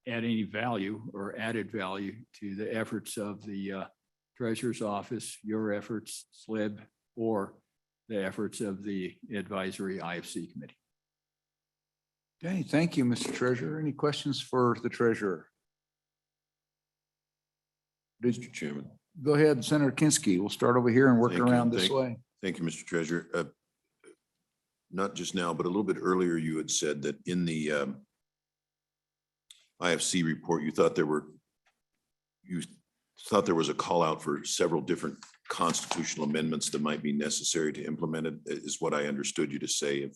add any value or added value to the efforts of the Treasurer's Office, your efforts, SLIB, or the efforts of the advisory IFC committee. Okay, thank you, Mr. Treasurer. Any questions for the Treasurer? Mr. Chairman. Go ahead, Senator Kinski. We'll start over here and work Thank you. around this way. Thank you, Mr. Treasurer. Not just now, but a little bit earlier, you had said that in the IFC report, you thought there was a call out for several different constitutional amendments that might be necessary to implement it, is what I understood you to say.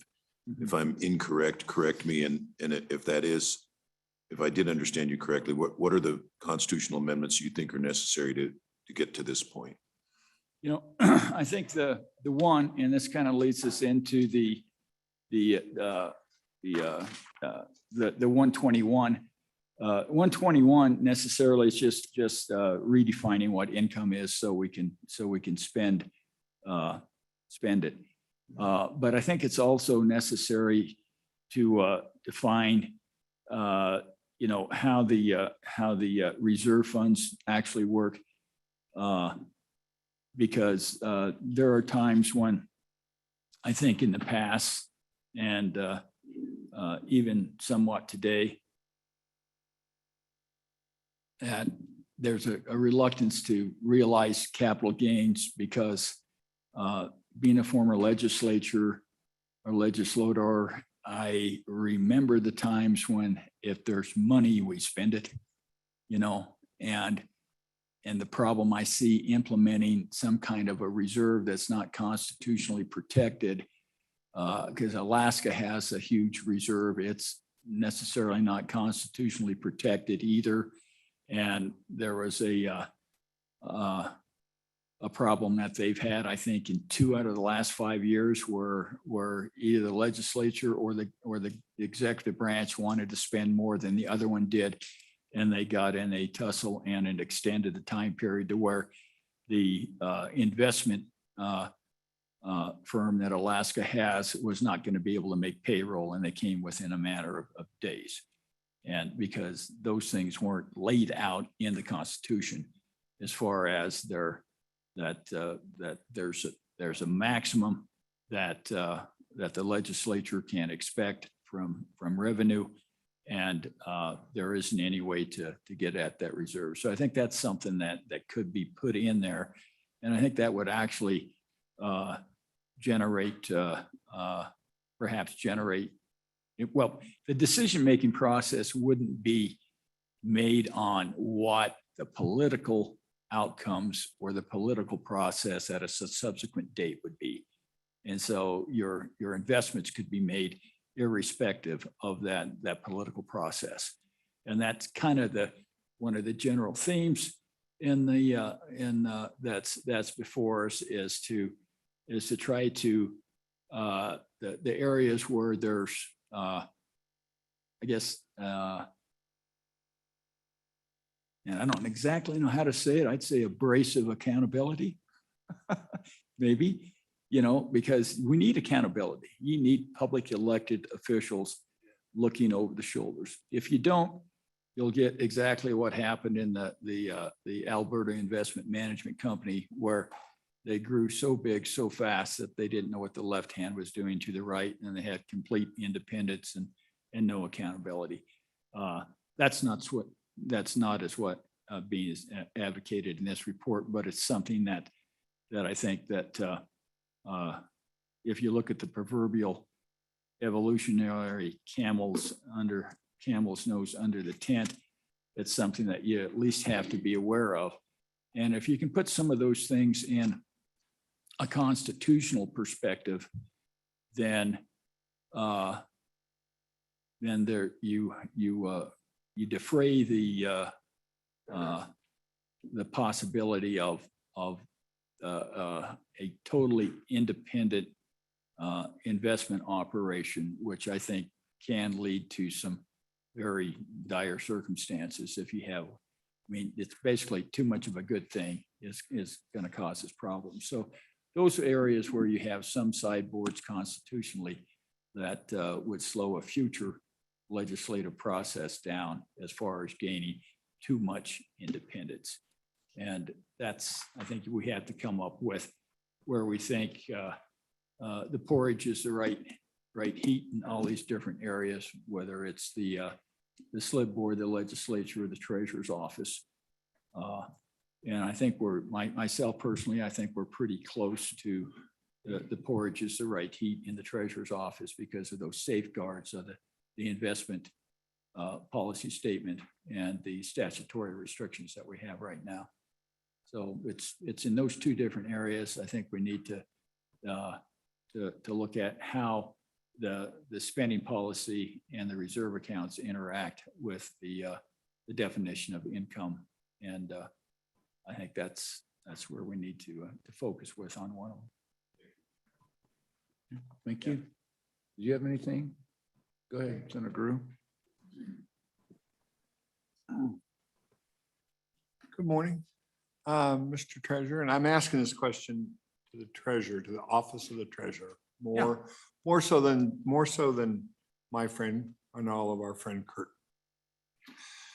If I'm incorrect, correct me. And if if I did understand you correctly, what are the constitutional amendments you think are necessary to get to this point? You know, I think the one, and this kind of leads us into the 121. 121 necessarily is just redefining what income is so we can spend it. But I think it's also necessary to define you know, how the reserve funds actually work. Because there are times when I think in the past and even somewhat today, that there's a reluctance to realize capital gains because being a former legislator, I remember the times when if there's money, we spend it, you know, and the problem I see implementing some kind of a reserve that's not constitutionally protected, because Alaska has a huge reserve. It's necessarily not constitutionally protected either. And there was a problem that they've had, I think, in 2 out of the last 5 years where either the legislature or the executive branch wanted to spend more than the other one did. And they got in a tussle and it extended the time period to where the investment firm that Alaska has was not going to be able to make payroll, and they came within a matter of days. And because those things weren't laid out in the Constitution, as far as that there's a maximum that the legislature can expect from revenue, and there isn't any way to get at that reserve. So I think that's something that could be put in there, and I think that would actually perhaps generate. Well, the decision-making process wouldn't be made on what the political outcomes or the political process at a subsequent date would be. And so your investments could be made irrespective of that political process. And that's kind of one of the general themes in that's before us is to try to the areas where there's I guess, and I don't exactly know how to say it. I'd say abrasive accountability, maybe, you know, because we need accountability. You need public elected officials looking over the shoulders. If you don't, you'll get exactly what happened in the Alberta Investment Management Company, where they grew so big so fast that they didn't know what the left hand was doing to the right, and they had complete independence and no accountability. That's not as what being is advocated in this report, but it's something that I think that if you look at the proverbial evolutionary camel's nose under the tent, it's something that you at least have to be aware of. And if you can put some of those things in a constitutional perspective, then there you defray the possibility of a totally independent investment operation, which I think can lead to some very dire circumstances. If you have, I mean, it's basically too much of a good thing is going to cause us problems. So those are areas where you have some sideboards constitutionally that would slow a future legislative process down as far as gaining too much independence. And that's, I think we have to come up with where we think the porridge is the right heat in all these different areas, whether it's the slip board, the legislature, or the treasurer's office. And I think myself personally, I think we're pretty close to the porridge is the right heat in the treasurer's office because of those safeguards of the investment policy statement and the statutory restrictions that we have right now. So it's in those two different areas. I think we need to look at how the spending policy and the reserve accounts interact with the definition of income. And I think that's where we need to focus with on one of them. Thank you. Do you have anything? Go ahead, Senator Drew. Good morning, Mr. Treasurer, and I'm asking this question to the treasurer, to the office of the treasurer, more so than my friend and all of our friend Kurt.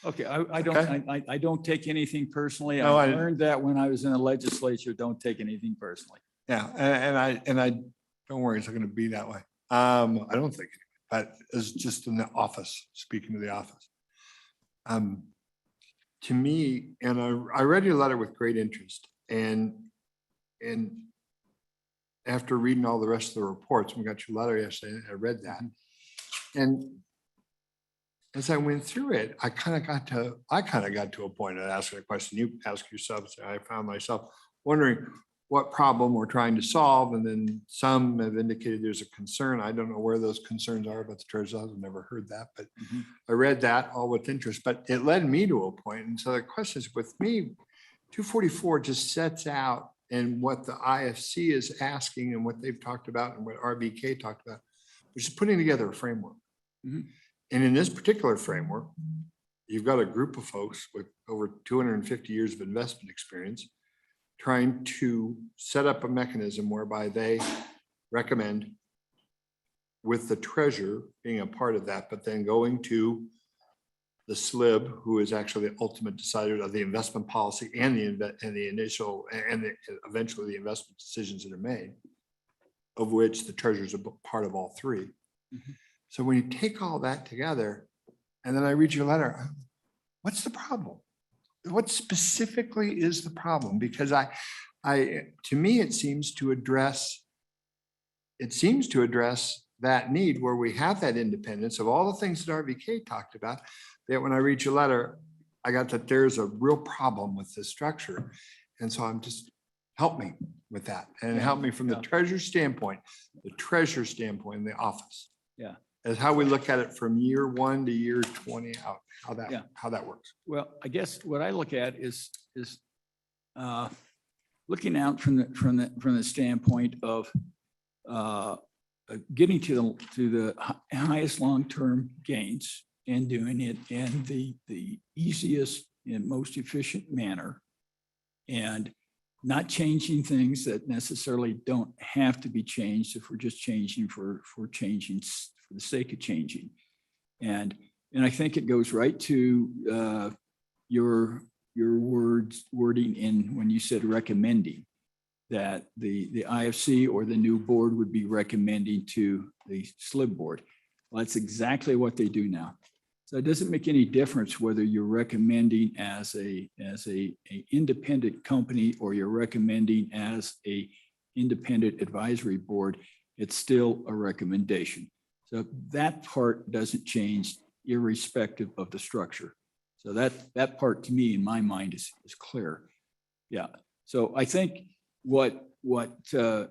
Okay, I don't take anything personally. No, I I- learned that when I was in the legislature. Don't take anything personally. Yeah, and I don't worry, it's not going to be that way. I don't think, but it's just in the office, speaking to the office. To me, and I read your letter with great interest, and after reading all the rest of the reports, we got your letter yesterday, I read that. And as I went through it, I kind of got to a point of asking a question you ask yourself. So I found myself wondering what problem we're trying to solve. And then some have indicated there's a concern. I don't know where those concerns are, but the treasurer's office, I've never heard that, but I read that all with interest, but it led me to a point. And so the question is, with me, 244 just sets out, and what the IFC is asking and what they've talked about and what RBK talked about, which is putting together a framework. And in this particular framework, you've got a group of folks with over 250 years of investment experience trying to set up a mechanism whereby they recommend, with the treasurer being a part of that, but then going to the SLIB, who is actually the ultimate decider of the investment policy and the initial and eventually the investment decisions that are made, of which the treasurer is a part of all three. So when you take all that together, and then I read your letter, what's the problem? What specifically is the problem? Because to me, it seems to address that need where we have that independence of all the things that RVK talked about, that when I read your letter, I got that there's a real problem with this structure. And so I'm just, help me with that and help me from the treasurer's standpoint, in the office. Yeah. As how we look at it from year 1 to year 20 out, how that works. Well, I guess what I look at is looking out from the standpoint of getting to the highest long-term gains and doing it in the easiest and most efficient manner, and not changing things that necessarily don't have to be changed if we're just changing for changing for the sake of changing. And I think it goes right to your wording in when you said recommending, that the IFC or the new board would be recommending to the SLIB board. Well, that's exactly what they do now. So it doesn't make any difference whether you're recommending as a independent company or you're recommending as a independent advisory board. It's still a recommendation. So that part doesn't change irrespective of the structure. So that part to me, in my mind, is clear. Yeah. So I think what a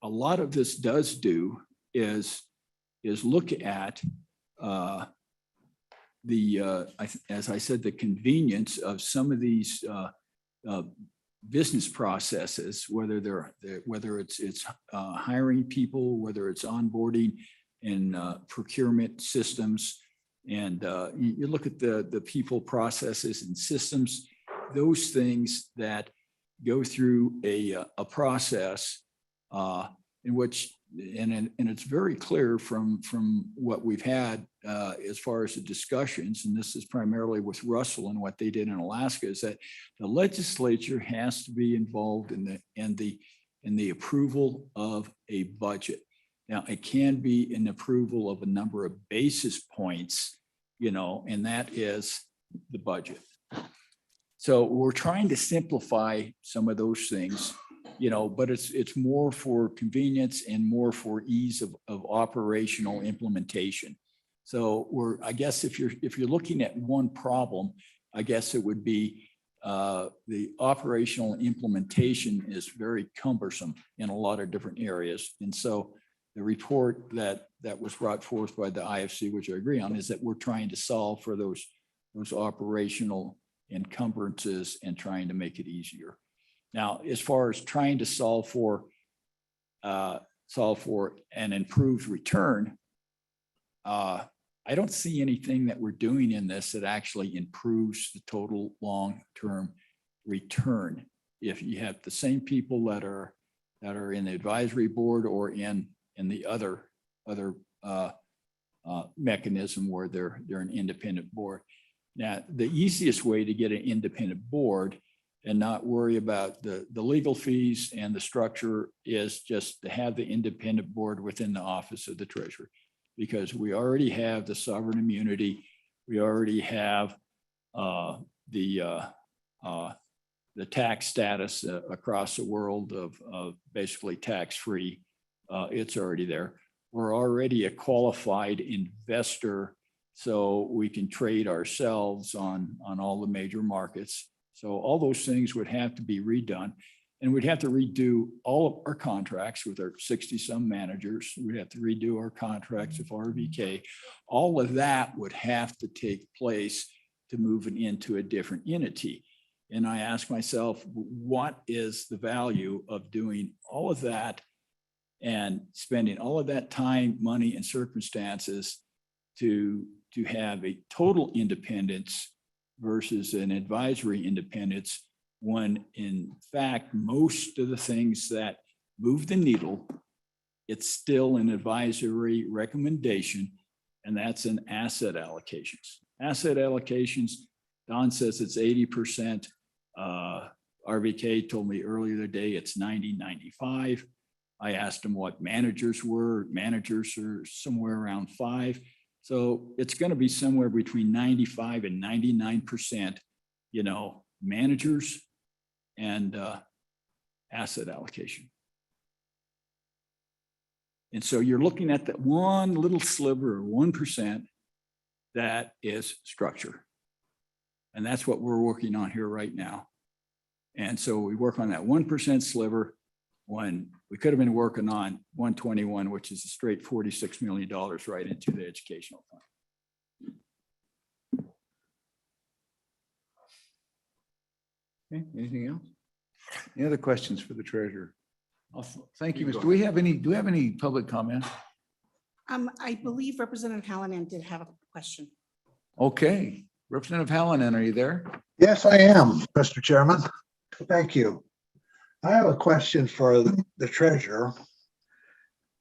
lot of this does do is look at as I said, the convenience of some of these business processes, whether it's hiring people, whether it's onboarding and procurement systems, and you look at the people, processes, and systems, those things that go through a process in which, and it's very clear from what we've had as far as the discussions, and this is primarily with Russell and what they did in Alaska, is that the legislature has to be involved in the approval of a budget. Now, it can be an approval of a number of basis points, and that is the budget. So we're trying to simplify some of those things, but it's more for convenience and more for ease of operational implementation. So I guess if you're looking at one problem, I guess it would be the operational implementation is very cumbersome in a lot of different areas. And so the report that was brought forth by the IFC, which I agree on, is that we're trying to solve for those operational encumbrances and trying to make it easier. Now, as far as trying to solve for an improved return, I don't see anything that we're doing in this that actually improves the total long-term return. If you have the same people that are in the advisory board or in the other mechanism where they're an independent board. Now, the easiest way to get an independent board and not worry about the legal fees and the structure is just to have the independent board within the office of the treasurer. Because we already have the sovereign immunity, we already have the tax status across the world of basically tax-free. It's already there. We're already a qualified investor, so we can trade ourselves on all the major markets. So all those things would have to be redone. And we'd have to redo all of our contracts with our 60-some managers. We'd have to redo our contracts with RVK. All of that would have to take place to move it into a different entity. And I ask myself, what is the value of doing all of that and spending all of that time, money, and circumstances to have a total independence versus an advisory independence, when in fact, most of the things that move the needle, it's still an advisory recommendation, and that's an asset allocations. Asset allocations, Don says it's 80%. RVK told me earlier today it's 90-95. I asked him what managers were. Managers are somewhere around 5. So it's going to be somewhere between 95 and 99%, managers and asset allocation. And so you're looking at that one little sliver, 1%, that is structure. And that's what we're working on here right now. And so we work on that 1% sliver when we could have been working on 121, which is a straight $46 million right into the educational fund. Okay, anything else? Any other questions for the treasurer? Thank you, Mr. Do we have any public comment? I believe Representative Hallinan did have a question. Okay, Representative Hallinan, are you there? Yes, I am, Mr. Chairman. Thank you. I have a question for the treasurer.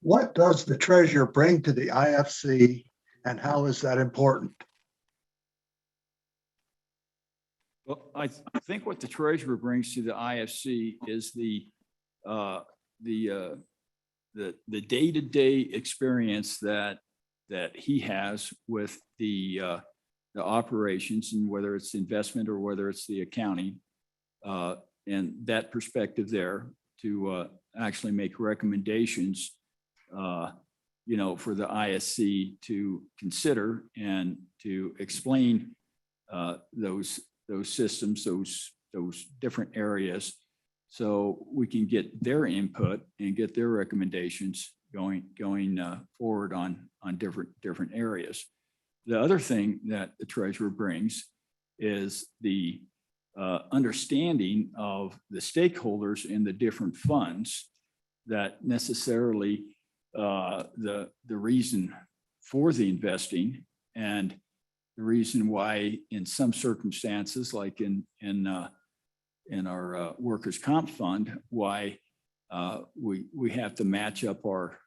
What does the treasurer bring to the IFC and how is that important? Well, I think what the treasurer brings to the IFC is the day-to-day experience that he has with the operations, and whether it's investment or whether it's the accounting, and that perspective there to actually make recommendations, for the ISC to consider and to explain those systems, those different areas, so we can get their input and get their recommendations going forward on different areas. The other thing that the treasurer brings is the understanding of the stakeholders in the different funds, that necessarily the reason for the investing and the reason why in some circumstances, like in our workers' comp fund, why we have to match up our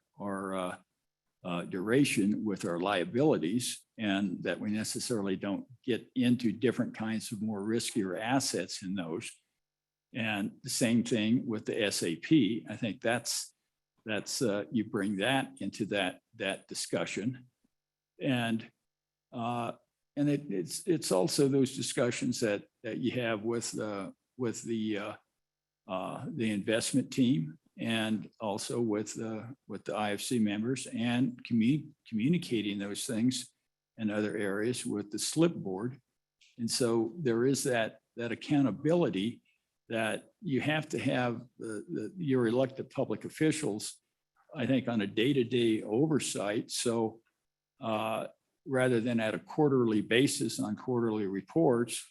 duration with our liabilities, and that we necessarily don't get into different kinds of more riskier assets in those. And the same thing with the SAP. I think that's you bring that into that discussion, and it's also those discussions that you have with the investment team, and also with the IFC members, and communicating those things in other areas with the slip board. And so there is that accountability that you have to have your elected public officials I think, on a day-to-day oversight. So rather than at a quarterly basis on quarterly reports,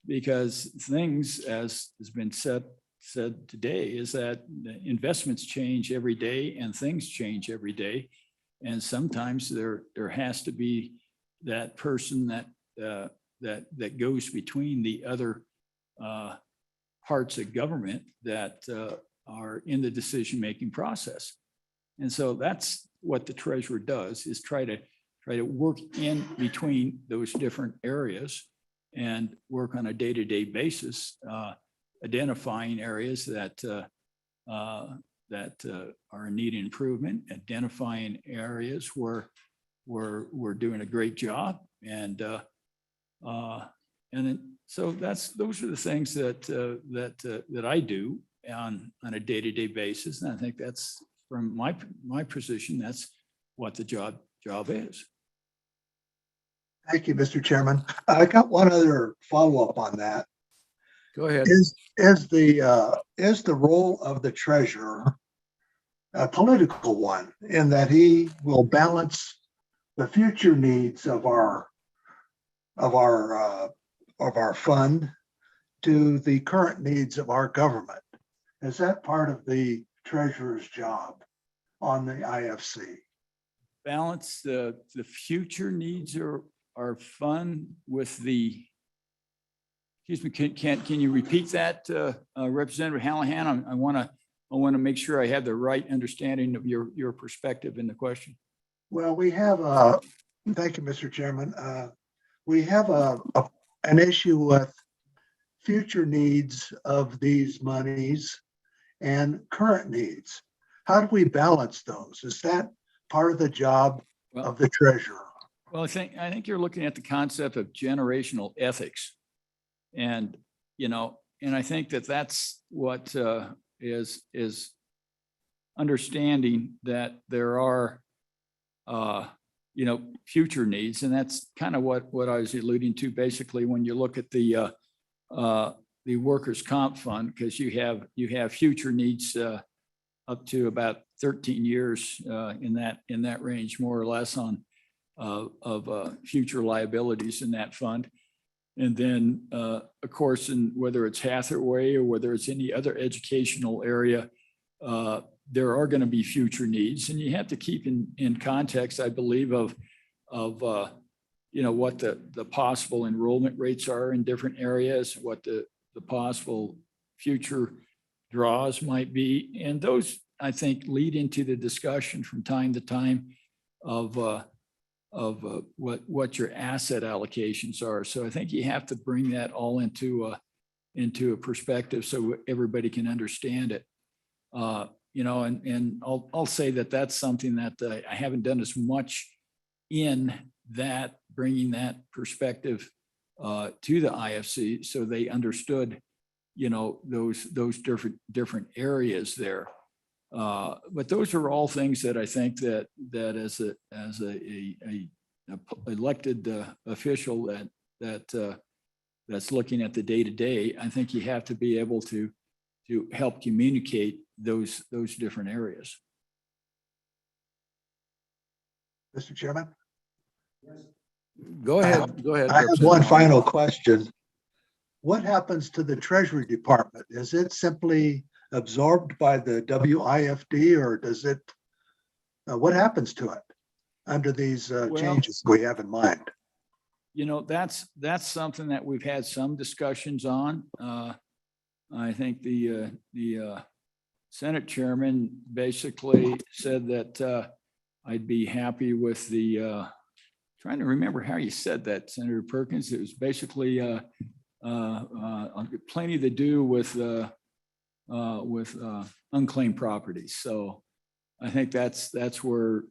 because things, as has been said today, is that the investments change every day and things change every day. And sometimes there has to be that person that goes between the other parts of government that are in the decision-making process. And so that's what the treasurer does, is try to work in between those different areas and work on a day-to-day basis, identifying areas that are in need of improvement, identifying areas where we're doing a great job, and then so those are the things that I do on a day-to-day basis, and I think that's, from my position, that's what the job is. Thank you, Mr. Chairman. I got one other follow-up on that. Go ahead. Is the role of the treasurer a political one, in that he will balance the future needs of our fund to the current needs of our government? Is that part of the treasurer's job on the IFC? Balance the future needs are fun with the, excuse me, can you repeat that, Representative Hallahan? I want to make sure I have the right understanding of your perspective in the question. Well, we have thank you, Mr. Chairman. We have an issue with future needs of these monies and current needs. How do we balance those? Is that part of the job of the treasurer? Well, I think you're looking at the concept of generational ethics. And, and I think that's what is understanding that there are, future needs. And that's kind of what I was alluding to, basically, when you look at the workers' comp fund, because you have future needs up to about 13 years in that range, more or less, of future liabilities in that fund. And then, of course, whether it's Hathaway or whether it's any other educational area, there are going to be future needs, and you have to keep in context, I believe, of what the possible enrollment rates are in different areas, what the possible future draws might be, and those, I think, lead into the discussion from time to time of what your asset allocations are. So I think you have to bring that all into a perspective so everybody can understand it. And I'll say that's something that I haven't done as much in that, bringing that perspective to the IFC, so they understood, those different areas there. But those are all things that I think that as a elected official that's looking at the day-to-day, I think you have to be able to help communicate those different areas. Mr. Chairman? Go ahead. Go ahead. I have one final question. What happens to the Treasury Department? Is it simply absorbed by the WIFD, or does it, what happens to it under these changes we have in mind? That's something that we've had some discussions on. I think the Senate chairman basically said that I'd be happy with trying to remember how you said that, Senator Perkins. It was basically plenty to do with unclaimed properties. So I think that's where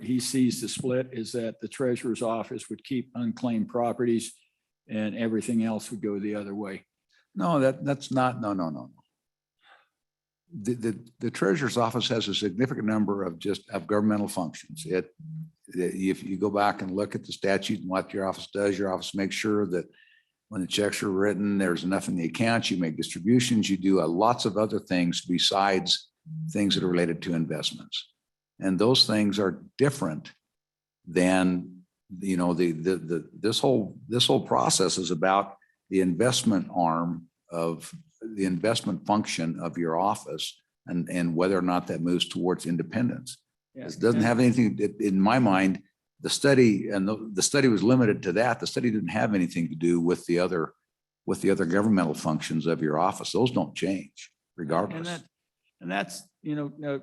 he sees the split, is that the treasurer's office would keep unclaimed properties and everything else would go the other way. No, that's not. No. The treasurer's office has a significant number of governmental functions. If you go back and look at the statute and what your office does, your office makes sure that when the checks are written, there's enough in the accounts. You make distributions. You do lots of other things besides things that are related to investments. And those things are different than, you know, this whole process is about the investment arm of the investment function of your office and whether or not that moves towards independence. It doesn't have anything, in my mind, the study and the study was limited to that. The study didn't have anything to do with the other governmental functions of your office. Those don't change regardless. And that's, you know,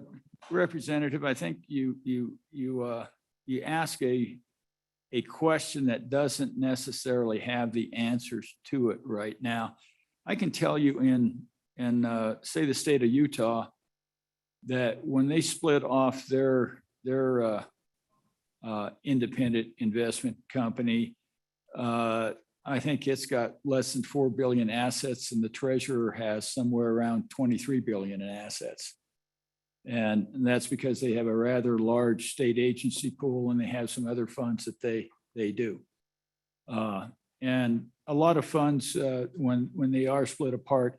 Representative, I think you ask a question that doesn't necessarily have the answers to it right now. I can tell you in say the state of Utah, that when they split off their independent investment company, I think it's got less than 4 billion assets and the treasurer has somewhere around 23 billion in assets. And that's because they have a rather large state agency pool and they have some other funds that they do. And a lot of funds, when they are split apart,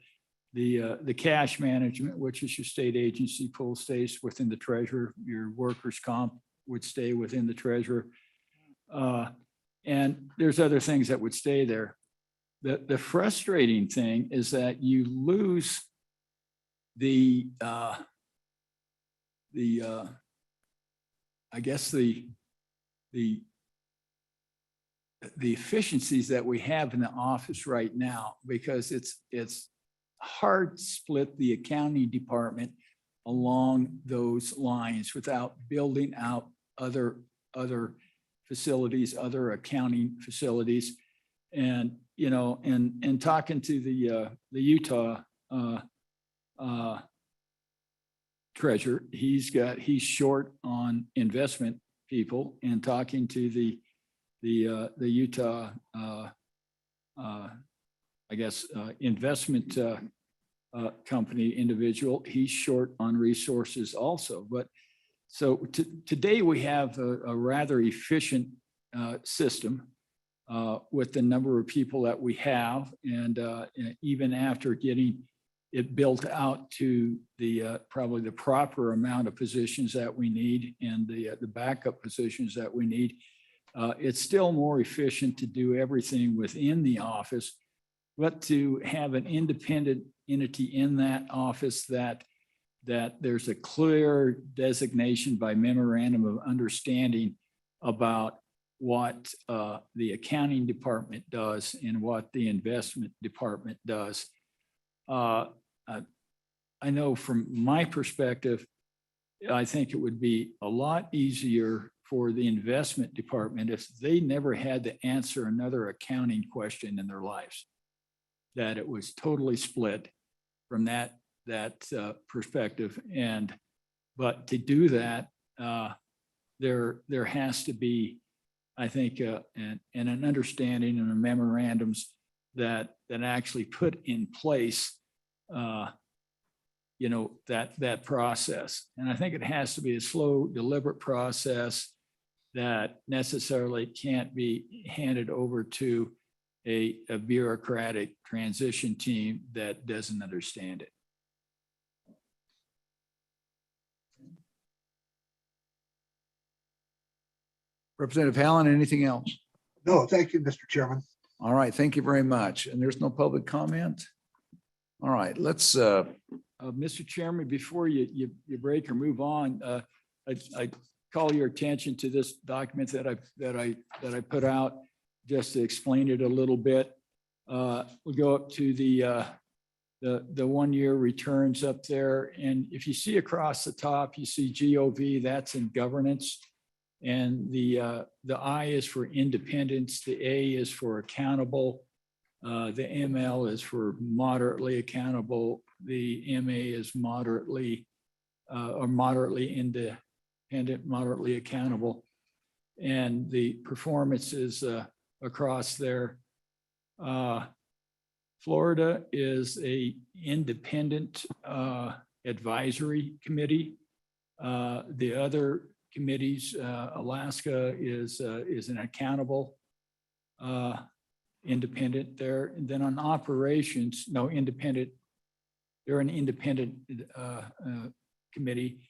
the cash management, which is your state agency pool, stays within the treasurer. Your workers' comp would stay within the treasurer. And there's other things that would stay there. The frustrating thing is that you lose the I guess the efficiencies that we have in the office right now, because it's hard to split the accounting department along those lines without building out other facilities, other accounting facilities. And, you know, and talking to the Utah treasurer, he's short on investment people, and talking to the Utah, I guess, investment company individual, he's short on resources also. But so today we have a rather efficient system with the number of people that we have. And even after getting it built out to the probably the proper amount of positions that we need and the backup positions that we need, it's still more efficient to do everything within the office, but to have an independent entity in that office that there's a clear designation by memorandum of understanding about what the accounting department does and what the investment department does. I know from my perspective, I think it would be a lot easier for the investment department if they never had to answer another accounting question in their lives, that it was totally split from that perspective. But to do that, there has to be, I think, an understanding and a memorandums that actually put in place, you know, that process. And I think it has to be a slow, deliberate process that necessarily can't be handed over to a bureaucratic transition team that doesn't understand it. Representative Hallen, anything else? No, thank you, Mr. Chairman. All right, thank you very much. And there's no public comment? All right, let's Mr. Chairman, before you break or move on, I call your attention to this document that I put out just to explain it a little bit. We'll go up to the 1 year returns up there. And if you see across the top, you see GOV, that's in governance. And the I is for independence, the A is for accountable, the ML is for moderately accountable, the MA is moderately or moderately independent, moderately accountable. And the performance is across there. Florida is a independent advisory committee. The other committees, Alaska is an accountable independent there. And then on operations, no independent, they're an independent committee.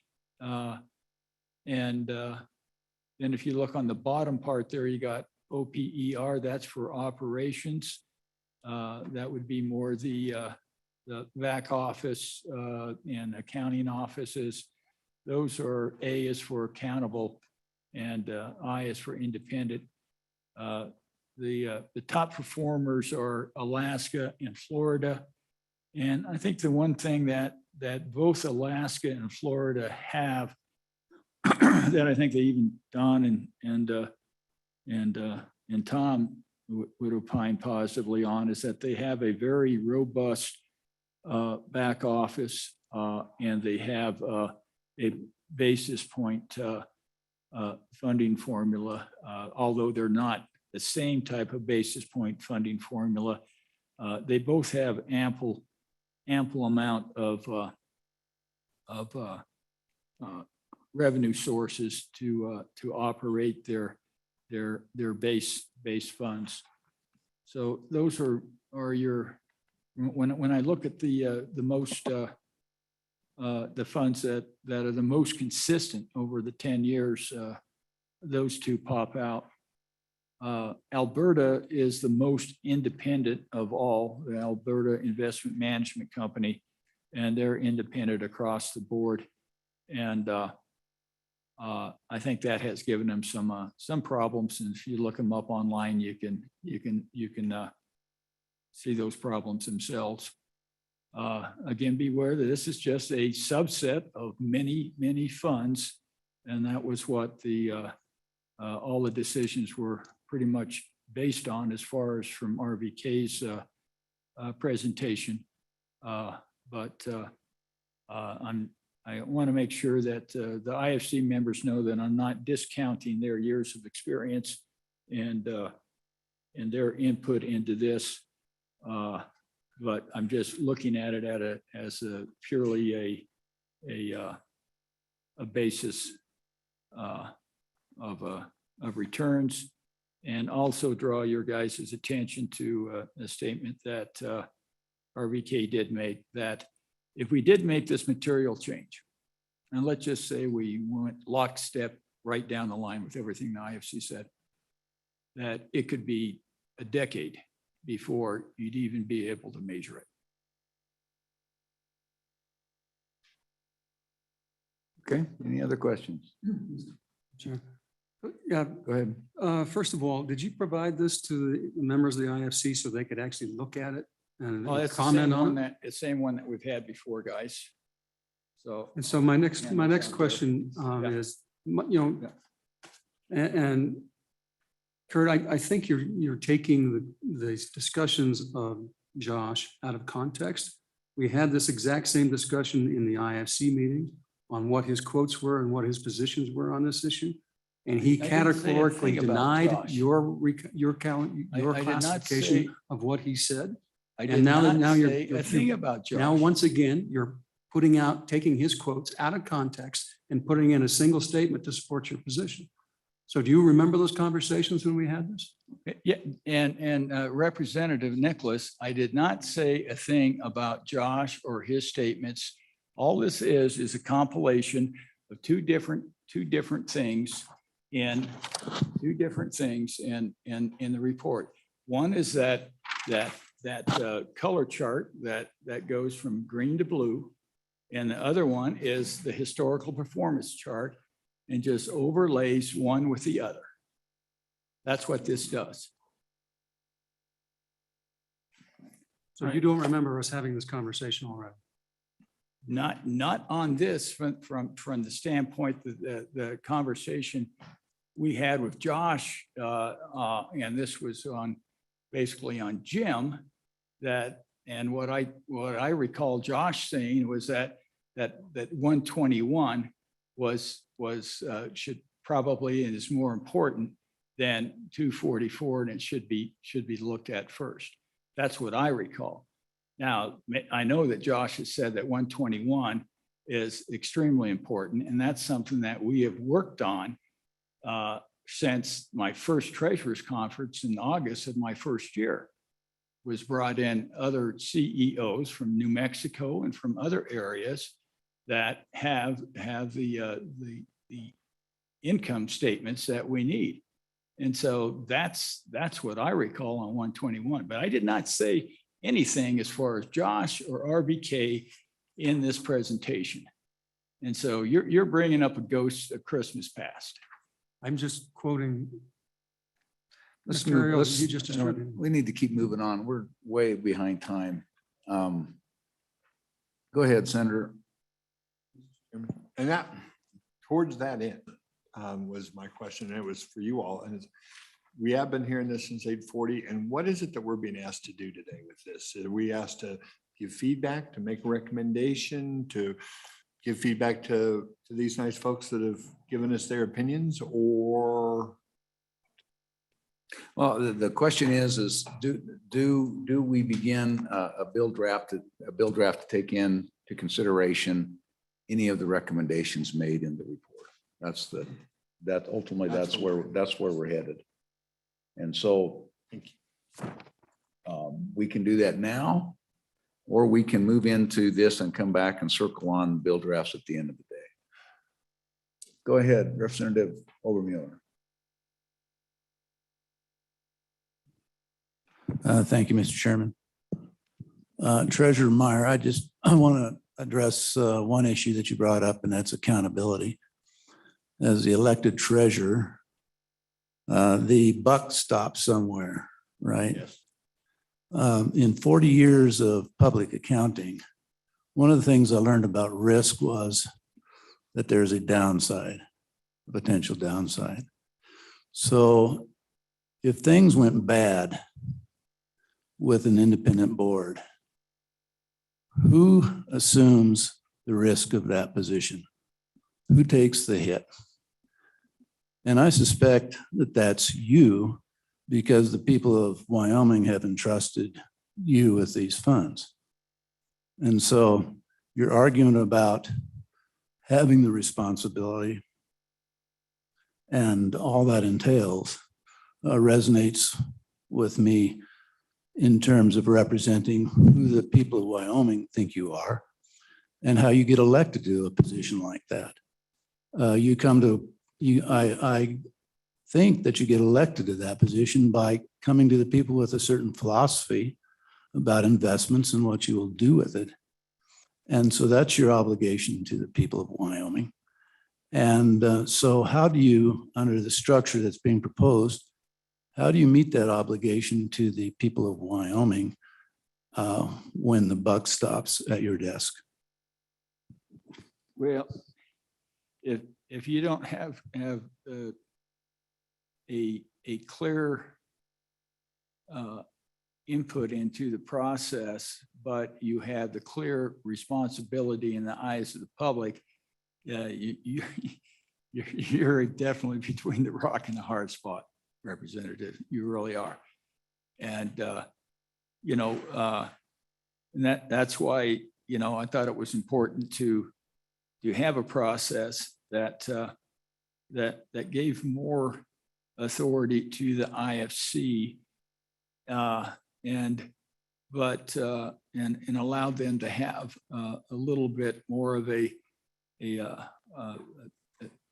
And then if you look on the bottom part there, you got OPER, that's for operations. That would be more the back office and accounting offices. Those are A is for accountable and I is for independent. The top performers are Alaska and Florida. And I think the one thing that both Alaska and Florida have that I think they even Don and Tom would opine positively on is that they have a very robust back office and they have a basis point funding formula, although they're not the same type of basis point funding formula. They both have ample amount of revenue sources to operate their base funds. So those are your, when I look at the most the funds that are the most consistent over the 10 years, those two pop out. Alberta is the most independent of all, the Alberta Investment Management Company, and they're independent across the board. And I think that has given them some problems. And if you look them up online, you can see those problems themselves. Again, beware that this is just a subset of many funds, and that was what all the decisions were pretty much based on as far as from RVK's presentation. I want to make sure that the IFC members know that I'm not discounting their years of experience and their input into this. But I'm just looking at it as purely a basis of returns, and also draw your guys' attention to a statement that RVK did make, that if we did make this material change, and let's just say we went lockstep right down the line with everything the IFC said, that it could be a decade before you'd even be able to measure it. Okay, any other questions? Sure. Yeah, Go ahead. first of all, did you provide this to the members of the IFC so they could actually look at it and Well, that's comment on it? the same one that we've had before, guys. So. And so my next question is, and Kurt, I think you're taking the discussions of Josh out of context. We had this exact same discussion in the IFC meeting on what his quotes were and what his positions were on this issue. And he I didn't say a categorically thing about denied Josh. your I did not classification say- of what he said. I And did now that not now say you're a thing about Josh. now once again you're taking his quotes out of context and putting in a single statement to support your position. So do you remember those conversations when we had this? Yeah, and Representative Nicholas, I did not say a thing about Josh or his statements. All this is a compilation of two different things in the report. One is that color chart that goes from green to blue, and the other one is the historical performance chart, and just overlays one with the other. That's what this does. So you don't remember us having this conversation already? Not on this from the standpoint that the conversation we had with Josh, and this was basically on Jim, and what I recall Josh saying was that 121 should probably, and is more important than 244, and it should be looked at first. That's what I recall. Now, I know that Josh has said that 121 is extremely important, and that's something that we have worked on since my first treasurer's conference in August of my first year. Was brought in other CEOs from New Mexico and from other areas that have the income statements that we need. And so that's what I recall on 121. But I did not say anything as far as Josh or RBK in this presentation. And so you're bringing up a ghost of Christmas past. I'm just quoting. Let's material move, that you just distributed. we need to keep moving on. We're way behind time. Go ahead, Senator. And that, towards that end, was my question, and it was for you all. And we have been hearing this since 8:40, and what is it that we're being asked to do today with this? Are we asked to give feedback, to make a recommendation, to give feedback to these nice folks that have given us their opinions, or? Well, the question is do we begin a bill draft to take into consideration any of the recommendations made in the report? Ultimately, that's where we're headed. And so we can do that now, or we can move into this and come back and circle on bill drafts at the end of the day. Go ahead, Representative Obermuller. Thank you, Mr. Chairman. Treasurer Meyer, I want to address one issue that you brought up, and that's accountability. As the elected treasurer, the buck stops somewhere, right? Yes. In 40 years of public accounting, one of the things I learned about risk was that there's a downside, a potential downside. So if things went bad with an independent board, who assumes the risk of that position? Who takes the hit? And I suspect that that's you, because the people of Wyoming have entrusted you with these funds. And so your argument about having the responsibility and all that entails resonates with me in terms of representing who the people of Wyoming think you are and how you get elected to a position like that. I think that you get elected to that position by coming to the people with a certain philosophy about investments and what you will do with it. And so that's your obligation to the people of Wyoming. And so how do you, under the structure that's being proposed, how do you meet that obligation to the people of Wyoming when the buck stops at your desk? Well, if you don't have a clear input into the process, but you have the clear responsibility in the eyes of the public, you're definitely between the rock and the hard spot, Representative. You really are. And, and that's why, I thought it was important to have a process that gave more authority to the IFC and allowed them to have a little bit more of a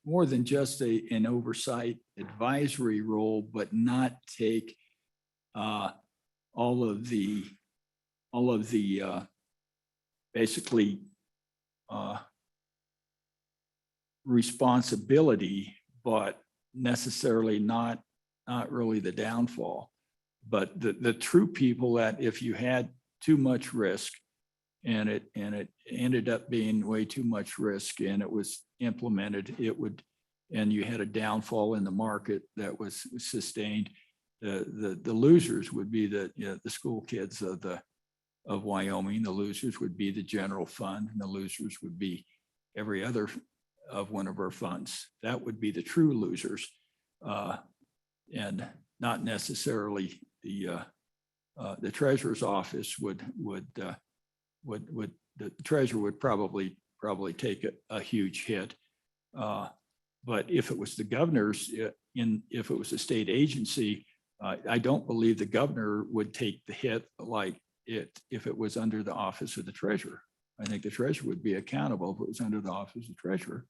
more than just an oversight advisory role, but not take all of the basically responsibility, but necessarily not really the downfall. But the true people that if you had too much risk and it ended up being way too much risk and it was implemented, and you had a downfall in the market that was sustained, the losers would be the school kids of Wyoming. The losers would be the general fund, and the losers would be every other of one of our funds. That would be the true losers, and not necessarily the treasurer's office the treasurer would probably take a huge hit. But if it was the governor's, if it was a state agency, I don't believe the governor would take the hit like if it was under the office of the treasurer. I think the treasurer would be accountable if it was under the office of the treasurer.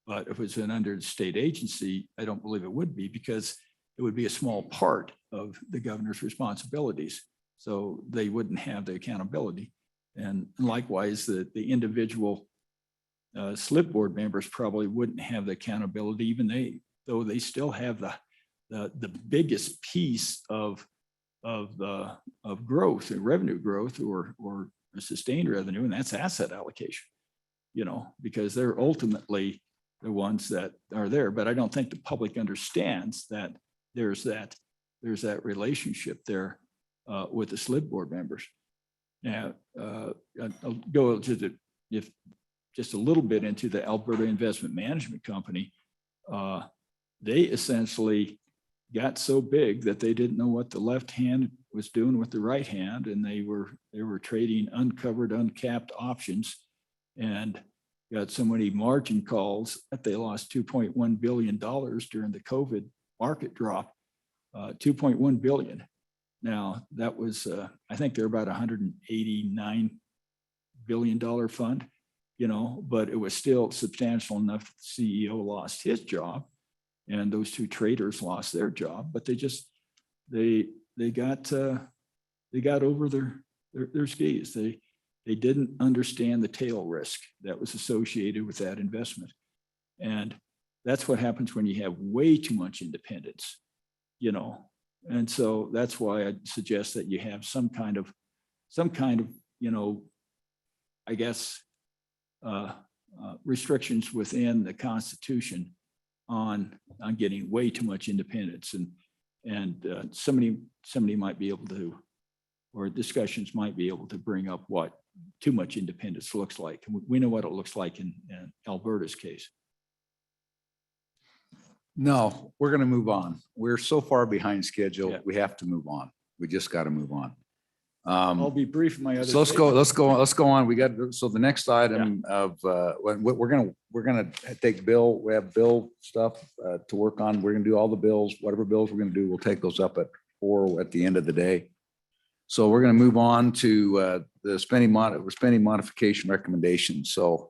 But if it's an under the state agency, I don't believe it would be, because it would be a small part of the governor's responsibilities. So they wouldn't have the accountability. And likewise, the individual slip board members probably wouldn't have the accountability, even though they still have the biggest piece of growth and revenue growth or sustained revenue, and that's asset allocation, because they're ultimately the ones that are there. But I don't think the public understands that there's that relationship there with the slip board members. Now, I'll go just a little bit into the Alberta Investment Management Company. They essentially got so big that they didn't know what the left hand was doing with the right hand, and they were trading uncovered, uncapped options, and got so many margin calls that they lost $2.1 billion during the COVID market drop. 2.1 billion. Now that was, I think they're about $189 billion fund, but it was still substantial enough that the CEO lost his job, and those two traders lost their job. But they got over their skis. They didn't understand the tail risk that was associated with that investment, and that's what happens when you have way too much independence. And so that's why I suggest that you have some kind of, I guess, restrictions within the Constitution on getting way too much independence, and somebody might be able to, or discussions might be able to bring up what too much independence looks like. We know what it looks like in Alberta's case. No, we're going to move on. We're so far behind schedule. Yeah. We have to move on. We just got to move on. I'll be brief in my other. So let's go on. We got, so the next item of, we're going to take Bill, we have Bill stuff to work on. We're going to do all the bills, whatever bills we're going to do, we'll take those up at 4 at the end of the day. So we're going to move on to the spending modification recommendations. So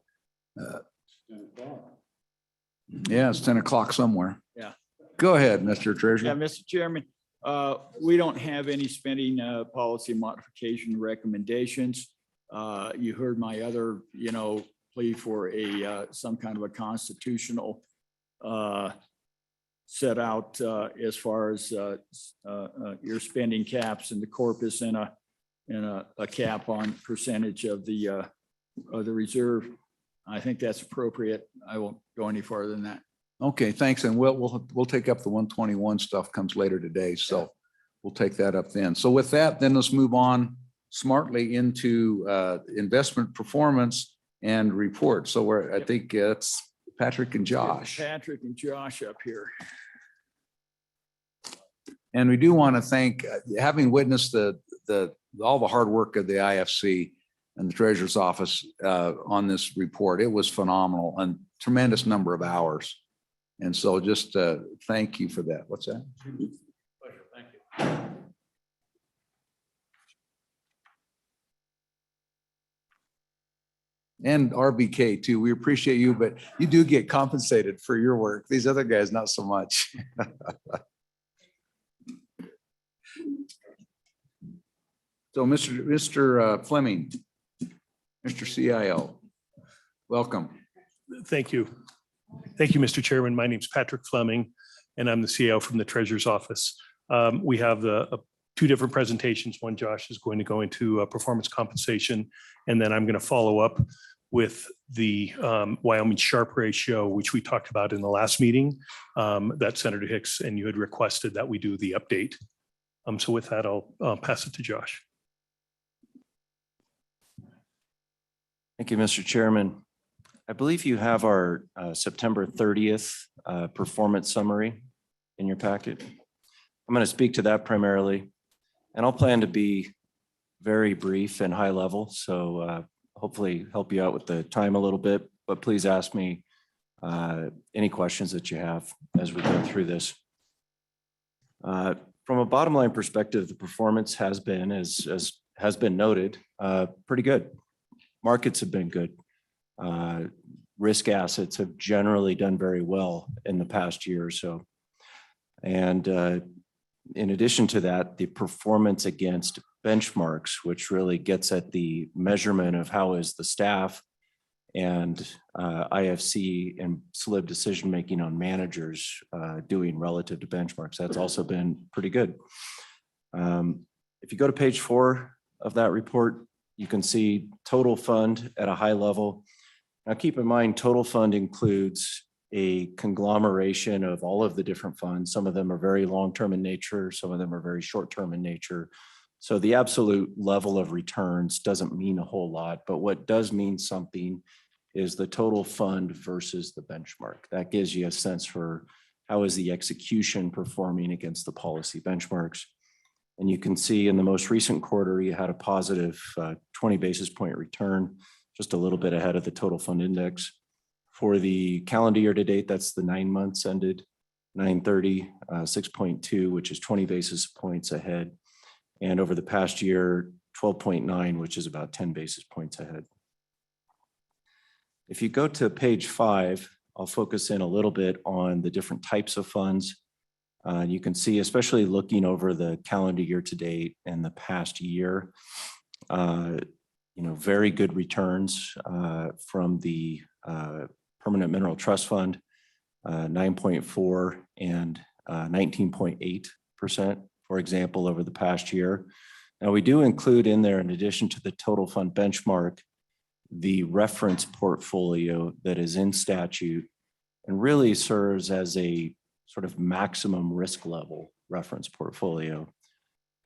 yeah, it's 10 o'clock somewhere. Yeah. Go ahead, Mr. Treasurer. Yeah, Mr. Chairman, we don't have any spending policy modification recommendations. You heard my other, plea for some kind of a constitutional set out as far as your spending caps and the corpus and a cap on percentage of the reserve. I think that's appropriate. I won't go any farther than that. Okay, thanks. And we'll take up the 121 stuff comes later today. So we'll take that up then. So with that, then let's move on smartly into investment performance and report. So I think it's Patrick and Josh. Patrick and Josh up here. And we do want to thank, having witnessed all the hard work of the IFC and the Treasurer's Office on this report. It was phenomenal and tremendous number of hours. And so just thank you for that. What's that? Pleasure. Thank you. And RBK too. We appreciate you, but you do get compensated for your work. These other guys, not so much. So Mr. Fleming, Mr. CIO, welcome. Thank you. Thank you, Mr. Chairman. My name is Patrick Fleming, and I'm the CIO from the Treasurer's Office. We have two different presentations. One, Josh is going to go into performance compensation, and then I'm going to follow up with the Wyoming Sharp ratio, which we talked about in the last meeting that Senator Hicks and you had requested that we do the update. So with that, I'll pass it to Josh. Thank you, Mr. Chairman. I believe you have our September 30th performance summary in your packet. I'm going to speak to that primarily, and I'll plan to be very brief and high level. So hopefully help you out with the time a little bit, but please ask me any questions that you have as we go through this. From a bottom line perspective, the performance has been, as has been noted, pretty good. Markets have been good. risk assets have generally done very well in the past year or so. And in addition to that, the performance against benchmarks, which really gets at the measurement of how is the staff and IFC and SLIB decision-making on managers doing relative to benchmarks. That's also been pretty good. If you go to page 4 of that report, you can see total fund at a high level. Now keep in mind, total fund includes a conglomeration of all of the different funds. Some of them are very long-term in nature, some of them are very short-term in nature. So the absolute level of returns doesn't mean a whole lot, but what does mean something is the total fund versus the benchmark. That gives you a sense for how is the execution performing against the policy benchmarks. And you can see in the most recent quarter, you had a positive 20 basis point return, just a little bit ahead of the total fund index. For the calendar year to date, that's the 9 months ended 9/30, 6.2, which is 20 basis points ahead. And over the past year, 12.9, which is about 10 basis points ahead. If you go to page 5, I'll focus in a little bit on the different types of funds. You can see, especially looking over the calendar year to date and the past year, very good returns from the Permanent Mineral Trust Fund, 9.4 and 19.8%, for example, over the past year. Now, we do include in there, in addition to the total fund benchmark, the reference portfolio that is in statute and really serves as a sort of maximum risk level reference portfolio.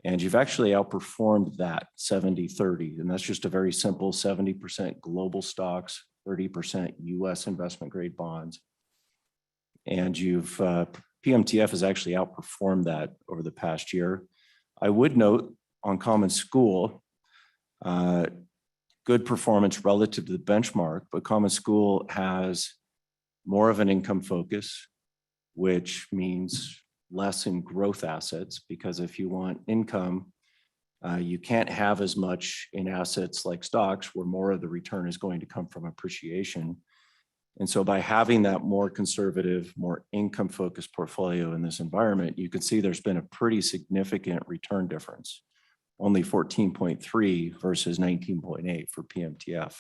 And you've actually outperformed that 70-30. And that's just a very simple 70% global stocks, 30% US investment grade bonds. And PMTF has actually outperformed that over the past year. I would note on Common School, good performance relative to the benchmark, but Common School has more of an income focus, which means less in growth assets, because if you want income, you can't have as much in assets like stocks where more of the return is going to come from appreciation. And so by having that more conservative, more income focused portfolio in this environment, you can see there's been a pretty significant return difference, only 14.3 versus 19.8 for PMTF.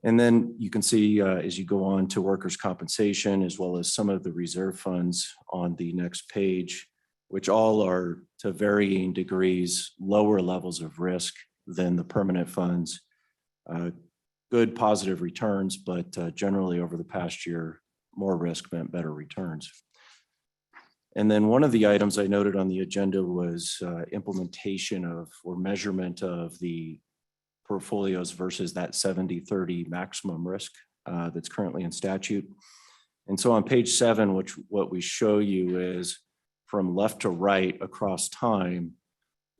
And then you can see as you go on to workers' compensation, as well as some of the reserve funds on the next page, which all are to varying degrees, lower levels of risk than the permanent funds. Good positive returns, but generally over the past year, more risk meant better returns. And then one of the items I noted on the agenda was implementation of or measurement of the portfolios versus that 70-30 maximum risk that's currently in statute. And so on page 7, what we show you is from left to right across time,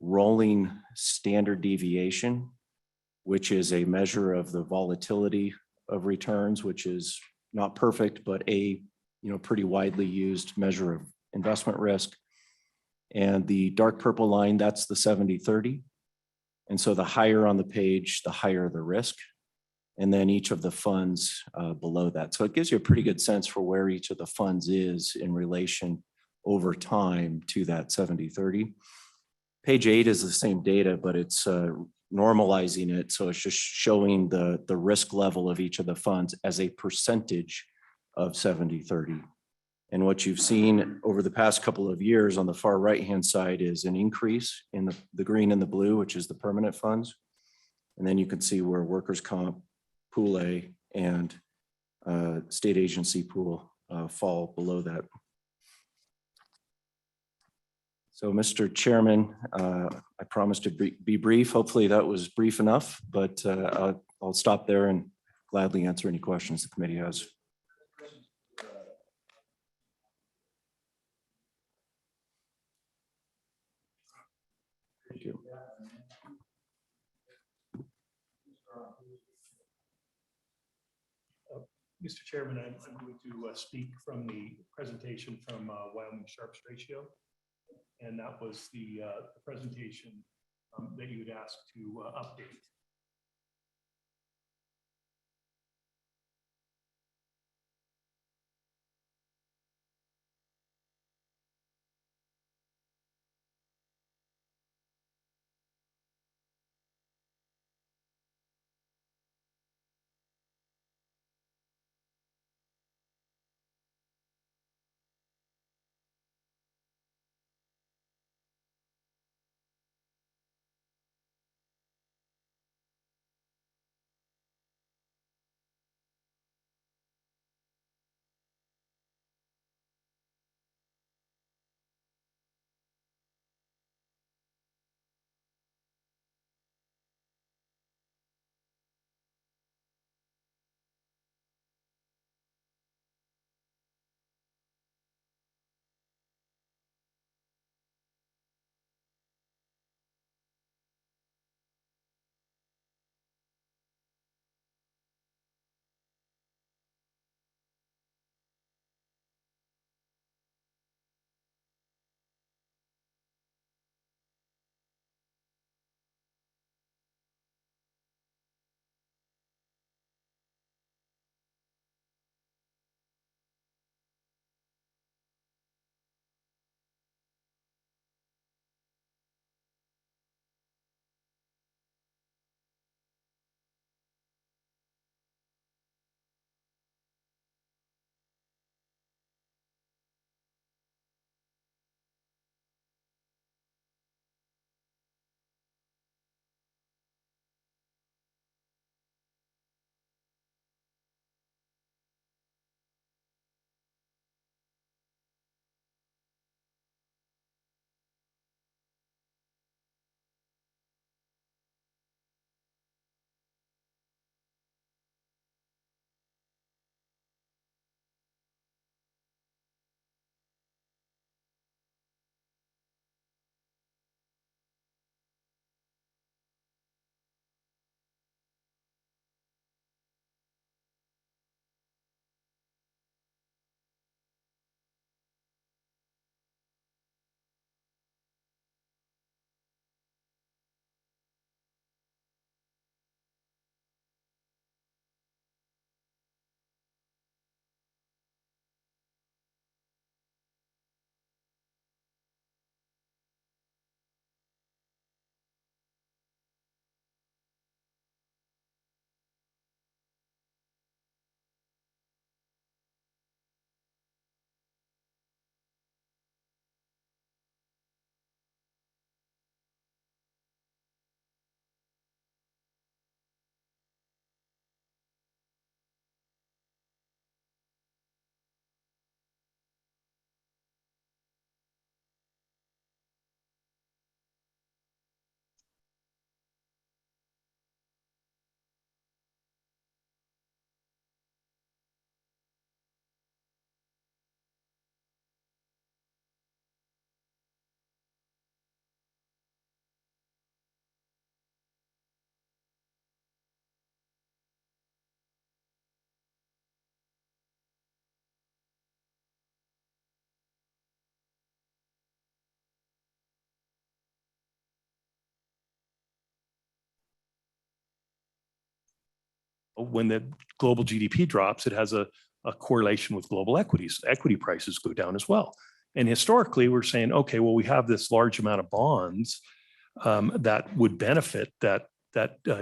rolling standard deviation, which is a measure of the volatility of returns, which is not perfect, but a pretty widely used measure of investment risk. And the dark purple line, that's the 70-30. And so the higher on the page, the higher the risk. And then each of the funds below that. So it gives you a pretty good sense for where each of the funds is in relation over time to that 70-30. Page 8 is the same data, but it's normalizing it. So it's just showing the risk level of each of the funds as a percentage of 70-30. And what you've seen over the past couple of years on the far right-hand side is an increase in the green and the blue, which is the permanent funds. And then you can see where workers' comp, pool A, and state agency pool fall below that. So, Mr. Chairman, I promised to be brief. Hopefully that was brief enough, but I'll stop there and gladly answer any questions the committee has. Thank you. Mr. Chairman, I'm going to speak from the presentation from Wyoming Sharps Ratio. And that was the presentation that you had asked to update. when the global GDP drops, it has a correlation with global equities. Equity prices go down as well. And historically, we're saying, okay, well, we have this large amount of bonds that would benefit that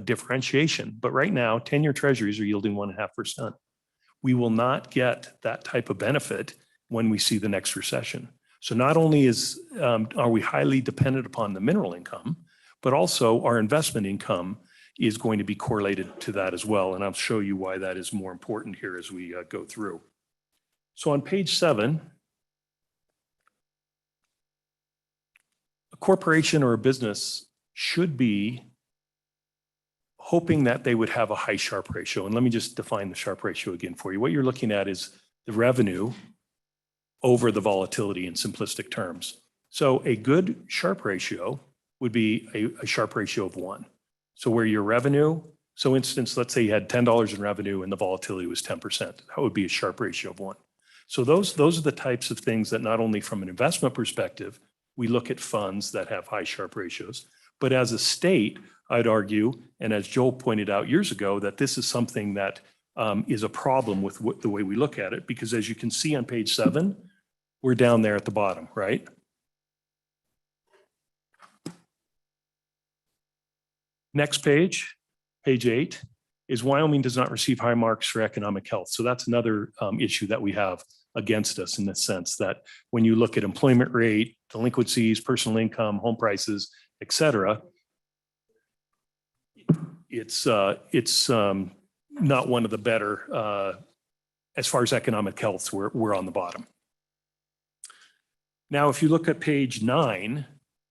differentiation. But right now, 10-year treasuries are yielding 1.5%. We will not get that type of benefit when we see the next recession. So not only are we highly dependent upon the mineral income, but also our investment income is going to be correlated to that as well. And I'll show you why that is more important here as we go through. So on page 7, a corporation or a business should be hoping that they would have a high Sharpe ratio. And let me just define the Sharpe ratio again for you. What you're looking at is the revenue over the volatility in simplistic terms. So a good Sharpe ratio would be a Sharpe ratio of 1. So where your revenue, so instance, let's say you had $10 in revenue and the volatility was 10%. That would be a Sharpe ratio of 1. So those are the types of things that not only from an investment perspective, we look at funds that have high Sharpe ratios, but as a state, I'd argue, and as Joel pointed out years ago, that this is something that is a problem with the way we look at it, because as you can see on page 7, we're down there at the bottom, right? Next page, page 8, is Wyoming does not receive high marks for economic health. So that's another issue that we have against us in the sense that when you look at employment rate, delinquencies, personal income, home prices, et cetera, it's not one of the better, as far as economic health, we're on the bottom. Now, if you look at page 9,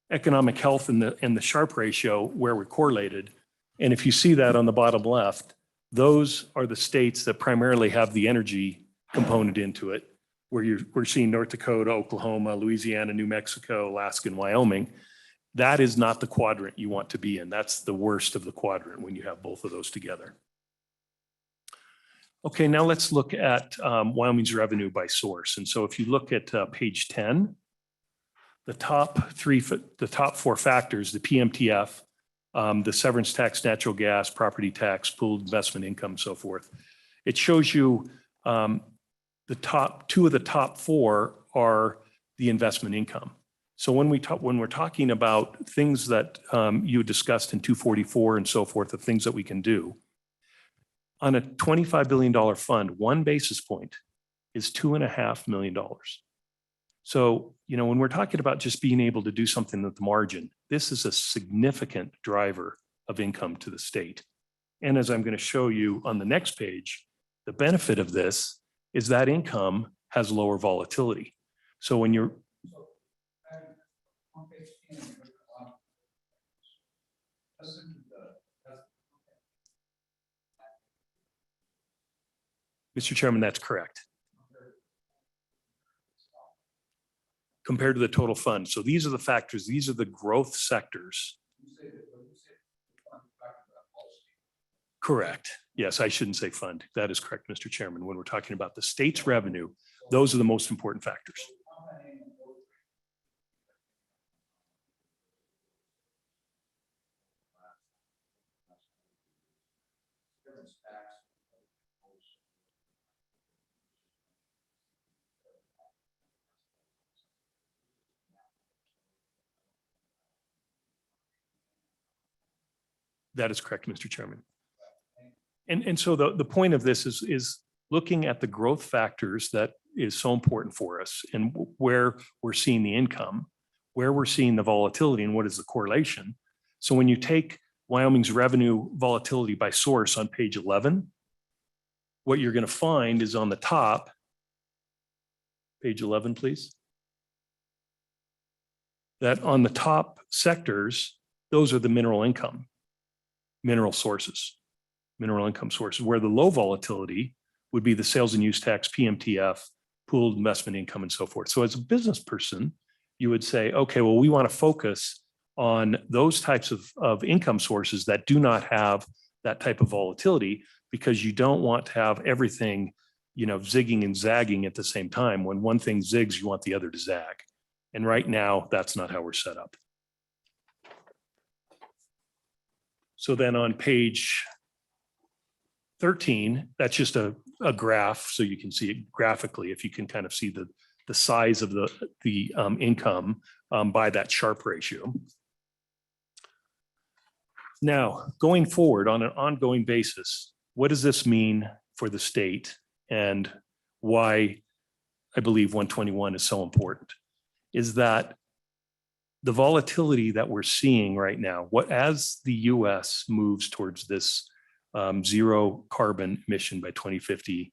economic health and the Sharpe ratio where we're correlated, and if you see that on the bottom left, those are the states that primarily have the energy component into it, where we're seeing North Dakota, Oklahoma, Louisiana, New Mexico, Alaska, and Wyoming. That is not the quadrant you want to be in. That's the worst of the quadrant when you have both of those together. Okay, now let's look at Wyoming's revenue by source. And so if you look at page 10, the top 4 factors, the PMTF, the severance tax, natural gas, property tax, pooled investment income, so forth. It shows you the top 2 of the top 4 are the investment income. So when we're talking about things that you discussed in 244 and so forth, the things that we can do, on a $25 billion fund, 1 basis point is $2.5 million. So, when we're talking about just being able to do something at the margin, this is a significant driver of income to the state. And as I'm going to show you on the next page, the benefit of this is that income has lower volatility. So when you're Mr. Chairman, that's correct. Compared to the total fund. So these are the factors, these are the growth sectors. Correct. Yes, I shouldn't say fund. That is correct, Mr. Chairman. When we're talking about the state's revenue, those are the most important factors. That is correct, Mr. Chairman. And so the point of this is looking at the growth factors that is so important for us and where we're seeing the income, where we're seeing the volatility and what is the correlation. So when you take Wyoming's revenue volatility by source on page 11, what you're going to find is on the top, page 11, please, that on the top sectors, those are the mineral income. Mineral income sources, where the low volatility would be the sales and use tax, PMTF, pooled investment income, and so forth. So as a business person, you would say, okay, well, we want to focus on those types of income sources that do not have that type of volatility, because you don't want to have everything, zigging and zagging at the same time. When one thing zigs, you want the other to zag. And right now, that's not how we're set up. So then on page 13, that's just a graph, so you can see it graphically, if you can kind of see the size of the income by that Sharpe ratio. Now, going forward on an ongoing basis, what does this mean for the state and why I believe 121 is so important? Is that the volatility that we're seeing right now, as the US moves towards this zero carbon emission by 2050,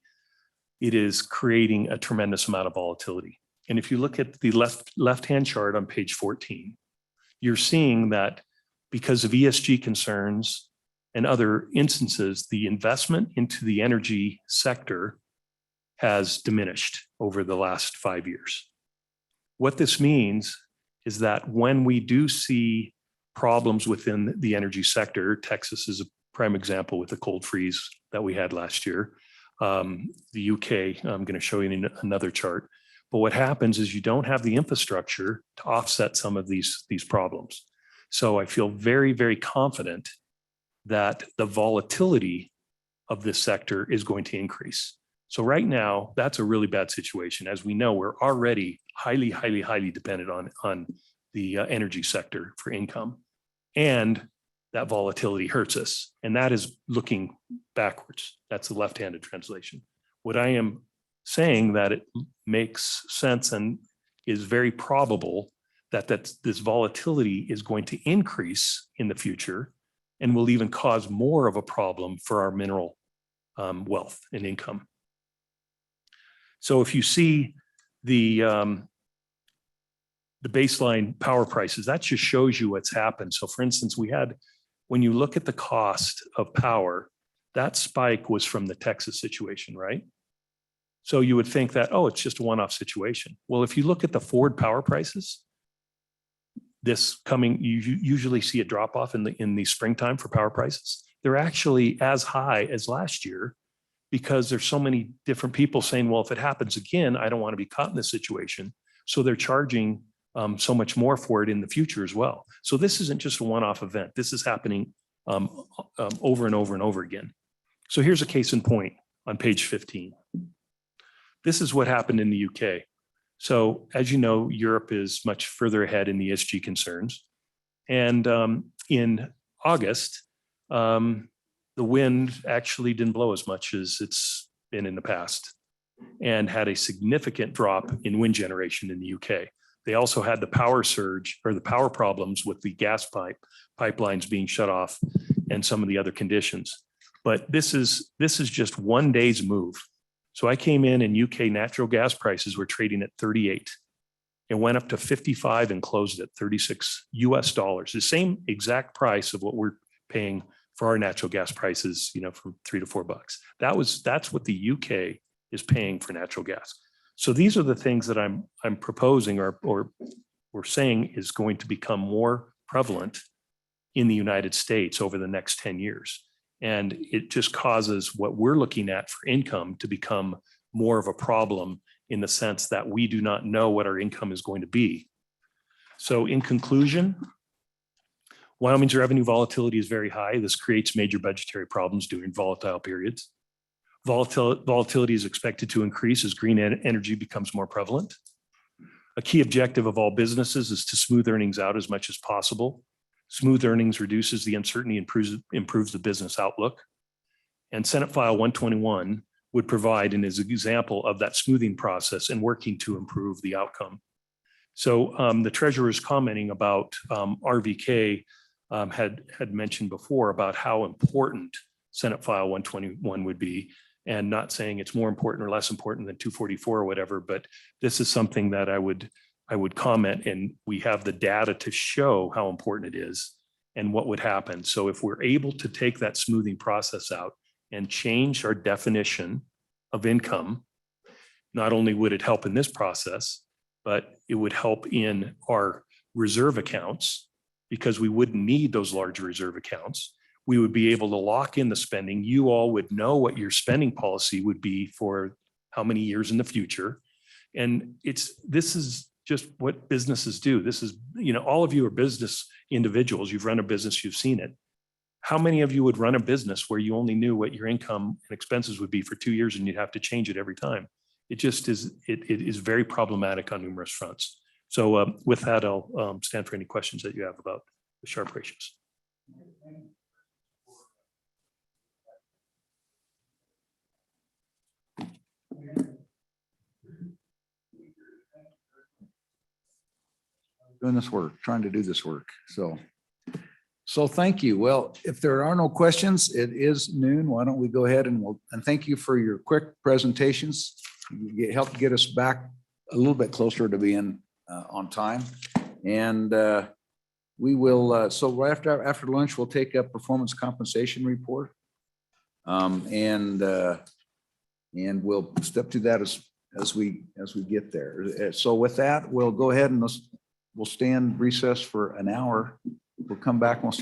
it is creating a tremendous amount of volatility. And if you look at the left-hand chart on page 14, you're seeing that because of ESG concerns and other instances, the investment into the energy sector has diminished over the last 5 years. What this means is that when we do see problems within the energy sector, Texas is a prime example with the cold freeze that we had last year. The UK, I'm going to show you in another chart. But what happens is you don't have the infrastructure to offset some of these problems. So I feel very, very confident that the volatility of this sector is going to increase. So right now, that's a really bad situation. As we know, we're already highly, highly, highly dependent on the energy sector for income. And that volatility hurts us. And that is looking backwards. That's the left-handed translation. What I am saying that it makes sense and is very probable that this volatility is going to increase in the future and will even cause more of a problem for our mineral wealth and income. So if you see the baseline power prices, that just shows you what's happened. So for instance, when you look at the cost of power, that spike was from the Texas situation, right? So you would think that, oh, it's just a one-off situation. Well, if you look at the forward power prices, you usually see a drop off in the springtime for power prices. They're actually as high as last year because there's so many different people saying, well, if it happens again, I don't want to be caught in this situation. So they're charging so much more for it in the future as well. So this isn't just a one-off event. This is happening over and over and over again. So here's a case in point on page 15. This is what happened in the UK. So as you know, Europe is much further ahead in the ESG concerns. And in August, the wind actually didn't blow as much as it's been in the past and had a significant drop in wind generation in the UK. They also had the power surge or the power problems with the gas pipelines being shut off and some of the other conditions. But this is just one day's move. So I came in and UK natural gas prices were trading at 38. It went up to 55 and closed at 36 US dollars, the same exact price of what we're paying for our natural gas prices, from $3 to $4. That's what the UK is paying for natural gas. So these are the things that I'm proposing or we're saying is going to become more prevalent in the United States over the next 10 years. And it just causes what we're looking at for income to become more of a problem in the sense that we do not know what our income is going to be. So in conclusion, Wyoming's revenue volatility is very high. This creates major budgetary problems during volatile periods. Volatility is expected to increase as green energy becomes more prevalent. A key objective of all businesses is to smooth earnings out as much as possible. Smooth earnings reduces the uncertainty and improves the business outlook. And Senate File 121 would provide an example of that smoothing process and working to improve the outcome. So the treasurer is commenting about RVK had mentioned before about how important Senate File 121 would be, and not saying it's more important or less important than 244 or whatever, but this is something that I would comment, and we have the data to show how important it is and what would happen. So if we're able to take that smoothing process out and change our definition of income, not only would it help in this process, but it would help in our reserve accounts because we wouldn't need those large reserve accounts. We would be able to lock in the spending. You all would know what your spending policy would be for how many years in the future. And this is just what businesses do. This is, all of you are business individuals. You've run a business, you've seen it. How many of you would run a business where you only knew what your income and expenses would be for 2 years and you'd have to change it every time? It just is, it is very problematic on numerous fronts. So with that, I'll stand for any questions that you have about the Sharpe ratios. Doing this work, trying to do this work. So thank you. Well, if there are no questions, it is noon. Why don't we go ahead and thank you for your quick presentations. You helped get us back a little bit closer to being on time. And we will, so after lunch, we'll take a performance compensation report. And we'll step to that as we get there. So with that, we'll go ahead and we'll stand recess for an hour. We'll come back and we'll start